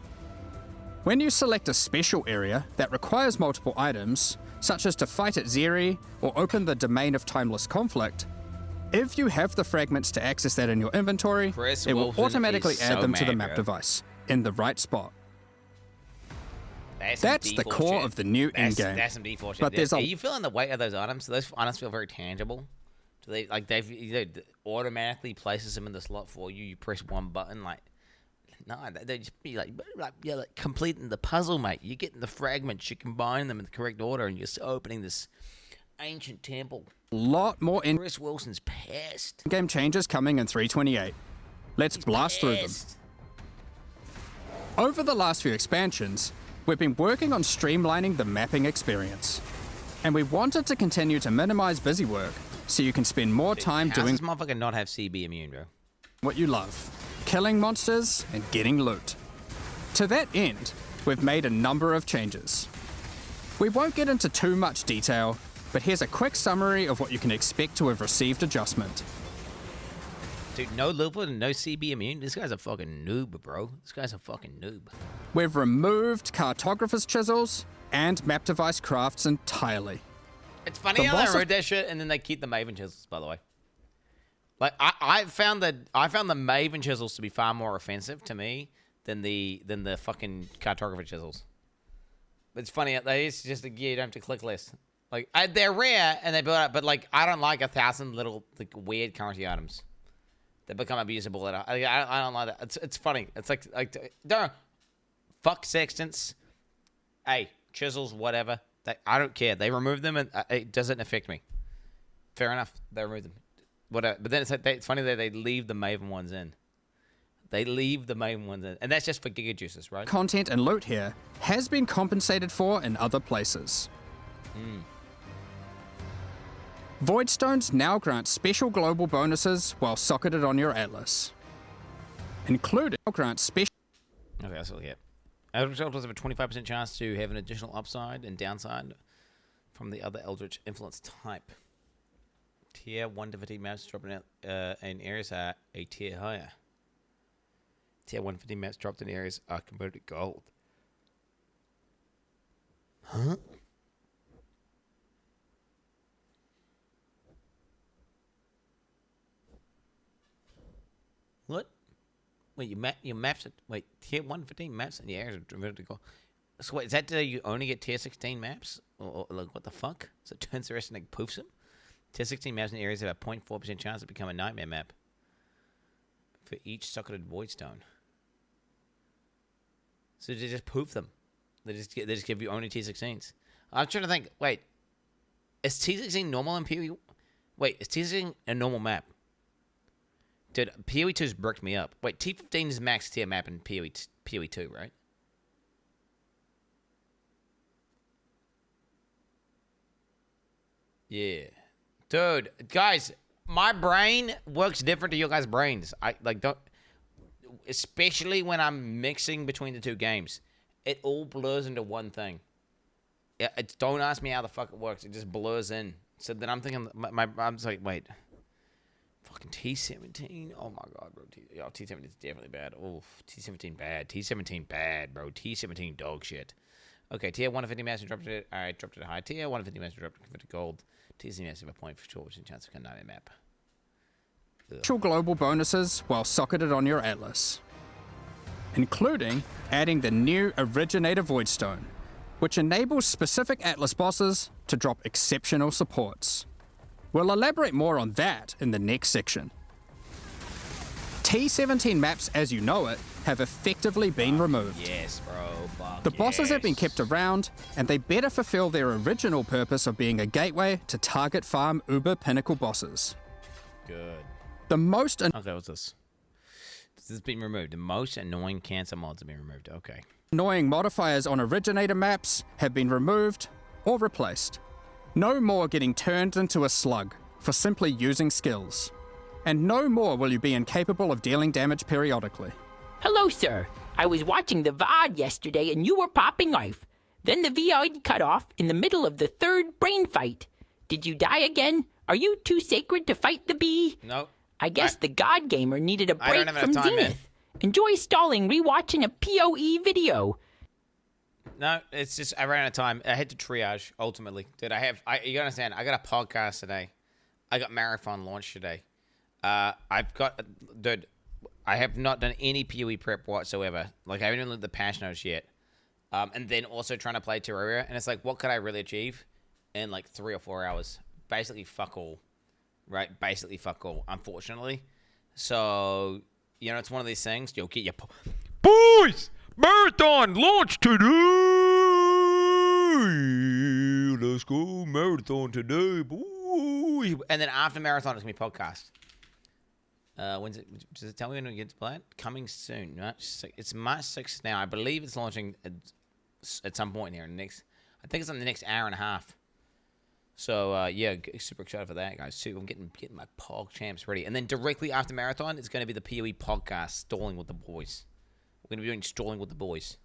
Speaker 8: When you select a special area that requires multiple items, such as to fight at Zeri or open the Domain of Timeless Conflict, if you have the fragments to access that in your inventory, it will automatically add them to the map device in the right spot. That's the core of the new endgame.
Speaker 1: That's some default shit.
Speaker 8: But there's
Speaker 1: Are you feeling the weight of those items? Do those items feel very tangible? Do they they've automatically places them in the slot for you? You press one button, like no, they just be like completing the puzzle, mate. You're getting the fragments, you combine them in the correct order, and you're opening this ancient temple.
Speaker 8: A lot more in
Speaker 1: Chris Wilson's pissed.
Speaker 8: Game changes coming in 3.28. Let's blast through them. Over the last few expansions, we've been working on streamlining the mapping experience. And we wanted to continue to minimize busy work so you can spend more time doing
Speaker 1: this motherfucker not have CB immune, bro?
Speaker 8: What you love, killing monsters and getting loot. To that end, we've made a number of changes. We won't get into too much detail, but here's a quick summary of what you can expect to have received adjustment.
Speaker 1: Dude, no Lupa and no CB immune? This guy's a fucking noob, bro. This guy's a fucking noob.
Speaker 8: We've removed cartographer's chisels and map device crafts entirely.
Speaker 1: It's funny how they wrote that shit and then they keep the Maven chisels, by the way. Like I found the Maven chisels to be far more offensive to me than the fucking cartographer chisels. It's funny, it's just a gear you don't have to click less. Like they're rare and they build up, but like I don't like 1,000 little like weird currency items that become abusable. I don't like that. It's funny. It's like don't fuck sextants. Hey, chisels, whatever. I don't care. They remove them and it doesn't affect me. Fair enough. They remove them. Whatever. But then it's like it's funny that they leave the Maven ones in. They leave the Maven ones in, and that's just for Giga Juices, right?
Speaker 8: Content and loot here has been compensated for in other places. Voidstones now grant special global bonuses while socketed on your Atlas, including grant special.
Speaker 1: Okay, that's all we get. Eldritch Ultras have a 25% chance to have an additional upside and downside from the other Eldritch Influence type. Tier 1 to 15 maps dropping out in areas are a tier higher. Tier 150 maps dropped in areas are converted to gold. Huh? What? Wait, your maps are, wait, tier 115 maps and the areas are converted to gold. So wait, is that you only get tier 16 maps? Or like what the fuck? So it turns the rest and like poofs them? Tier 16 maps and areas have a 0.4% chance to become a nightmare map for each socketed voidstone. So they just poof them. They just give you only tier 16s. I'm trying to think. Wait, is tier 16 normal Imperial? Wait, is tier 16 a normal map? Dude, PoE 2's bricked me up. Wait, T15 is max tier map in PoE 2, right? Yeah. Dude, guys, my brain works different to your guys' brains. I don't, especially when I'm mixing between the two games. It all blurs into one thing. Don't ask me how the fuck it works. It just blurs in. So then I'm thinking, I'm just like, wait. Fucking T17. Oh my god, bro. T17 is definitely bad. Oh, T17 bad. T17 bad, bro. T17 dog shit. Okay, tier 150 master dropped it. Alright, dropped it high. Tier 150 master dropped it to gold. T17 master a point for sure, which is a chance of a nightmare map.
Speaker 8: Actual global bonuses while socketed on your Atlas, including adding the new Originator Voidstone, which enables specific Atlas bosses to drop exceptional supports. We'll elaborate more on that in the next section. T17 maps as you know it have effectively been removed.
Speaker 1: Yes, bro. Fuck
Speaker 8: the bosses have been
Speaker 1: yes.
Speaker 8: kept around, and they better fulfill their original purpose of being a gateway to target farm uber pinnacle bosses.
Speaker 1: Good.
Speaker 8: The most
Speaker 1: okay, what's this? This has been removed. The most annoying cancer mods have been removed. Okay.
Speaker 8: annoying modifiers on Originator maps have been removed or replaced. No more getting turned into a slug for simply using skills. And no more will you be incapable of dealing damage periodically.
Speaker 17: Hello, sir. I was watching the VOD yesterday and you were popping off. Then the VOD cut off in the middle of the third brain fight. Did you die again? Are you too sacred to fight the bee?
Speaker 1: Nope.
Speaker 17: I guess the God Gamer needed a break from
Speaker 1: time,
Speaker 17: Zenith.
Speaker 1: man.
Speaker 17: Enjoy stalling rewatching a PoE video.
Speaker 1: No, it's just I ran out of time. I had to triage ultimately. Dude, you gotta understand, I got a podcast today. I got marathon launch today. Dude, I have not done any PoE prep whatsoever. Like I haven't even looked at the patch notes yet. And then also trying to play Terraria, and it's like, what could I really achieve in like 3 or 4 hours? Basically, fuck all. Right? Basically, fuck all. Unfortunately, so you know, it's one of these things. You'll get your boys marathon launch today. Let's go marathon today, boy. And then after marathon, it's gonna be podcast. When's it? Does it tell me when we get to play it? Coming soon. It's March 6th now. I believe it's launching at some point here in the next. I think it's in the next hour and a half. So yeah, super excited for that, guys. I'm getting my Pog Champs ready, and then directly after marathon, it's going to be the PoE podcast, Stalling with the Boys. We're going to be doing Stalling with the Boys.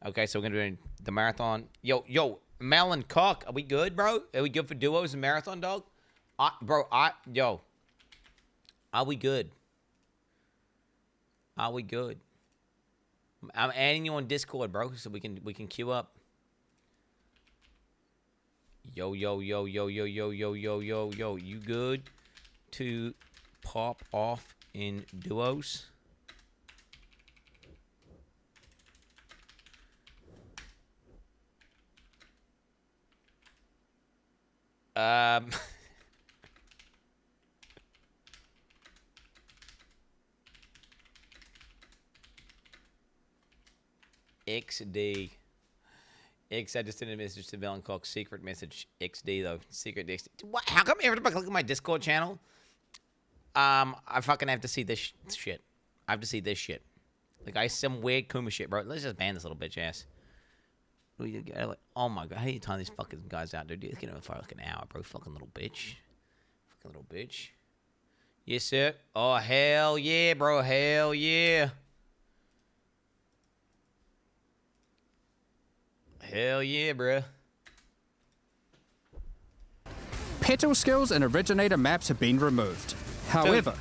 Speaker 1: Okay, so we're going to be doing the marathon. Yo, Mel and Cock, are we good, bro? Are we good for duos and marathon, dog? Are we good? Are we good? I'm adding you on Discord, bro, so we can queue up. Yo, you good to pop off in duos? XD. I just sent a message to Valencock. Secret message. XD though. Secret XD. What? How come every time I click on my Discord channel, I fucking have to see this shit. I have to see this shit. Like some weird Kuma shit, bro. Let's just ban this little bitch ass. Oh my god, how do you time these fucking guys out, dude? It's getting over for like an hour, bro. Fucking little bitch. Fucking little bitch. Yes, sir. Oh hell yeah, bro. Hell yeah. Hell yeah, bruh.
Speaker 8: Petal skills and Originator maps have been removed. However,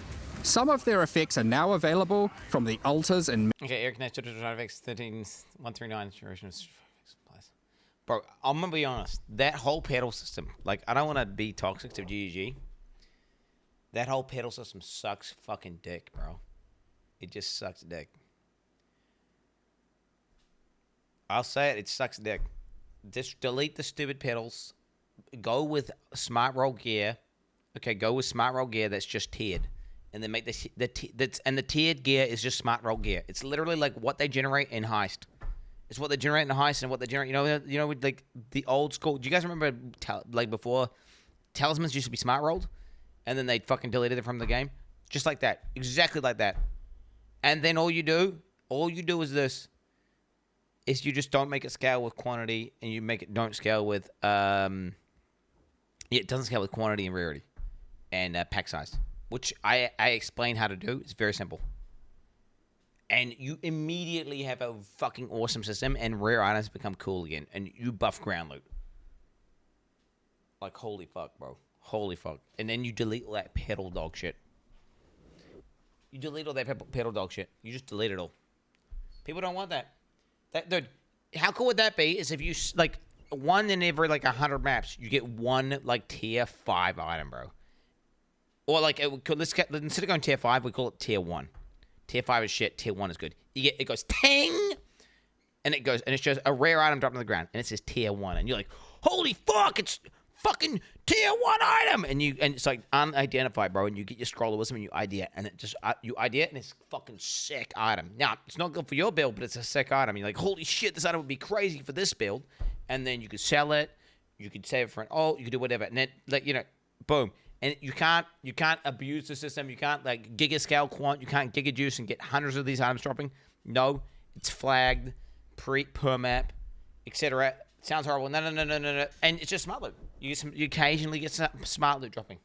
Speaker 8: some of their effects are now available from the altars and...
Speaker 1: Okay, Air Connect, FX 13139. Bro, I'm gonna be honest. That whole pedal system, like, I don't want to be toxic to GG. That whole pedal system sucks fucking dick, bro. It just sucks dick. I'll say it sucks dick. Just delete the stupid pedals. Go with smart roll gear. Okay, go with smart roll gear that's just tiered. And then make the tiered gear is just smart roll gear. It's literally like what they generate in Heist. It's what they generate in Heist and what they generate, you know, like the old school. Do you guys remember like before talismans used to be smart rolled and then they fucking deleted it from the game? Just like that. Exactly like that. And then all you do is this. Is you just don't make it scale with quantity, and you make it don't scale with it doesn't scale with quantity and rarity and pack size, which I explain how to do. It's very simple. And you immediately have a fucking awesome system, and rare items become cool again, and you buff ground loot. Like, holy fuck, bro. Holy fuck. And then you delete all that pedal dog shit. You delete all that pedal dog shit. You just delete it all. People don't want that. Dude, how cool would that be? Is if you like one in every like 100 maps, you get one like tier 5 item, bro. Or like instead of going tier 5, we call it tier 1. Tier 5 is shit. Tier 1 is good. It goes ting, and it shows a rare item dropped on the ground, and it says tier 1, and you're like, holy fuck, it's fucking tier 1 item, and it's like unidentified, bro, and you get your scroll of wisdom and you ID it, and it just you ID it, and it's fucking sick item. Now it's not good for your build, but it's a sick item. You're like, holy shit, this item would be crazy for this build, and then you could sell it, you could save it for an ult, you could do whatever, and then like boom. And you can't abuse the system. You can't like giga scale quant. You can't giga juice and get hundreds of these items dropping. No, it's flagged, per map, etc. Sounds horrible. No. And it's just smart loot. You occasionally get some smart loot dropping.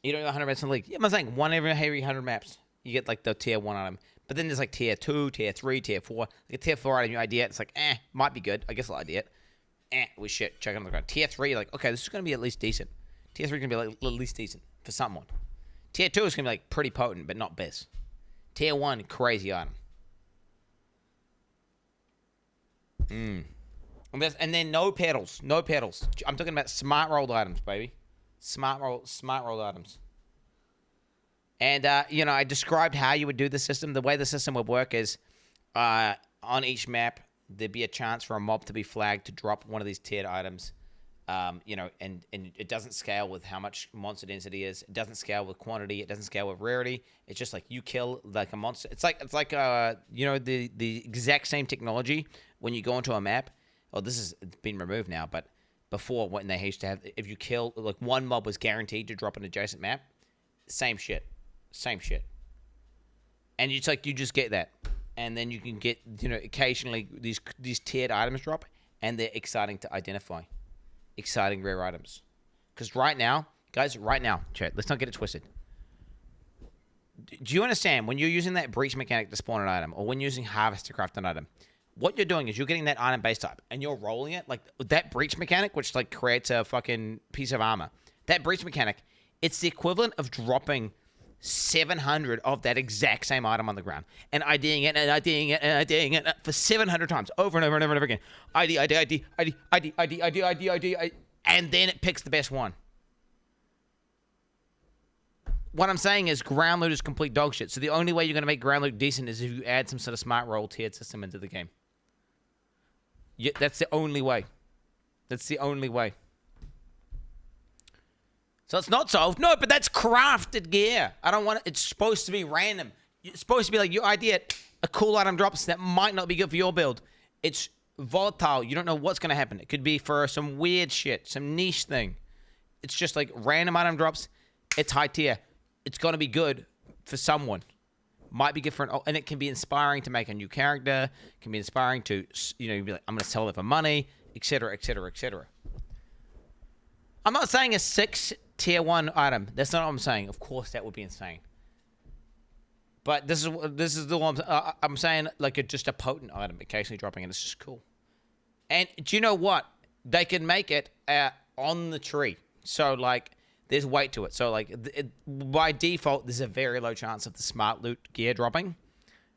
Speaker 1: You don't know 100 maps in the league. Yeah, I'm saying one every 100 maps. You get like the tier 1 item. But then there's like tier 2, tier 3, tier 4. Like a tier 4 item, you ID it. It's like, might be good. I guess I'll ID it. With shit, check on the ground. Tier 3, like, okay, this is going to be at least decent. Tier 3 is going to be like at least decent for someone. Tier 2 is going to be like pretty potent, but not best. Tier 1, crazy item. And then no pedals. No pedals. I'm talking about smart rolled items, baby. Smart rolled items. And, I described how you would do the system. The way the system would work is on each map, there'd be a chance for a mob to be flagged to drop one of these tiered items, and it doesn't scale with how much monster density is. It doesn't scale with quantity. It doesn't scale with rarity. It's just like you kill like a monster. It's like the exact same technology when you go into a map. Oh, it's been removed now, but before when they used to have, if you kill like one mob was guaranteed to drop an adjacent map, same shit. And it's like you just get that. And then you can get, occasionally these tiered items drop, and they're exciting to identify. Exciting rare items. Because right now, chat, let's not get it twisted. Do you understand, when you're using that breach mechanic to spawn an item, or when you're using harvest to craft an item, what you're doing is you're getting that item base type, and you're rolling it, like that breach mechanic, which like creates a fucking piece of armor. That breach mechanic, it's the equivalent of dropping 700 of that exact same item on the ground and IDing it for 700 times over and over and over and over again. ID, and then it picks the best one. What I'm saying is ground loot is complete dog shit. So the only way you're going to make ground loot decent is if you add some sort of smart roll tiered system into the game. That's the only way. So it's not solved. No, but that's crafted gear. I don't want it. It's supposed to be random. It's supposed to be like your idea, a cool item drops that might not be good for your build. It's volatile. You don't know what's going to happen. It could be for some weird shit, some niche thing. It's just like random item drops. It's high tier. It's going to be good for someone. Might be good for and it can be inspiring to make a new character. It can be inspiring to, be like, I'm going to sell it for money, etc., etc., etc. I'm not saying a 6 tier 1 item. That's not what I'm saying. Of course, that would be insane. But this is the one I'm saying, like just a potent item occasionally dropping, and it's just cool. And do you know what? They can make it on the tree. So like, there's weight to it. So like, by default, there's a very low chance of the smart loot gear dropping,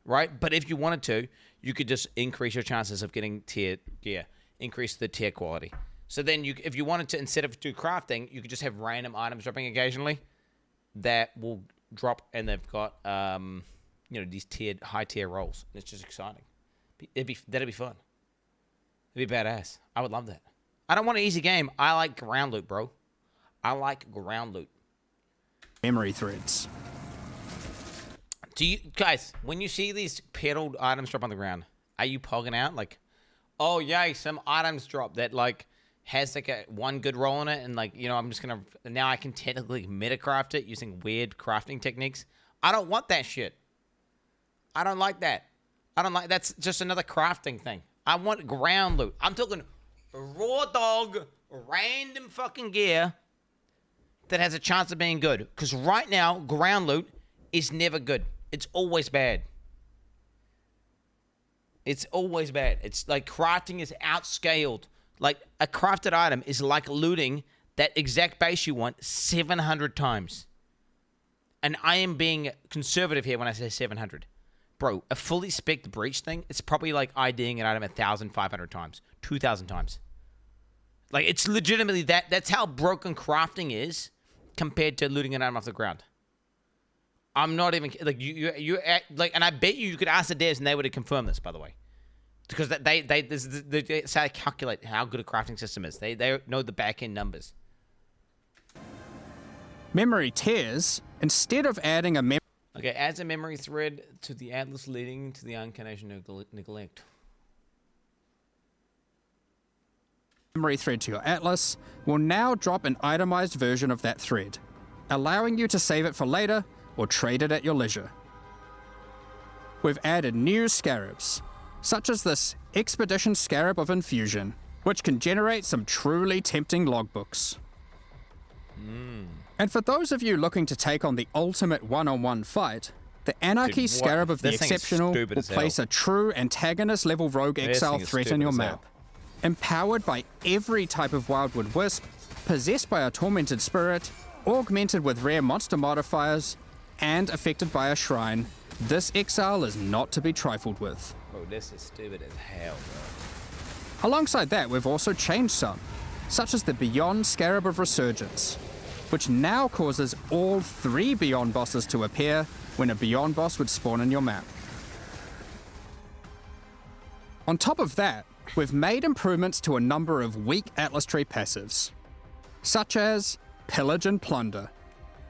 Speaker 1: right? But if you wanted to, you could just increase your chances of getting tiered gear, increase the tier quality. So then, if you wanted to, instead of do crafting, you could just have random items dropping occasionally that will drop, and they've got these high tier rolls. It's just exciting. That'd be fun. It'd be badass. I would love that. I don't want an easy game. I like ground loot, bro. I like ground loot.
Speaker 8: Memory threads.
Speaker 1: Do you guys, when you see these pedaled items drop on the ground, are you pogging out like, oh yay, some items drop that like has like one good roll in it, and like, you know, I'm just gonna, now I can technically metacraft it using weird crafting techniques. I don't want that shit. I don't like that. That's just another crafting thing. I want ground loot. I'm talking raw dog, random fucking gear that has a chance of being good. Because right now, ground loot is never good. It's always bad. It's always bad. It's like crafting is outscaled. Like a crafted item is like looting that exact base you want 700 times. And I am being conservative here when I say 700. Bro, a fully spec'd breach thing, it's probably like IDing an item 1,500 times, 2,000 times. Like, it's legitimately that. That's how broken crafting is compared to looting an item off the ground. I'm not even, like, you like, and I bet you could ask the devs and they would have confirmed this, by the way. Because that's how they calculate how good a crafting system is. They know the back-end numbers.
Speaker 8: Memory tears, instead of adding a memory...
Speaker 1: Okay, adds a memory thread to the atlas leading to the incarnation neglect.
Speaker 8: Memory thread to your atlas will now drop an itemized version of that thread, allowing you to save it for later or trade it at your leisure. We've added new scarabs, such as this Expedition Scarab of Infusion, which can generate some truly tempting logbooks. And for those of you looking to take on the ultimate one-on-one fight, the Anarchy Scarab of the Exceptional will place a true antagonist-level rogue exile threat in your map. Empowered by every type of Wildwood Wisp, possessed by a tormented spirit, augmented with rare monster modifiers, and affected by a shrine, this exile is not to be trifled with.
Speaker 1: Bro, this is stupid as hell, bro.
Speaker 8: Alongside that, we've also changed some, such as the Beyond Scarab of Resurgence, which now causes all 3 Beyond bosses to appear when a Beyond boss would spawn in your map. On top of that, we've made improvements to a number of weak Atlas Tree passives, such as Pillage and Plunder,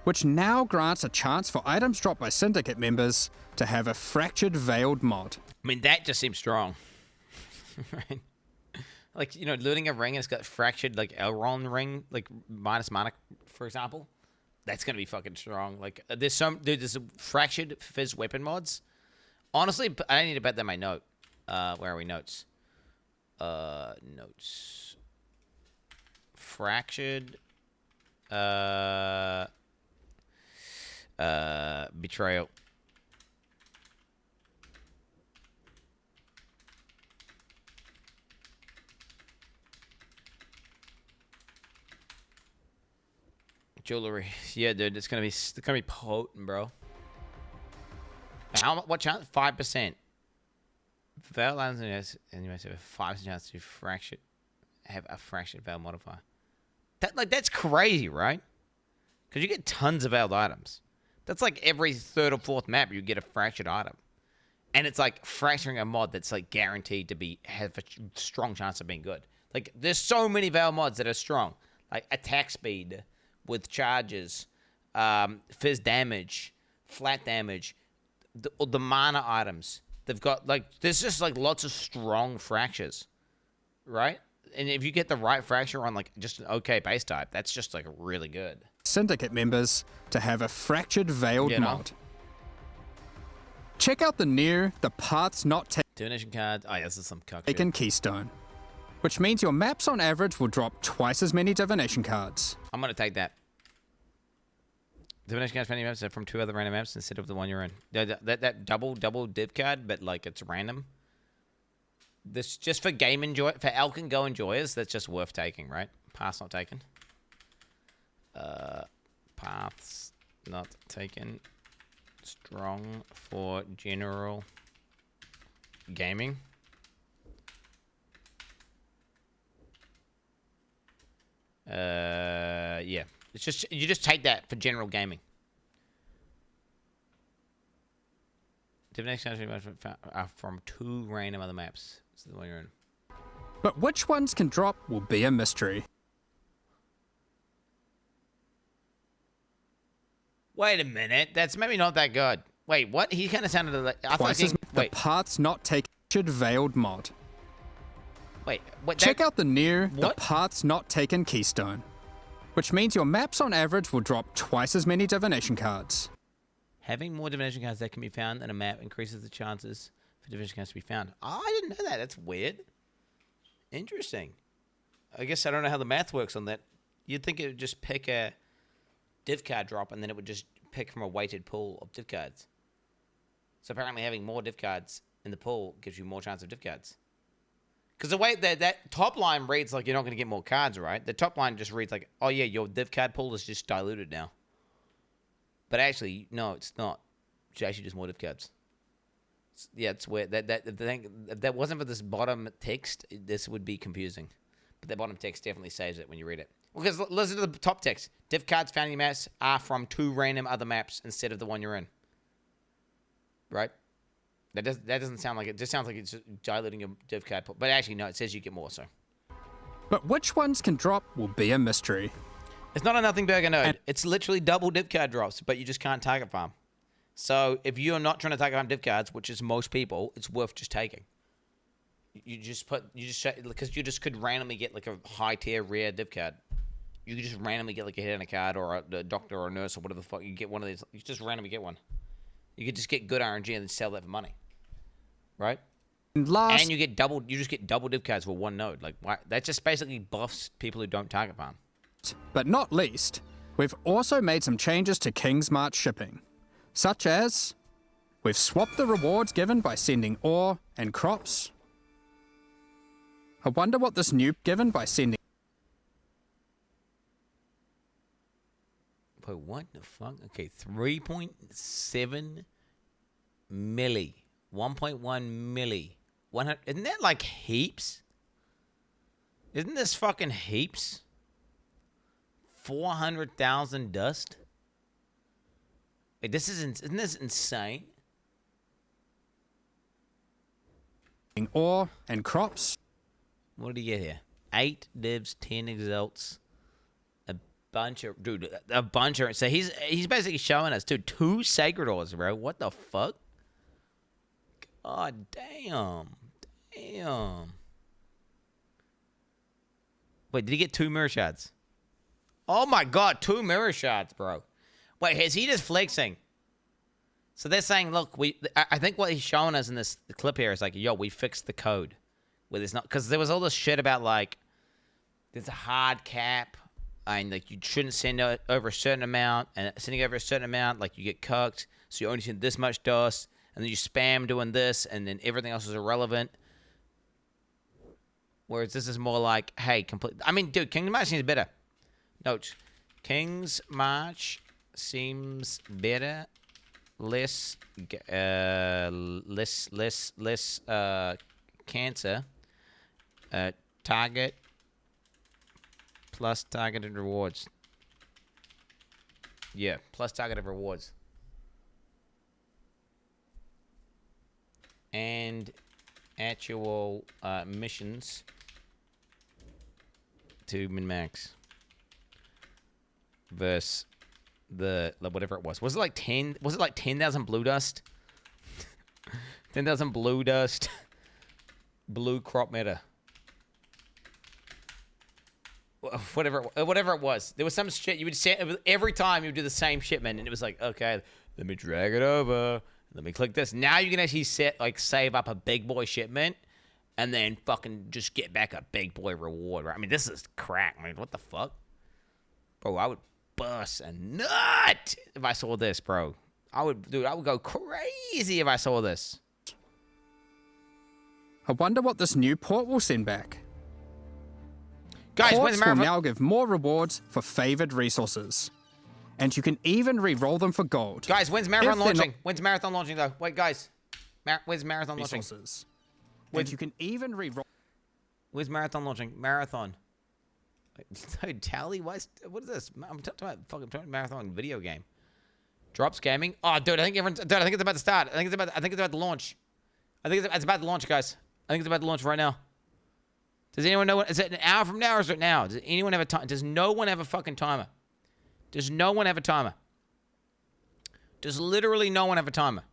Speaker 8: which now grants a chance for items dropped by Syndicate members to have a Fractured Veiled mod.
Speaker 1: I mean, that just seems strong. Right? Like, you know, looting a ring and it's got fractured, like, Elrond ring, like, minus mana, for example. That's going to be fucking strong. Like, there's a fractured fizz weapon mods. Honestly, I need to bet that my note. Where are we? Notes. Notes. Fractured. Betrayal. Jewelry. Yeah, dude, it's gonna be potent, bro. What chance? 5%. Veil lands and you have a 5% chance to have a fractured veil modifier. That's crazy, right? Because you get tons of veiled items. That's like every 3rd or 4th map you get a fractured item. And it's like fracturing a mod that's like guaranteed to have a strong chance of being good. Like, there's so many veil mods that are strong. Like attack speed with charges, fizz damage, flat damage, the mana items. They've got, like, there's just, like, lots of strong fractures, right? And if you get the right fracture on, like, just an okay base type, that's just, like, really good.
Speaker 8: Syndicate members to have a Fractured Veiled mod. Check out the Paths Not
Speaker 1: Divination card. Oh, yeah, this is some cuck
Speaker 8: Taken
Speaker 1: shit.
Speaker 8: Keystone, which means your maps on average will drop twice as many divination cards.
Speaker 1: I'm going to take that. Divination cards for any maps are from 2 other random maps instead of the one you're in. That double div card, but like it's random. This just for for Elk and Go enjoyers, that's just worth taking, right? Paths not taken. Paths not taken. Strong for general gaming. Yeah. It's just, you just take that for general gaming. Divination are from 2 random other maps. This is the one you're in.
Speaker 8: But which ones can drop will be a mystery.
Speaker 1: Wait a minute. That's maybe not that good. Wait, what? He kind of sounded like...
Speaker 8: The Paths Not Taken Veiled mod.
Speaker 1: Wait,
Speaker 8: Check out the new The Paths Not Taken keystone, which means your maps on average will drop twice as many divination cards.
Speaker 1: Having more divination cards that can be found in a map increases the chances for divination cards to be found. Oh, I didn't know that. That's weird. Interesting. I guess I don't know how the math works on that. You'd think it would just pick a div card drop and then it would just pick from a weighted pool of div cards. So apparently having more div cards in the pool gives you more chance of div cards. Because the way that top line reads like you're not going to get more cards, right? The top line just reads like, oh yeah, your div card pool is just diluted now. But actually, no, it's not. It's actually just more div cards. Yeah, it's weird. If that wasn't for this bottom text, this would be confusing. But the bottom text definitely saves it when you read it. Because listen to the top text. Div cards found in your maps are from 2 random other maps instead of the one you're in. Right? That doesn't sound like it. It just sounds like it's diluting your div card pool. But actually, no, it says you get more, so.
Speaker 8: But which ones can drop will be a mystery.
Speaker 1: It's not a nothing burger node. It's literally double div card drops, but you just can't target farm. So if you're not trying to target farm div cards, which is most people, it's worth just taking. Because you just could randomly get like a high tier rare div card. You could just randomly get like a hit on a card or a doctor or a nurse or whatever the fuck. You get one of these. You just randomly get one. You could just get good RNG and then sell that for money. Right? And you get double. You just get double div cards for one node. Like why? That just basically buffs people who don't target farm.
Speaker 8: But not least, we've also made some changes to King's March shipping, such as we've swapped the rewards given by sending ore and crops. I wonder what this new given by sending.
Speaker 1: Wait, what the fuck? Okay, 3.7 milli. 1.1 milli. 100. Isn't that like heaps? Isn't this fucking heaps? 400,000 dust? Wait, isn't this insane?
Speaker 8: Ore and crops.
Speaker 1: What did he get here? 8 divs, 10 exalts. A bunch of... Dude, a bunch of... So he's basically showing us, dude, 2 sacred ores, bro. What the fuck? God damn. Damn. Wait, did he get 2 mirror shards? Oh my god, 2 mirror shards, bro. Wait, is he just flexing? So they're saying, look, I think what he's showing us in this clip here is like, yo, we fixed the code. Where there's not, because there was all this shit about like, there's a hard cap, and like you shouldn't send over a certain amount, and sending over a certain amount, like you get cucked, so you only send this much dust, and then you spam doing this, and then everything else is irrelevant. Whereas this is more like, hey, complete. I mean, dude, King's March seems better. Note, King's March seems better, less cancer. Target plus targeted rewards. Yeah, plus targeted rewards. And actual missions to min-max. Versus the whatever it was. Was it like 10? Was it like 10,000 blue dust? 10,000 blue dust. Blue crop meta. Whatever it was. There was some shit you would say every time you would do the same shipment, and it was like, okay, let me drag it over. Let me click this. Now you can actually save up a big boy shipment, and then fucking just get back a big boy reward. Right? I mean, this is crack, man. What the fuck, bro? I would bust a nut if I saw this, bro. I would go crazy if I saw this.
Speaker 8: I wonder what this new port will send back.
Speaker 1: Guys,
Speaker 8: ports will now give more rewards for favored resources. And you can even re-roll them for gold.
Speaker 1: Guys, when's Marathon launching? When's Marathon launching, though? Wait, guys. When's Marathon launching?
Speaker 8: Resources. And you can even re-roll...
Speaker 1: Where's Marathon launching? Marathon. Dude, Tally? What is this? I'm talking about Marathon video game. Drops gaming? Oh, dude, I think it's about to start. I think it's about to launch. I think it's about to launch, guys. I think it's about to launch right now. Does anyone know is it an hour from now or is it now? Does anyone have a time? Does no one have a fucking timer? Does no one have a timer? Does literally no one have a timer?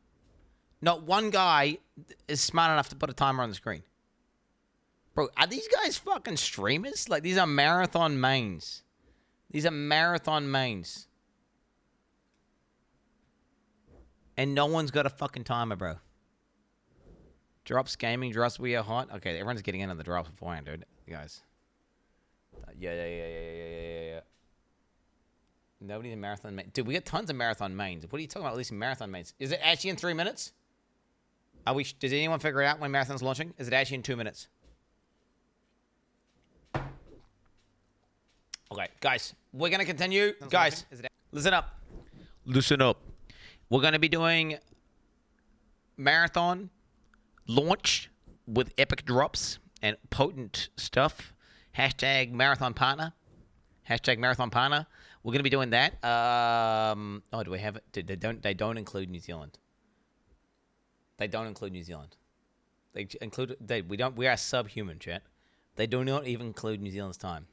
Speaker 1: Not one guy is smart enough to put a timer on the screen. Bro, are these guys fucking streamers? Like, these are marathon mains. These are marathon mains. And no one's got a fucking timer, bro. Drops gaming, drops we are hot. Okay, everyone's getting in on the drops beforehand, dude. Guys. Yeah. Nobody's a marathon main. Dude, we got tons of marathon mains. What are you talking about releasing marathon mains? Is it actually in 3 minutes? Does anyone figure out when marathon's launching? Is it actually in 2 minutes? Okay, guys, we're going to continue. Guys, listen up. Listen up. We're going to be doing marathon launch with epic drops and potent stuff. Hashtag marathon partner. Hashtag marathon partner. We're going to be doing that. Oh, do we have it? They don't include New Zealand. They don't include New Zealand. They include we are subhuman, chat. They do not even include New Zealand's time.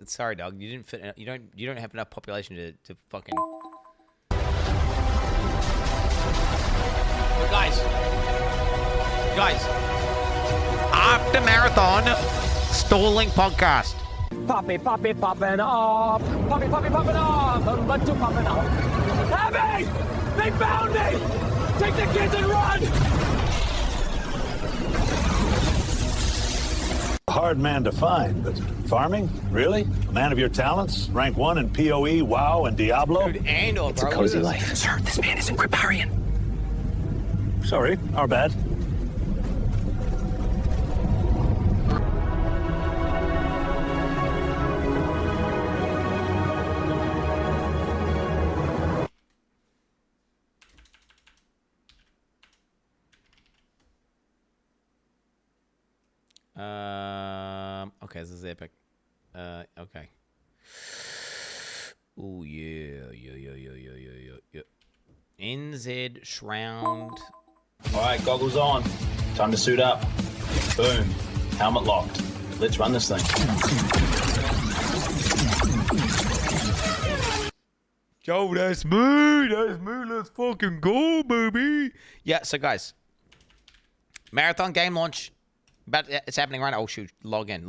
Speaker 1: Sorry, dog. You didn't fit. You don't have enough population to fucking. But guys, after marathon stalling podcast.
Speaker 18: Poppy, popping off. Poppy, popping off. But two popping off. Abby! They found me! Take the kids and run!
Speaker 19: Hard man to find, but farming? Really? A man of your talents? Rank 1 in PoE, WoW, and Diablo?
Speaker 1: Dude, Andor,
Speaker 18: It's a cozy life. Sir, this man is in Kriparian.
Speaker 19: Sorry, our bad.
Speaker 1: Okay, this is epic. Okay. Oh yeah. NZ Shroud.
Speaker 12: Alright, goggles on. Time to suit up. Boom. Helmet locked. Let's run this thing.
Speaker 1: Yo, that's me. Let's fucking go, baby. Yeah, so guys. Marathon game launch. But it's happening right now. Oh shoot. Log in.